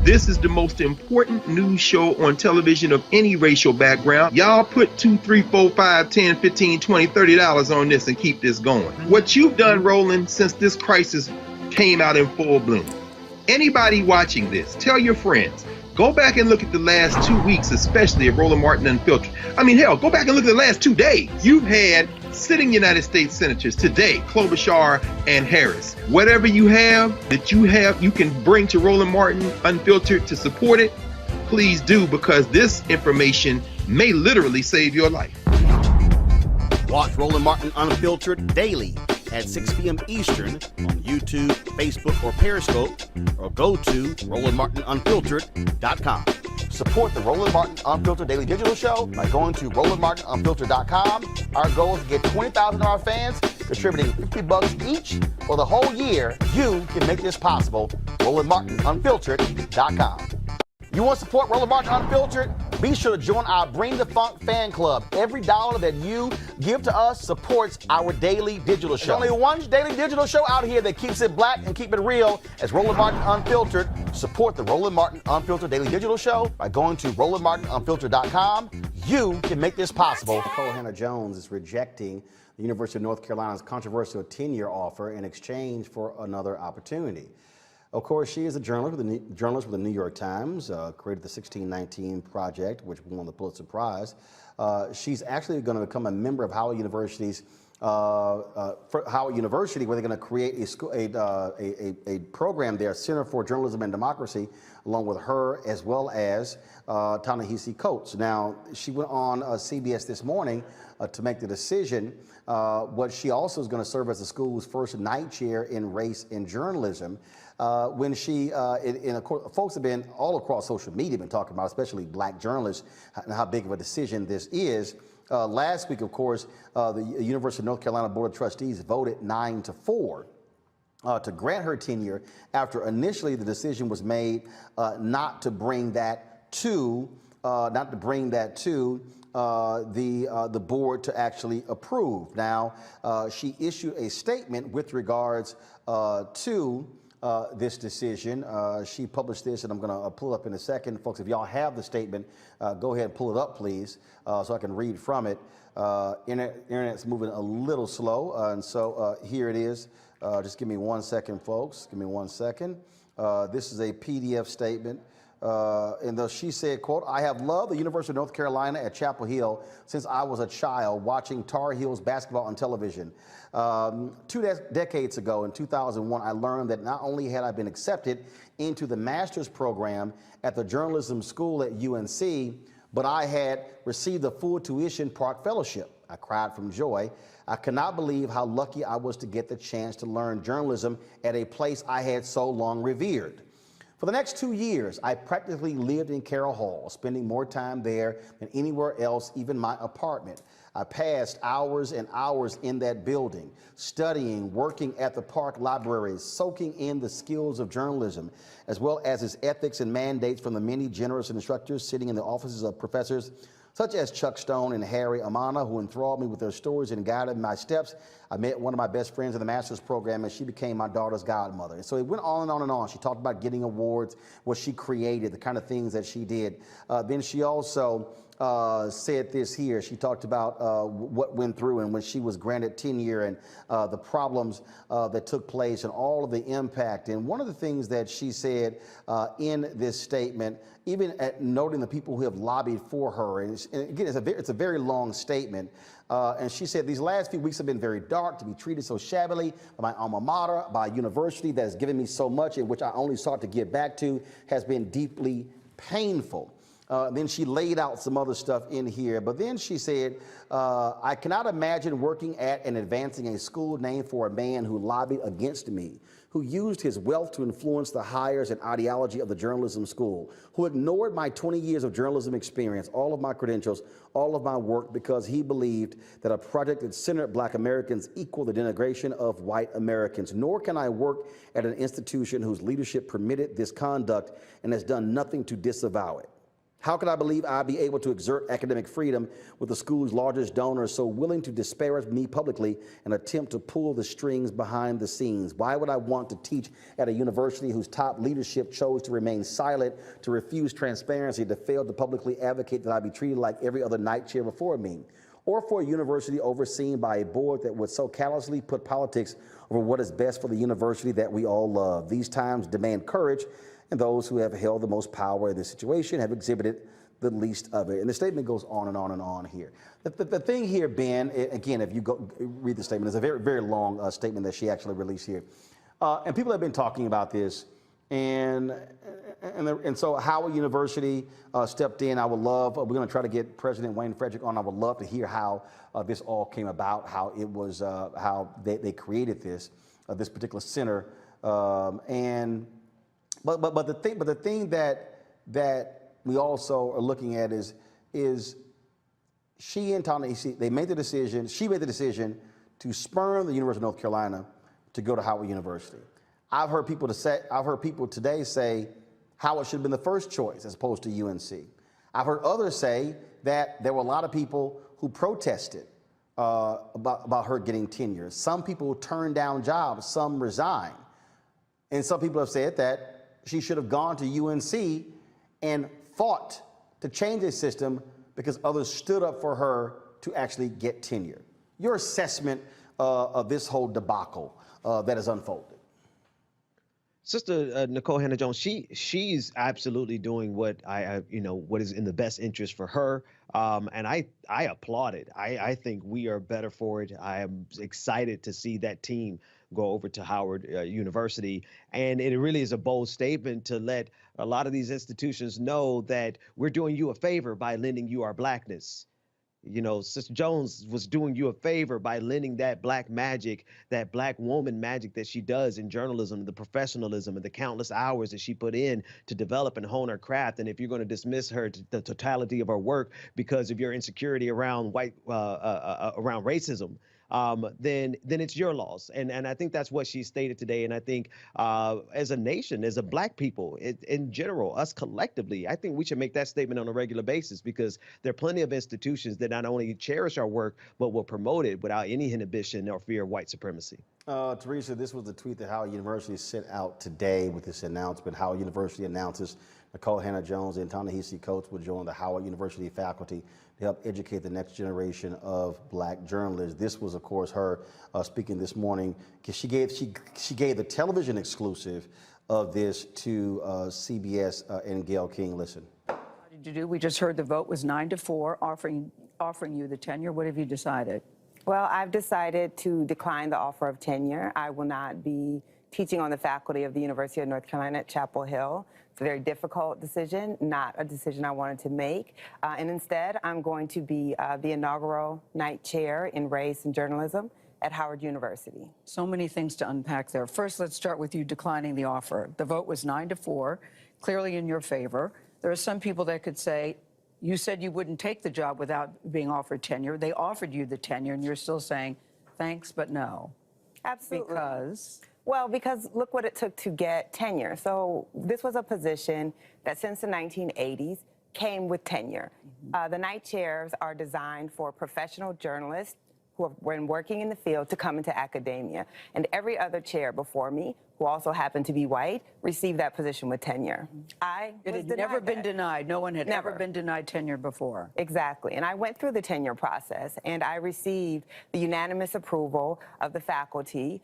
This is the most important news show on television of any racial background. Y'all put $2, $3, $4, $5, $10, $15, $20, $30 on this and keep this going. What you've done, Roland, since this crisis came out in full bloom. Anybody watching this, tell your friends. Go back and look at the last 2 weeks, especially of Roland Martin Unfiltered. I mean, hell, go back and look at the last 2 days. You've had sitting United States senators today, Klobuchar and Harris. Whatever you have you can bring to Roland Martin Unfiltered to support it, please do, because this information may literally save your life. Watch Roland Martin Unfiltered daily at 6 p.m. Eastern on YouTube, Facebook, or Periscope, or go to RolandMartinUnfiltered.com. Support the Roland Martin Unfiltered Daily Digital Show by going to RolandMartinUnfiltered.com. Our goal is to get 20,000 of our fans contributing $50 each for the whole year. You can make this possible. RolandMartinUnfiltered.com. You want to support Roland Martin Unfiltered? Be sure to join our Bring the Funk fan club. Every dollar that you give to us supports our daily digital show. There's only one daily digital show out here that keeps it black and keep it real as Roland Martin Unfiltered. Support the Roland Martin Unfiltered Daily Digital Show by going to RolandMartinUnfiltered.com. You can make this possible. Nicole Hannah-Jones is rejecting the University of North Carolina's controversial tenure offer in exchange for another opportunity. Of course, she is a journalist with the New York Times, created the 1619 Project, which won the Pulitzer Prize. She's actually going to become a member of Howard University's where they're going to create a program there, Center for Journalism and Democracy, along with her as well as Ta-Nehisi Coates. Now, she went on CBS this morning to make the decision. But she also is going to serve as the school's first night chair in race and journalism. When she, of course, folks have been all across social media been talking about, especially black journalists, and how big of a decision this is. Last week, of course, the University of North Carolina Board of Trustees voted 9-4 to grant her tenure after initially the decision was made not to bring that to the board to actually approve. Now, she issued a statement with regards to this decision. She published this, and I'm going to pull it up in a second. Folks, if y'all have the statement, go ahead and pull it up, please, so I can read from it. Internet's moving a little slow, and so here it is. Just give me 1 second, folks. Give me 1 second. This is a PDF statement And though she said, quote, "I have loved the University of North Carolina at Chapel Hill since I was a child, watching Tar Heels basketball on television. 2 decades ago, in 2001, I learned that not only had I been accepted into the master's program at the journalism school at UNC, but I had received a full tuition Park Fellowship. I cried from joy. I could not believe how lucky I was to get the chance to learn journalism at a place I had so long revered. For the next 2 years, I practically lived in Carroll Hall, spending more time there than anywhere else, even my apartment. I passed hours and hours in that building, studying, working at the Park Library, soaking in the skills of journalism, as well as its ethics and mandates from the many generous instructors sitting in the offices of professors such as Chuck Stone and Harry Amana, who enthralled me with their stories and guided my steps. I met one of my best friends in the master's program, and she became my daughter's godmother. And so it went on and on and on. She talked about getting awards, what she created, the kind of things that she did. Then she also said this here. She talked about what went through and when she was granted tenure and the problems that took place and all of the impact. And one of the things that she said in this statement, even at noting the people who have lobbied for her, and again, it's a very long statement, and she said, "These last few weeks have been very dark. To be treated so shabbily by my alma mater, by a university that has given me so much and which I only sought to give back to, has been deeply painful." Then she laid out some other stuff in here, but then she said, "I cannot imagine working at and advancing a school named for a man who lobbied against me, who used his wealth to influence the hires and ideology of the journalism school, who ignored my 20 years of journalism experience, all of my credentials, all of my work, because he believed that a project that centered Black Americans equaled the denigration of white Americans. Nor can I work at an institution whose leadership permitted this conduct and has done nothing to disavow it. How could I believe I'd be able to exert academic freedom with the school's largest donor so willing to disparage me publicly and attempt to pull the strings behind the scenes? Why would I want to teach at a university whose top leadership chose to remain silent, to refuse transparency, to fail to publicly advocate that I be treated like every other night chair before me? Or for a university overseen by a board that would so callously put politics over what is best for the university that we all love? These times demand courage, and those who have held the most power in this situation have exhibited the least of it." And the statement goes on and on and on here. The thing here, Ben, again, if you go read the statement, it's a very, very long statement that she actually released here. And people have been talking about this. And so Howard University stepped in. I would love, we're going to try to get President Wayne Frederick on. I would love to hear how this all came about, how it was, how they created this particular center. But the thing that we also are looking at is she and Ta-Nehisi, she made the decision to spurn the University of North Carolina to go to Howard University. I've heard people today say Howard should have been the first choice as opposed to UNC. I've heard others say that there were a lot of people who protested about her getting tenure. Some people turned down jobs, some resigned. And some people have said that she should have gone to UNC and fought to change the system because others stood up for her to actually get tenure. Your assessment of this whole debacle that has unfolded? Sister Nicole Hannah-Jones, she's absolutely doing what what is in the best interest for her, and I applaud it. I think we are better for it. I am excited to see that team go over to Howard University, and it really is a bold statement to let a lot of these institutions know that we're doing you a favor by lending you our Blackness. You know, Sister Jones was doing you a favor by lending that Black magic, that Black woman magic that she does in journalism, the professionalism and the countless hours that she put in to develop and hone her craft. And if you're going to dismiss her, the totality of her work because of your insecurity around around racism, then it's your loss. And I think that's what she stated today. And I think as a nation, as a Black people in general, us collectively, I think we should make that statement on a regular basis, because there are plenty of institutions that not only cherish our work, but will promote it without any inhibition or fear of white supremacy. Teresa, this was the tweet that Howard University sent out today with this announcement. Howard University announces Nicole Hannah-Jones and Ta-Nehisi Coates will join the Howard University faculty to help educate the next generation of Black journalists. This was, of course, her speaking this morning, because she gave the television exclusive of this to CBS and Gayle King. Listen. What did you do? We just heard the vote was 9-4, offering you the tenure. What have you decided? Well, I've decided to decline the offer of tenure. I will not be teaching on the faculty of the University of North Carolina at Chapel Hill. It's a very difficult decision, not a decision I wanted to make. And instead, I'm going to be the inaugural night chair in race and journalism at Howard University. So many things to unpack there. First, let's start with you declining the offer. The vote was 9-4, clearly in your favor. There are some people that could say, you said you wouldn't take the job without being offered tenure. They offered you the tenure, and you're still saying, thanks, but no. Absolutely. Because? Well, because look what it took to get tenure. So this was a position that since the 1980s came with tenure. The night chairs are designed for professional journalists who have been working in the field to come into academia. And every other chair before me, who also happened to be white, received that position with tenure. It had never been denied. No one had ever been denied tenure before. Exactly. And I went through the tenure process, and I received the unanimous approval of the faculty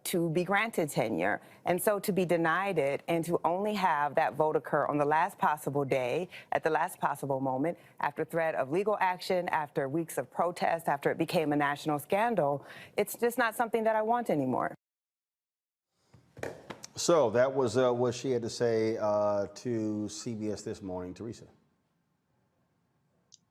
to be granted tenure. And so to be denied it and to only have that vote occur on the last possible day, at the last possible moment, after threat of legal action, after weeks of protest, after it became a national scandal, it's just not something that I want anymore. So that was what she had to say to CBS this morning. Teresa.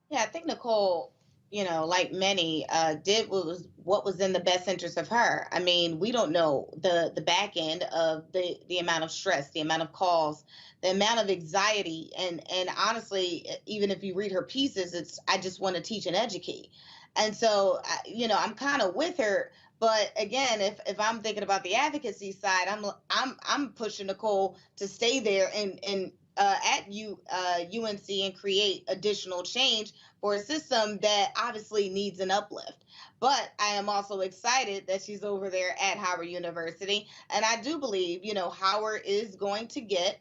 Yeah, I think Nicole, like many, did what was in the best interest of her. I mean, we don't know the back end of the amount of stress, the amount of calls, the amount of anxiety, and honestly, even if you read her pieces, it's I just want to teach and educate, and so I'm kind of with her. But again, if I'm thinking about the advocacy side, I'm pushing Nicole to stay there and at UNC and create additional change for a system that obviously needs an uplift. But I am also excited that she's over there at Howard University, and I do believe Howard is going to get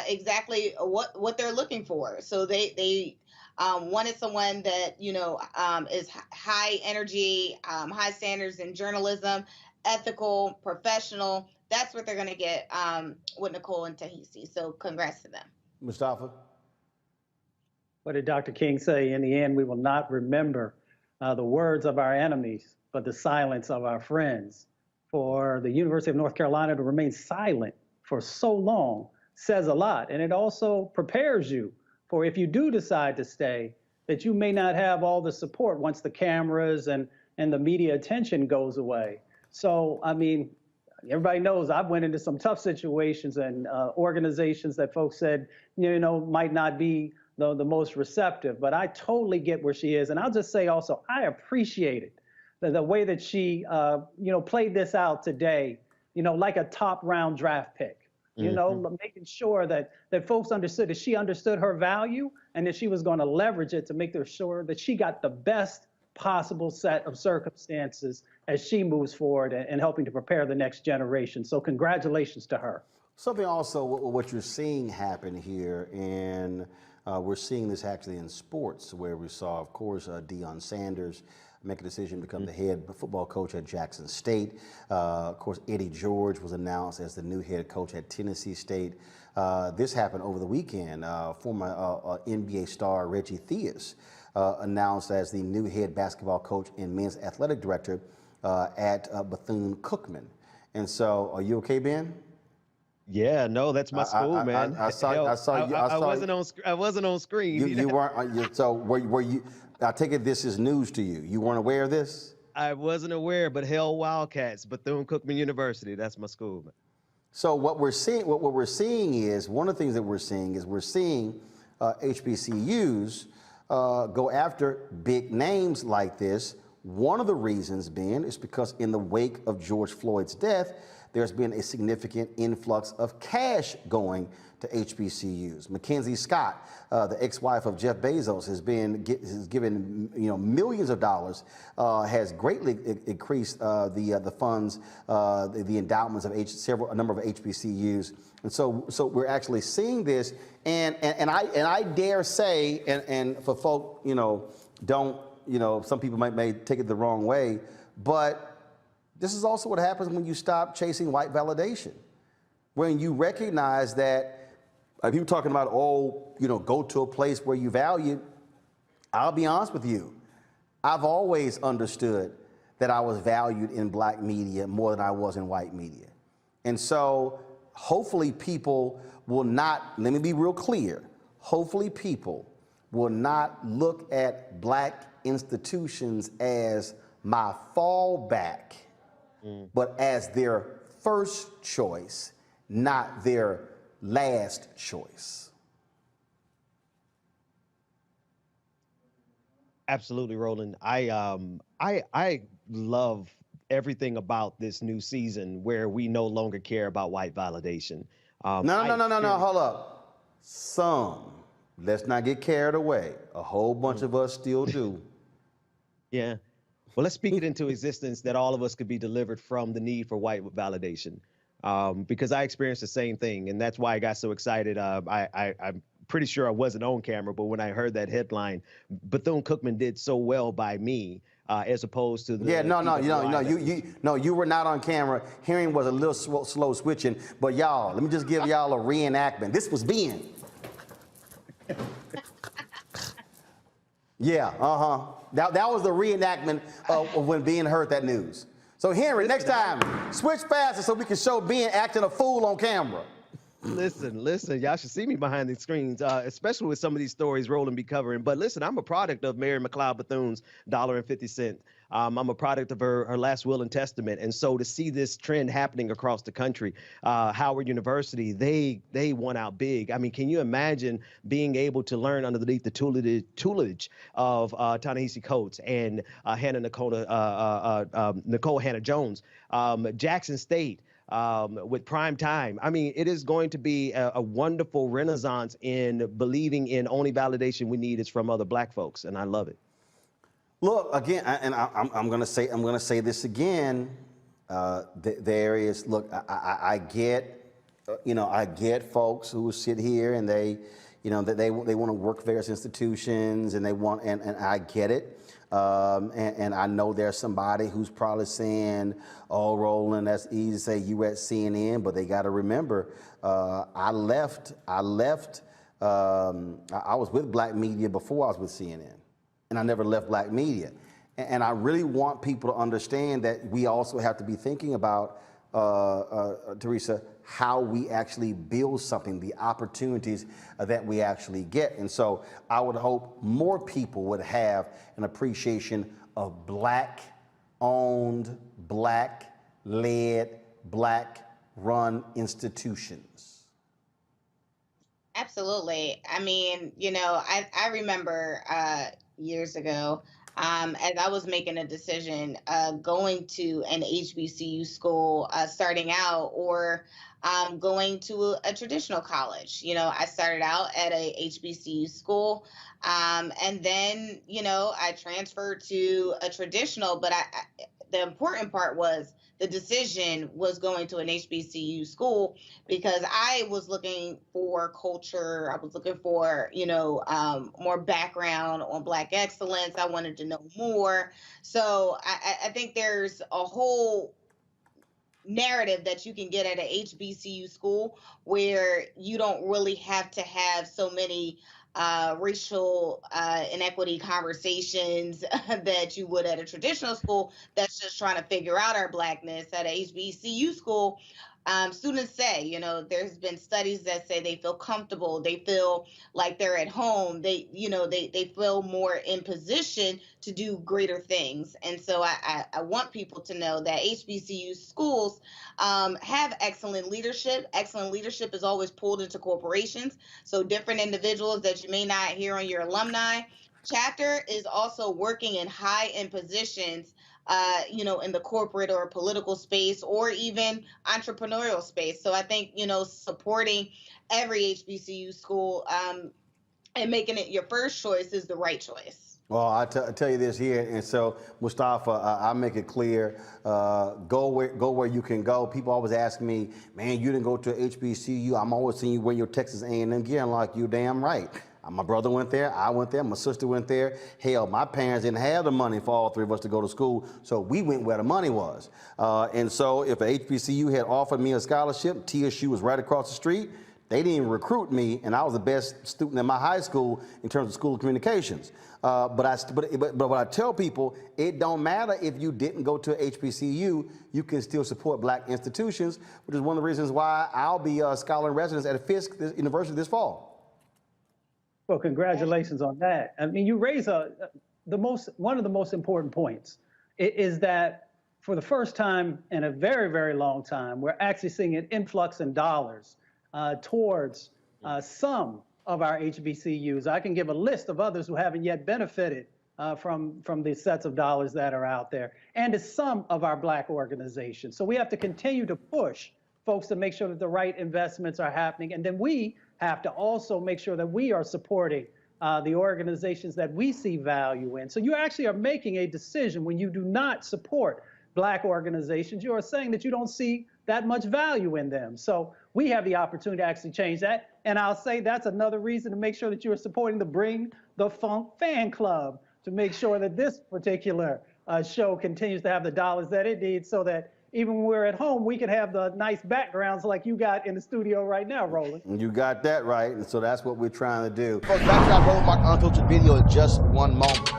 exactly what they're looking for. So they wanted someone that is high energy, high standards in journalism, ethical, professional. That's what they're going to get with Nicole and Tahisi. So congrats to them. Mustafa. What did Dr. King say? In the end, we will not remember the words of our enemies, but the silence of our friends. For the University of North Carolina to remain silent for so long says a lot, and it also prepares you for if you do decide to stay, that you may not have all the support once the cameras and the media attention goes away. So, I mean, everybody knows I've went into some tough situations and organizations that folks said, might not be the most receptive, but I totally get where she is. And I'll just say also, I appreciated the way that she, played this out today, like a top round draft pick. Making sure that folks understood that she understood her value and that she was going to leverage it to make sure that she got the best possible set of circumstances as she moves forward and helping to prepare the next generation. So congratulations to her. Something also, what you're seeing happen here, and we're seeing this actually in sports, where we saw, of course, Deion Sanders make a decision to become the head football coach at Jackson State. Of course, Eddie George was announced as the new head coach at Tennessee State. This happened over the weekend. Former NBA star Reggie Theus announced as the new head basketball coach and men's athletic director at Bethune-Cookman. And so, are you okay, Ben? Yeah, no, that's my school, man. I saw you. I wasn't on screen. You weren't. So were you? I take it this is news to you. You weren't aware of this? I wasn't aware, but hell, Wildcats, Bethune-Cookman University. That's my school, man. So what we're seeing, is one of the things that we're seeing HBCUs go after big names like this. One of the reasons, Ben, is because in the wake of George Floyd's death, there's been a significant influx of cash going to HBCUs. Mackenzie Scott, the ex-wife of Jeff Bezos, has given millions of dollars, has greatly increased the funds, the endowments of a number of HBCUs, and so we're actually seeing this, and I dare say, and for folk, don't, some people may take it the wrong way, but this is also what happens when you stop chasing white validation. when you recognize that people talking about, oh, go to a place where you value. I'll be honest with you. I've always understood that I was valued in black media more than I was in white media. And so hopefully people will not, let me be real clear, hopefully people will not look at black institutions as my fallback, but as their first choice, not their last choice. Absolutely, Roland. I love everything about this new season where we no longer care about white validation. No, hold up. Some. Let's not get carried away. A whole bunch of us still do. Yeah. Well, let's speak it into existence that all of us could be delivered from the need for white validation. Because I experienced the same thing, and that's why I got so excited. I'm pretty sure I wasn't on camera, but when I heard that headline, Bethune-Cookman did so well by me, as opposed to the you were not on camera. Hearing was a little slow switching, but y'all, let me just give y'all a reenactment. This was Ben. Yeah, That was the reenactment of when Ben heard that news. So Henry, next time, switch faster so we can show Ben acting a fool on camera. Listen, y'all should see me behind the screens, especially with some of these stories Roland be covering. But listen, I'm a product of Mary McLeod Bethune's $1.50. I'm a product of her last will and testament. And so to see this trend happening across the country, Howard University, they won out big. I mean, can you imagine being able to learn underneath the tutelage of Ta-Nehisi Coates and Nicole Hannah-Jones, Jackson State, with prime time. I mean, it is going to be a wonderful renaissance in believing in only validation we need is from other black folks, and I love it. Look again, and I'm going to say this again. There is, look, I get, I get folks who sit here and they, that they want to work for various institutions and they want, and I get it. And I know there's somebody who's probably saying, oh, Roland, that's easy to say you at CNN, but they got to remember, I was with black media before I was with CNN, and I never left black media. And I really want people to understand that we also have to be thinking about, Teresa, how we actually build something, the opportunities that we actually get. And so I would hope more people would have an appreciation of black-owned, black-led, black-run institutions. Absolutely. I mean, I remember years ago, as I was making a decision, going to an HBCU school, starting out, or going to a traditional college. I started out at a HBCU school, and then, I transferred to a traditional, but the important part was the decision was going to an HBCU school because I was looking for culture. I was looking for, more background on Black excellence. I wanted to know more. So I think there's a whole narrative that you can get at an HBCU school where you don't really have to have so many racial inequity conversations that you would at a traditional school that's just trying to figure out our blackness. At a HBCU school, students say, there's been studies that say they feel comfortable, they feel like they're at home, they feel more in position to do greater things. And so I want people to know that HBCU schools have excellent leadership. Excellent leadership is always pulled into corporations. So different individuals that you may not hear on your alumni chapter is also working in high-end positions, in the corporate or political space or even entrepreneurial space. So I think, supporting every HBCU school and making it your first choice is the right choice. Well, I tell you this here, and so Mustafa, I make it clear, go where you can go. People always ask me, man, you didn't go to HBCU. I'm always seeing you wear your Texas A&M gear. I'm like, you damn right. My brother went there, I went there, my sister went there. Hell, my parents didn't have the money for all three of us to go to school, so we went where the money was. And so if a HBCU had offered me a scholarship, TSU was right across the street, they didn't even recruit me, and I was the best student in my high school in terms of school communications. But what I tell people, it don't matter if you didn't go to a HBCU, you can still support black institutions, which is one of the reasons why I'll be a scholar in residence at Fisk University this fall. Well, congratulations on that. I mean, you raise one of the most important points is that for the first time in a very, very long time, we're actually seeing an influx in dollars towards some of our HBCUs. I can give a list of others who haven't yet benefited from the sets of dollars that are out there, and to some of our black organizations. So we have to continue to push folks to make sure that the right investments are happening, and then we have to also make sure that we are supporting the organizations that we see value in. So you actually are making a decision when you do not support black organizations. You are saying that you don't see that much value in them. So we have the opportunity to actually change that. And I'll say that's another reason to make sure that you are supporting the Bring the Funk fan club, to make sure that this particular show continues to have the dollars that it needs, so that even when we're at home, we can have the nice backgrounds like you got in the studio right now, Roland. You got that right, and so that's what we're trying to do. Folks, back to that Roland Martin Unfiltered video in just one moment.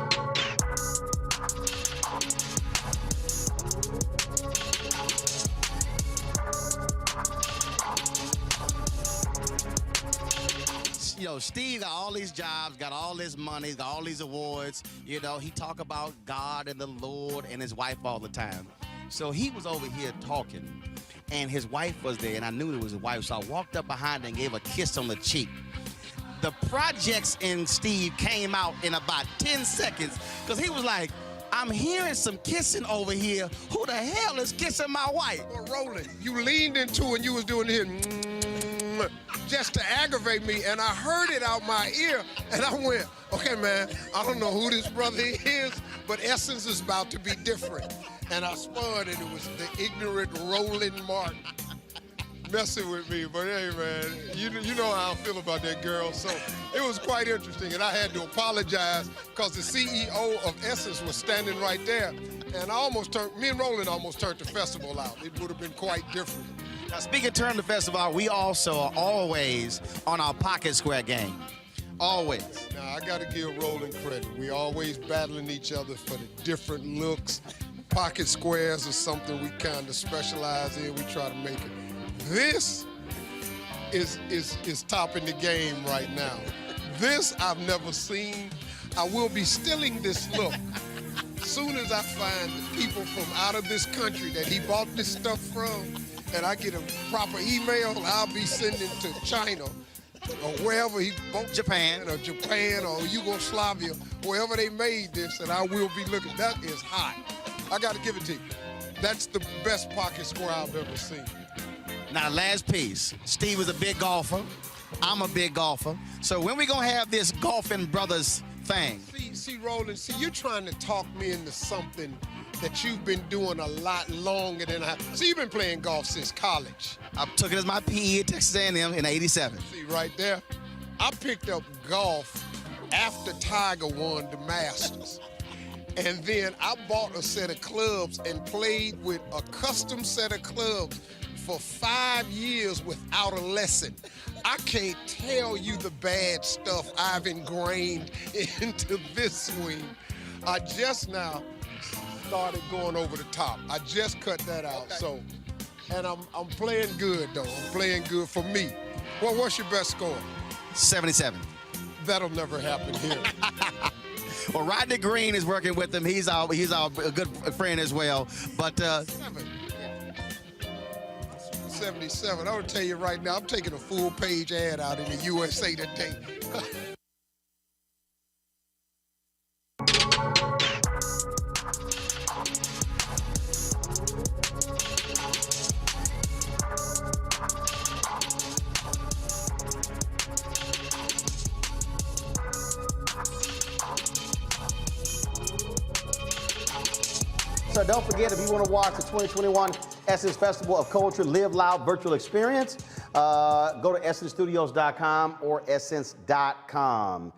You know, Steve got all these jobs, got all this money, got all these awards. You know, he talk about God and the Lord and his wife all the time. So he was over here talking, and his wife was there, and I knew it was his wife, so I walked up behind her and gave her a kiss on the cheek. The projects in Steve came out in about 10 seconds, because he was like, I'm hearing some kissing over here. Who the hell is kissing my wife? Well, Roland, you leaned into and you was doing here just to aggravate me, and I heard it out my ear, and I went, okay, man, I don't know who this brother is, but Essence is about to be different. And I spun, and it was the ignorant Roland Martin messing with me. But hey, man, you know how I feel about that girl. So it was quite interesting, and I had to apologize because the CEO of Essence was standing right there, and me and Roland almost turned the festival out. It would have been quite different. Now, speaking of turn the festival out, we also are always on our pocket square game. Always. Now, I got to give Roland credit. We always battling each other for the different looks. Pocket squares are something we kind of specialize in. We try to make it. This is topping the game right now. This I've never seen. I will be stealing this look. As soon as I find the people from out of this country that he bought this stuff from, and I get a proper email, I'll be sending to China or wherever he bought Japan or Yugoslavia, wherever they made this, and I will be looking. That is hot. I got to give it to you. That's the best pocket square I've ever seen. Now, last piece. Steve is a big golfer. I'm a big golfer. So when we gonna have this golfing brothers thing? See, Roland, you're trying to talk me into something that you've been doing a lot longer than I have. See, you've been playing golf since college. I took it as my PE at Texas A&M in '87. See, right there, I picked up golf after Tiger won the Masters. And then I bought a set of clubs and played with a custom set of clubs for 5 years without a lesson. I can't tell you the bad stuff I've ingrained into this swing. I just now started going over the top. I just cut that out. So, and I'm playing good though. I'm playing good for me. Well, what's your best score? 77. That'll never happen here. Well, Rodney Green is working with him. He's our good friend as well. But 77. I will tell you right now, I'm taking a full-page ad out in the USA Today. So don't forget, if you want to watch the 2021 Essence Festival of Culture Live Loud virtual experience, go to essencestudios.com or essence.com.